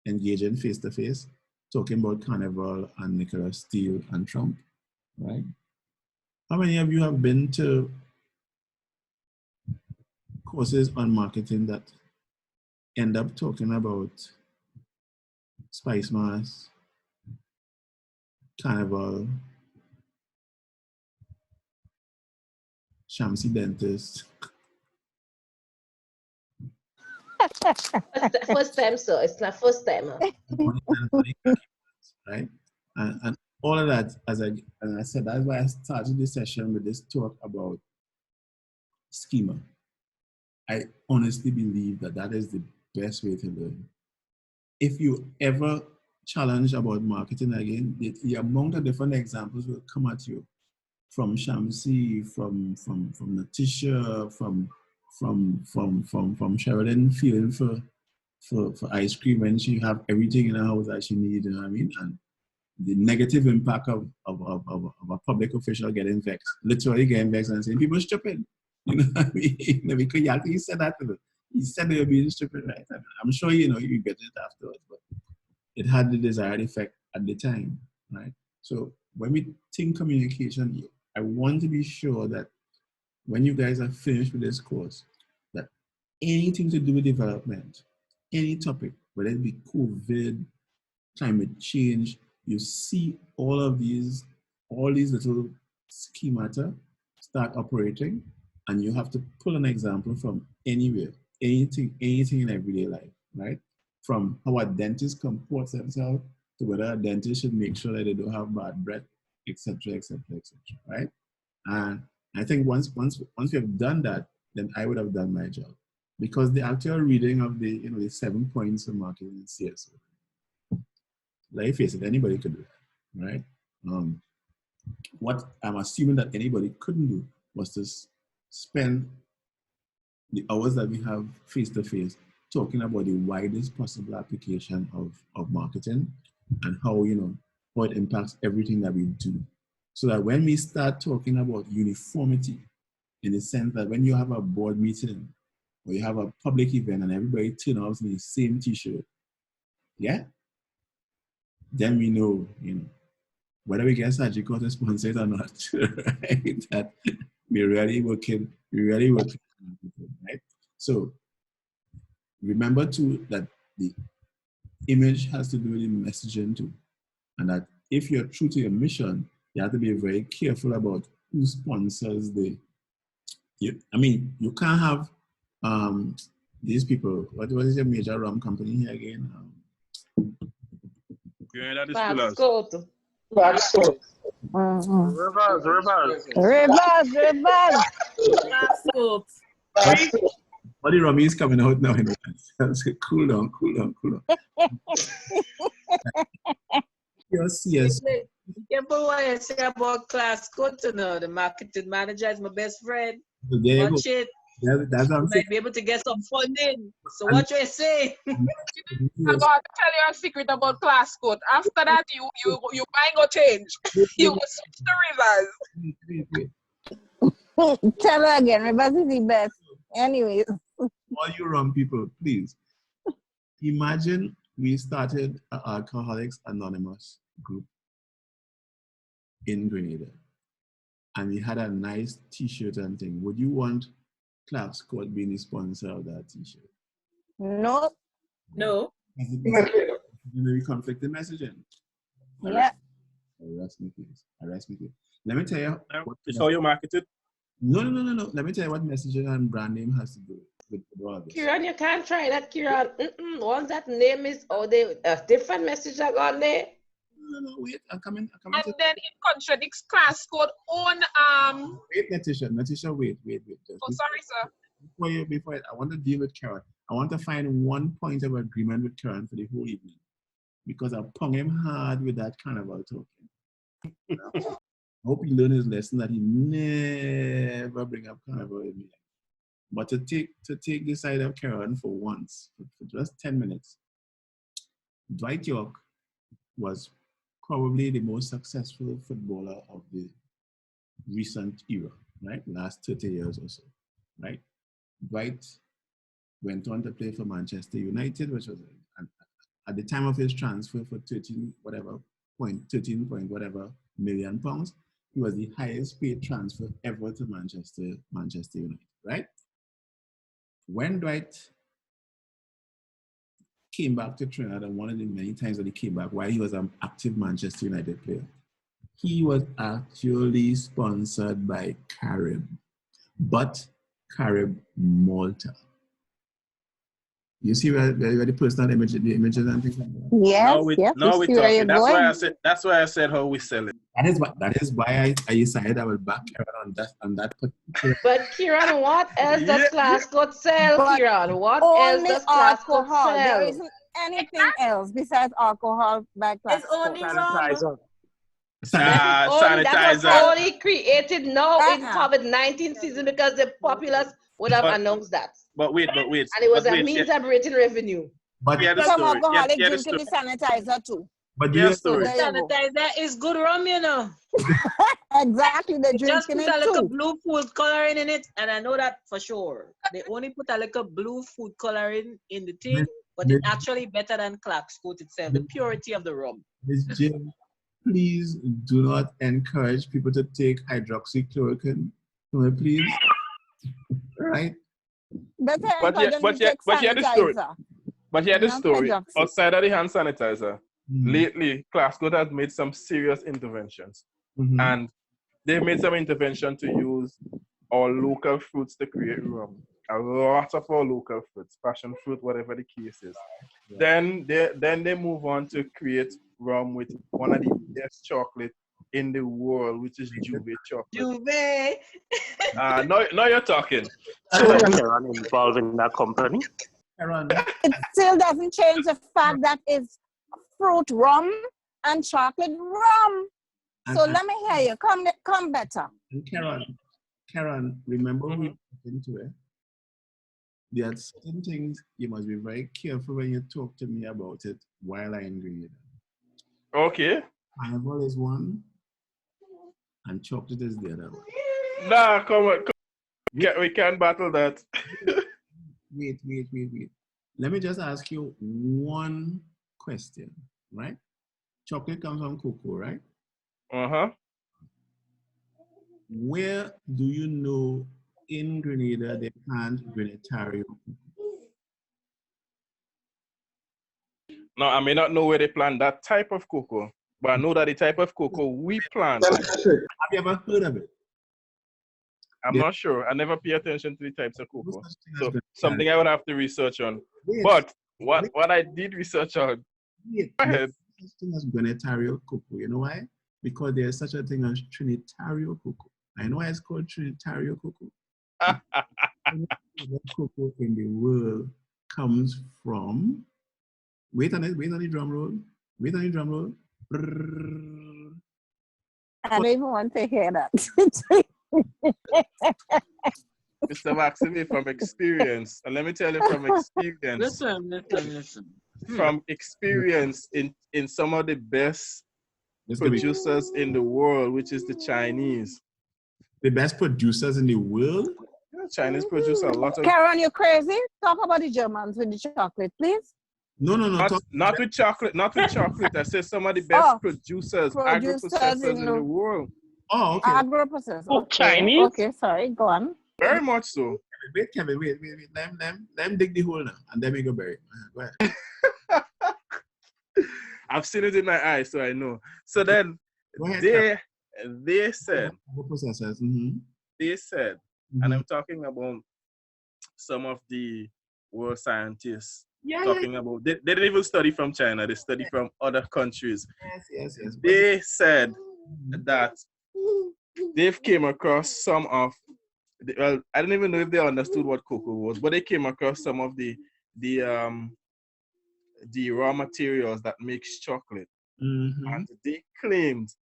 engaging face-to-face, talking about Carnival and Nicholas Steele and Trump, right? How many of you have been to courses on marketing that end up talking about Spice Mass, Carnival, Shamsi Dentist? First time, sir. It's not first time. Right? And all of that, as I said, that's why I started this session with this talk about schema. I honestly believe that is the best way to learn. If you ever challenge about marketing again, the amount of different examples will come at you from Shamsi, from Natisha, from Sheridan feeling for ice cream when she have everything in her house that she needs, you know what I mean? And the negative impact of a public official getting vexed, literally getting vexed and saying people are stupid. You know what I mean? You know, because he said that to them. He said they were being stupid, right? I mean, I'm sure you get it afterwards, but it had the desired effect at the time, right? So when we think communication, I want to be sure that when you guys are finished with this course, that anything to do with development, any topic, whether it be COVID, climate change, you see all these little schemata start operating, and you have to pull an example from anywhere, anything in everyday life, right? From how a dentist comports themselves to whether a dentist should make sure that they don't have bad breath, etc., right? And I think once we have done that, then I would have done my job. Because the actual reading of the, the 7 points of marketing in CSO, let's face it, anybody could do that, right? What I'm assuming that anybody couldn't do was to spend the hours that we have face-to-face talking about the widest possible application of marketing and how, how it impacts everything that we do. So that when we start talking about uniformity, in the sense that when you have a board meeting or you have a public event and everybody turn out in the same t-shirt, yeah, then we know, whether we get surgical to sponsor it or not, right? That we're really working, right? So remember too that the image has to do with the messaging too. And that if you're true to your mission, you have to be very careful about who sponsors you can't have these people. What is your major rum company here again? Rivers. What the rum is coming out now. Cool down. Your CSD. Careful what you say about class code to know. The marketing manager is my best friend. Watch it. That's what I'm saying. Might be able to get some funding. So what you say? I'm going to tell you a secret about class code. After that, you might go change. You will switch to Rivers. Tell her again. Rivers is the best. Anyways. All you rum people, please. Imagine we started an Alcoholics Anonymous group in Grenada, and we had a nice t-shirt and thing. Would you want Clark's Court being the sponsor of that t-shirt? No. Maybe conflicting messaging. Yeah. Arrest me, please. Let me tell you. It's how you market it? No. Let me tell you what messaging and brand name has to do with all this. Kieran, you can't try that, Kieran. Once that name is, a different message that got there. No, wait, I'm coming. And then it contradicts class code on Wait, Natisha, wait. sorry, sir. Before I want to deal with Karen. I want to find one point of agreement with Karen for the whole evening. Because I pung him hard with that carnival talking. I hope he learned his lesson that he never bring up carnival with me. But to take the side of Karen for once, for just 10 minutes, Dwight York was probably the most successful footballer of the recent era, right? Last 30 years or so, right? Dwight went on to play for Manchester United, which was at the time of his transfer for 13 point whatever million pounds. He was the highest paid transfer ever to Manchester United, right? When Dwight came back to Trinidad, and one of the many times that he came back while he was an active Manchester United player, he was actually sponsored by Carib, but Carib Malta. You see where the personal images and things like that? Yes. That's why I said how we sell it. That is why I decided I will back Kieran on that particular. But Kieran, what else does class code sell, Kieran? What else does class code sell? There isn't anything else besides alcohol by class code. It's only rum. Sanitizer. That was only created now in COVID-19 season because the populace would have announced that. But wait. And it was a means of rating revenue. But some alcoholic drink to the sanitizer too. But Sanitizer is good rum, you know. Exactly, they just put drinking a it little too. blue food coloring in it, and I know that for sure. They only put a little blue food coloring in the thing, but it's actually better than Clark's Coat itself. The purity of the rum. Ms. Jim, please do not encourage people to take hydroxychloroquine. Please, right? But yeah, the story. Outside of the hand sanitizer, lately, Classcode has made some serious interventions. And they've made some intervention to use our local fruits to create rum. A lot of our local fruits, passion fruit, whatever the case is. Yeah. Then they move on to create rum with one of the best chocolate in the world, which is Juve chocolate. Juve. Now you're talking. So Karen involved in that company? It still doesn't change the fact that it's fruit rum and chocolate rum. So let me hear you. Come better. And Karen, remember we were talking to her? There are certain things you must be very careful when you talk to me about it while I agree. Okay. Pineapple is one, and chocolate is the other one. Nah, come on. Yeah, we can't battle that. Wait. Let me just ask you one question, right? Chocolate comes from cocoa, right? Uh-huh. Where do you know in Grenada they plant Grenatario? No, I may not know where they plant that type of cocoa, but I know that the type of cocoa we plant. Have you ever heard of it? I'm not sure. I never pay attention to the types of cocoa. So Grenatario. something I would have to research on. Wait. But what I did research on, go ahead. There's such a thing as Grenatario cocoa. You know why? Because there's such a thing as Trinitario cocoa. I know why it's called Trinitario cocoa. The cocoa in the world comes from. Wait on the drum roll. Brrr. I don't even want to hear that. Mr. Maxime, from experience, and let me tell you from experience. Listen. From experience in some of the best producers in the world, which is the Chinese. The best producers in the world? Yeah, Chinese produce a lot of. Karen, you crazy? Talk about the Germans with the chocolate, please. No. Not with chocolate. I said some of the best producers, agro-processors in the world. Oh, okay. Agro-processors. Oh, Chinese? Okay, sorry, go on. Very much so. Kevin, wait. Let him dig the hole now, and then we go bury it. Go ahead. I've seen it in my eyes, so I know. So then they said, and I'm talking about some of the world scientists talking about, they didn't even study from China, they study from other countries. Yes. They said that they've came across some of, well, I don't even know if they understood what cocoa was, but they came across some of the raw materials that makes chocolate. And they claimed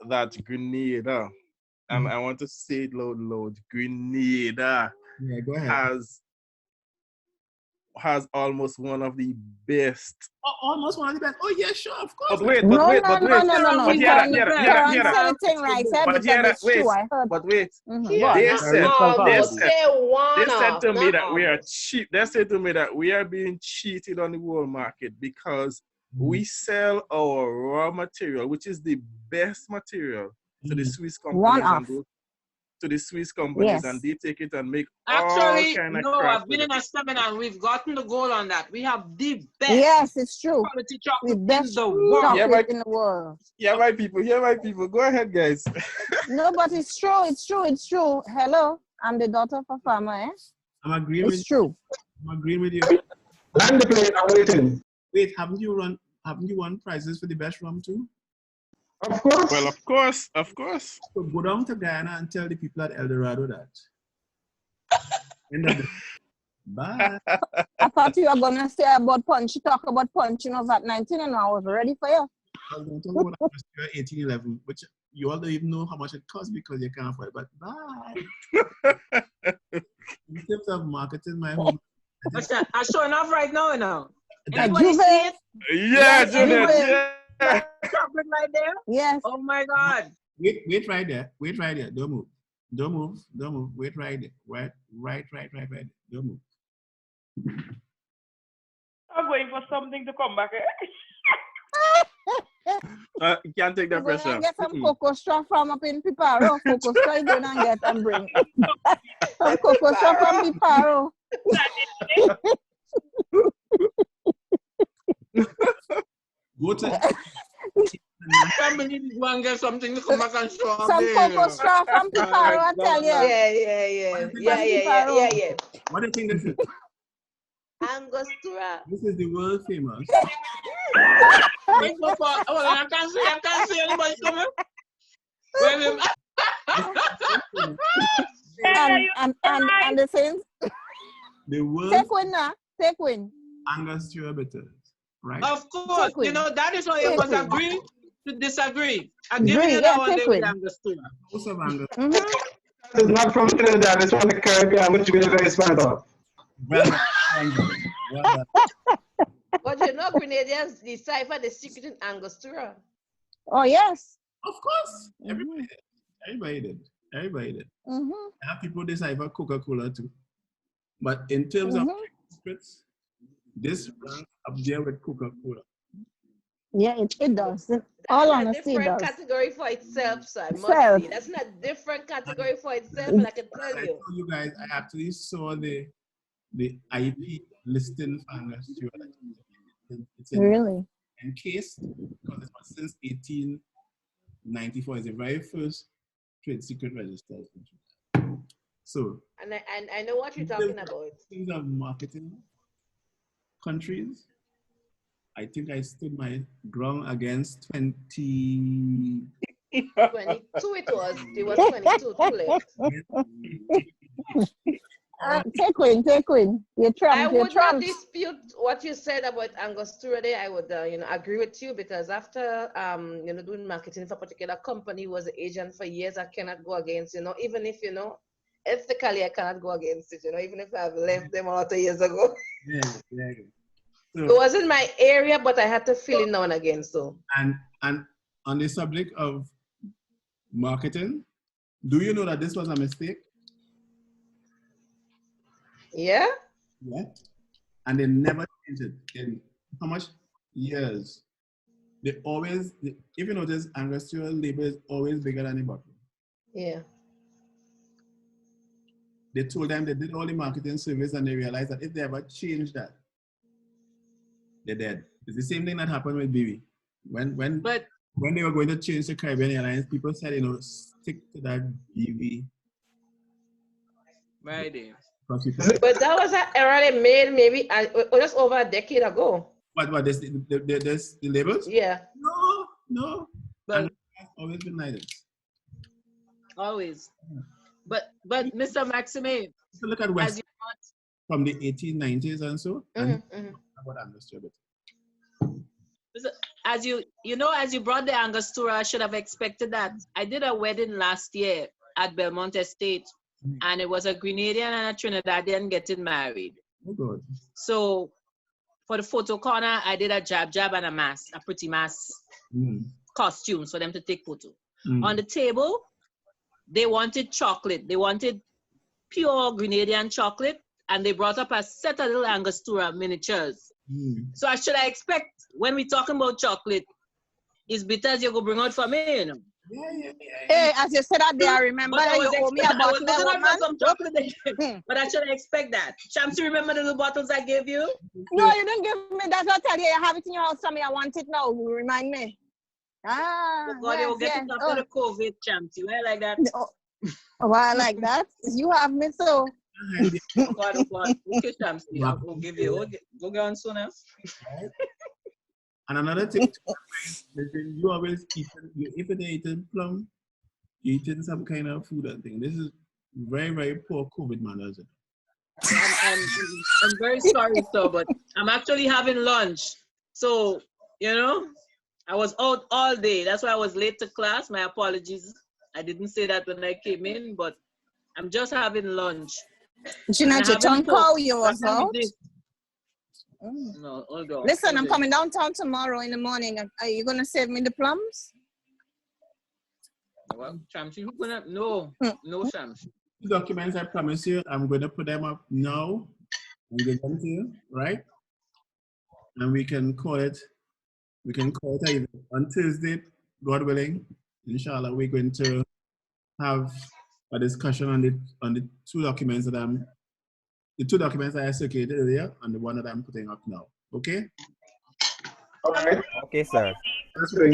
that Grenada, and I want to say it loud, Grenada has almost one of the best. Almost one of the best. Oh yeah, sure, of course. But wait. No. But hear that. They said to me that we are cheap. They said to me that we are being cheated on the world market because we sell our raw material, which is the best material, to the Swiss companies and they take it and make Actually, all kind of no, crap I've been in a seminar and we've gotten the goal on that. We have the best. Yes, it's true. Quality chocolate The best in the world. in the world. Yeah, my people. Go ahead, guys. No, but it's true. Hello, I'm the daughter of a farmer, eh? I'm agreeing it's true. I'm agreeing with you. Land the plane, I'm waiting. Wait, haven't you won prizes for the best rum too? Of course. Well, of course. So go down to Guyana and tell the people at El Dorado that. Bye. I thought you were gonna say about talk about punching us at 19, and I was ready for you. I was going to talk about 1811, which you all don't even know how much it costs because you can't afford it. But bye. In terms of marketing, my home. What's that? I'm showing off right now. Anybody see it? Yeah, Juliet. Yeah. Chocolate right there? Yes. Oh my God. Wait right there. Don't move. Wait right there. Right there. Don't move. I'm waiting for something to come back. You can't take that pressure. Get some cocoa straw from up in Piparo. Cocoa straw you go and get and bring. Some cocoa straw from Piparo. Go to Somebody go and get something to come back and show up. Some cocoa straw from Piparo, I tell you. Yeah. What do you think this is? Angostura. This is the world famous. I can't see anybody coming. And the same. The worst. Take one now. Take one. Angostura bitters, right? Of course, you know, that is why you must agree to disagree. I give you that one day with Angostura. Most of Angostura. It's not from Trinidad, it's from the Caribbean, which we are very smart of. Well, but you know, Grenadians decipher the secret in Angostura. Oh, yes. Of course. Everybody did. Everybody did. Mm-hmm. I have people decipher Coca-Cola too. But in terms of secrets, this ranks up there with Coca-Cola. Yeah, it does. All honesty, it different does. category for itself, so I must say. That's not a different category for itself, and I can tell you. I told you guys, I actually saw the IP listing for Angostura. It's really encased because it was since 1894. It's the very first trade secret register. So, and I know what you're talking about. In terms of marketing countries, I think I stood my ground against 20. 22 it was 22 too late. Take one. You're Trump. I would not dispute what you said about Angostura there. I would, agree with you because after, doing marketing for a particular company, was an agent for years. I cannot go against, even if, ethically, I cannot go against it, even if I've left them a lot of years ago. Yeah. So, it wasn't my area, but I had to fill in now and again. So. And on the subject of marketing, do you know that this was a mistake? Yeah. Yeah. And they never changed it in how much years? They always, if you notice, Angostura label is always bigger than the bottle. Yeah. They told them they did all the marketing service and they realized that if they ever change that, they're dead. It's the same thing that happened with BB. When they were going to change the Caribbean Airlines, people said, stick to that BB. Right. But that was an error they made maybe just over a decade ago. What, this, the labels? Yeah. No. But always been like this. Always. But Mr. Maxime, so look at West from the 1890s and so. About Angostura. As you brought the Angostura, I should have expected that. I did a wedding last year at Belmont Estate, and it was a Grenadian and a Trinidadian getting married. Oh, good. So for the photo corner, I did a jab and a mask, a pretty mask costumes for them to take photo. On the table, they wanted chocolate. They wanted pure Grenadian chocolate, and they brought up a set of little Angostura miniatures. So I should expect when we talking about chocolate, it's bitters you go bring out for me, Yeah. Hey, as you said that day, I remember that you owe me a bottle of some chocolate. But I should expect that. Shams, you remember the little bottles I gave you? No, you didn't give me that. I'll tell you, I have it in your house for me. I want it now. Remind me. Oh God, you'll get it after the COVID, Shams. You ain't like that. Why like that? You have me so. Oh God. Okay, Shams. I'll give you. Go get on soon else. And another thing, you always eating plum, you eating some kind of food and thing. This is very, very poor COVID manners. I'm very sorry, sir, but I'm actually having lunch. So, I was out all day. That's why I was late to class. My apologies. I didn't say that when I came in, but I'm just having lunch. Jeanette, your tongue call you was out? No, hold on. Listen, I'm coming downtown tomorrow in the morning. Are you going to save me the plums? Well, Shamsi, who's gonna? No, Shamsi. The documents I promise you, I'm going to put them up now and give them to you, right? And we can call it on Thursday, God willing. Inshallah, we're going to have a discussion on the two documents that I circulated earlier and the one that I'm putting up now. Okay? All right. Okay, sir.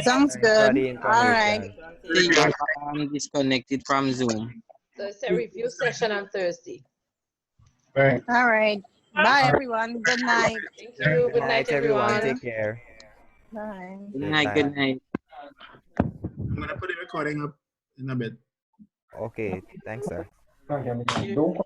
Sounds good. All right. I'm disconnected from Zoom. So it's a review session on Thursday. Right. All right. Bye, everyone. Good night. Thank you. Good night, everyone. Take care. Bye. Good night. I'm going to put the recording up in a bit. Okay, thanks, sir. Don't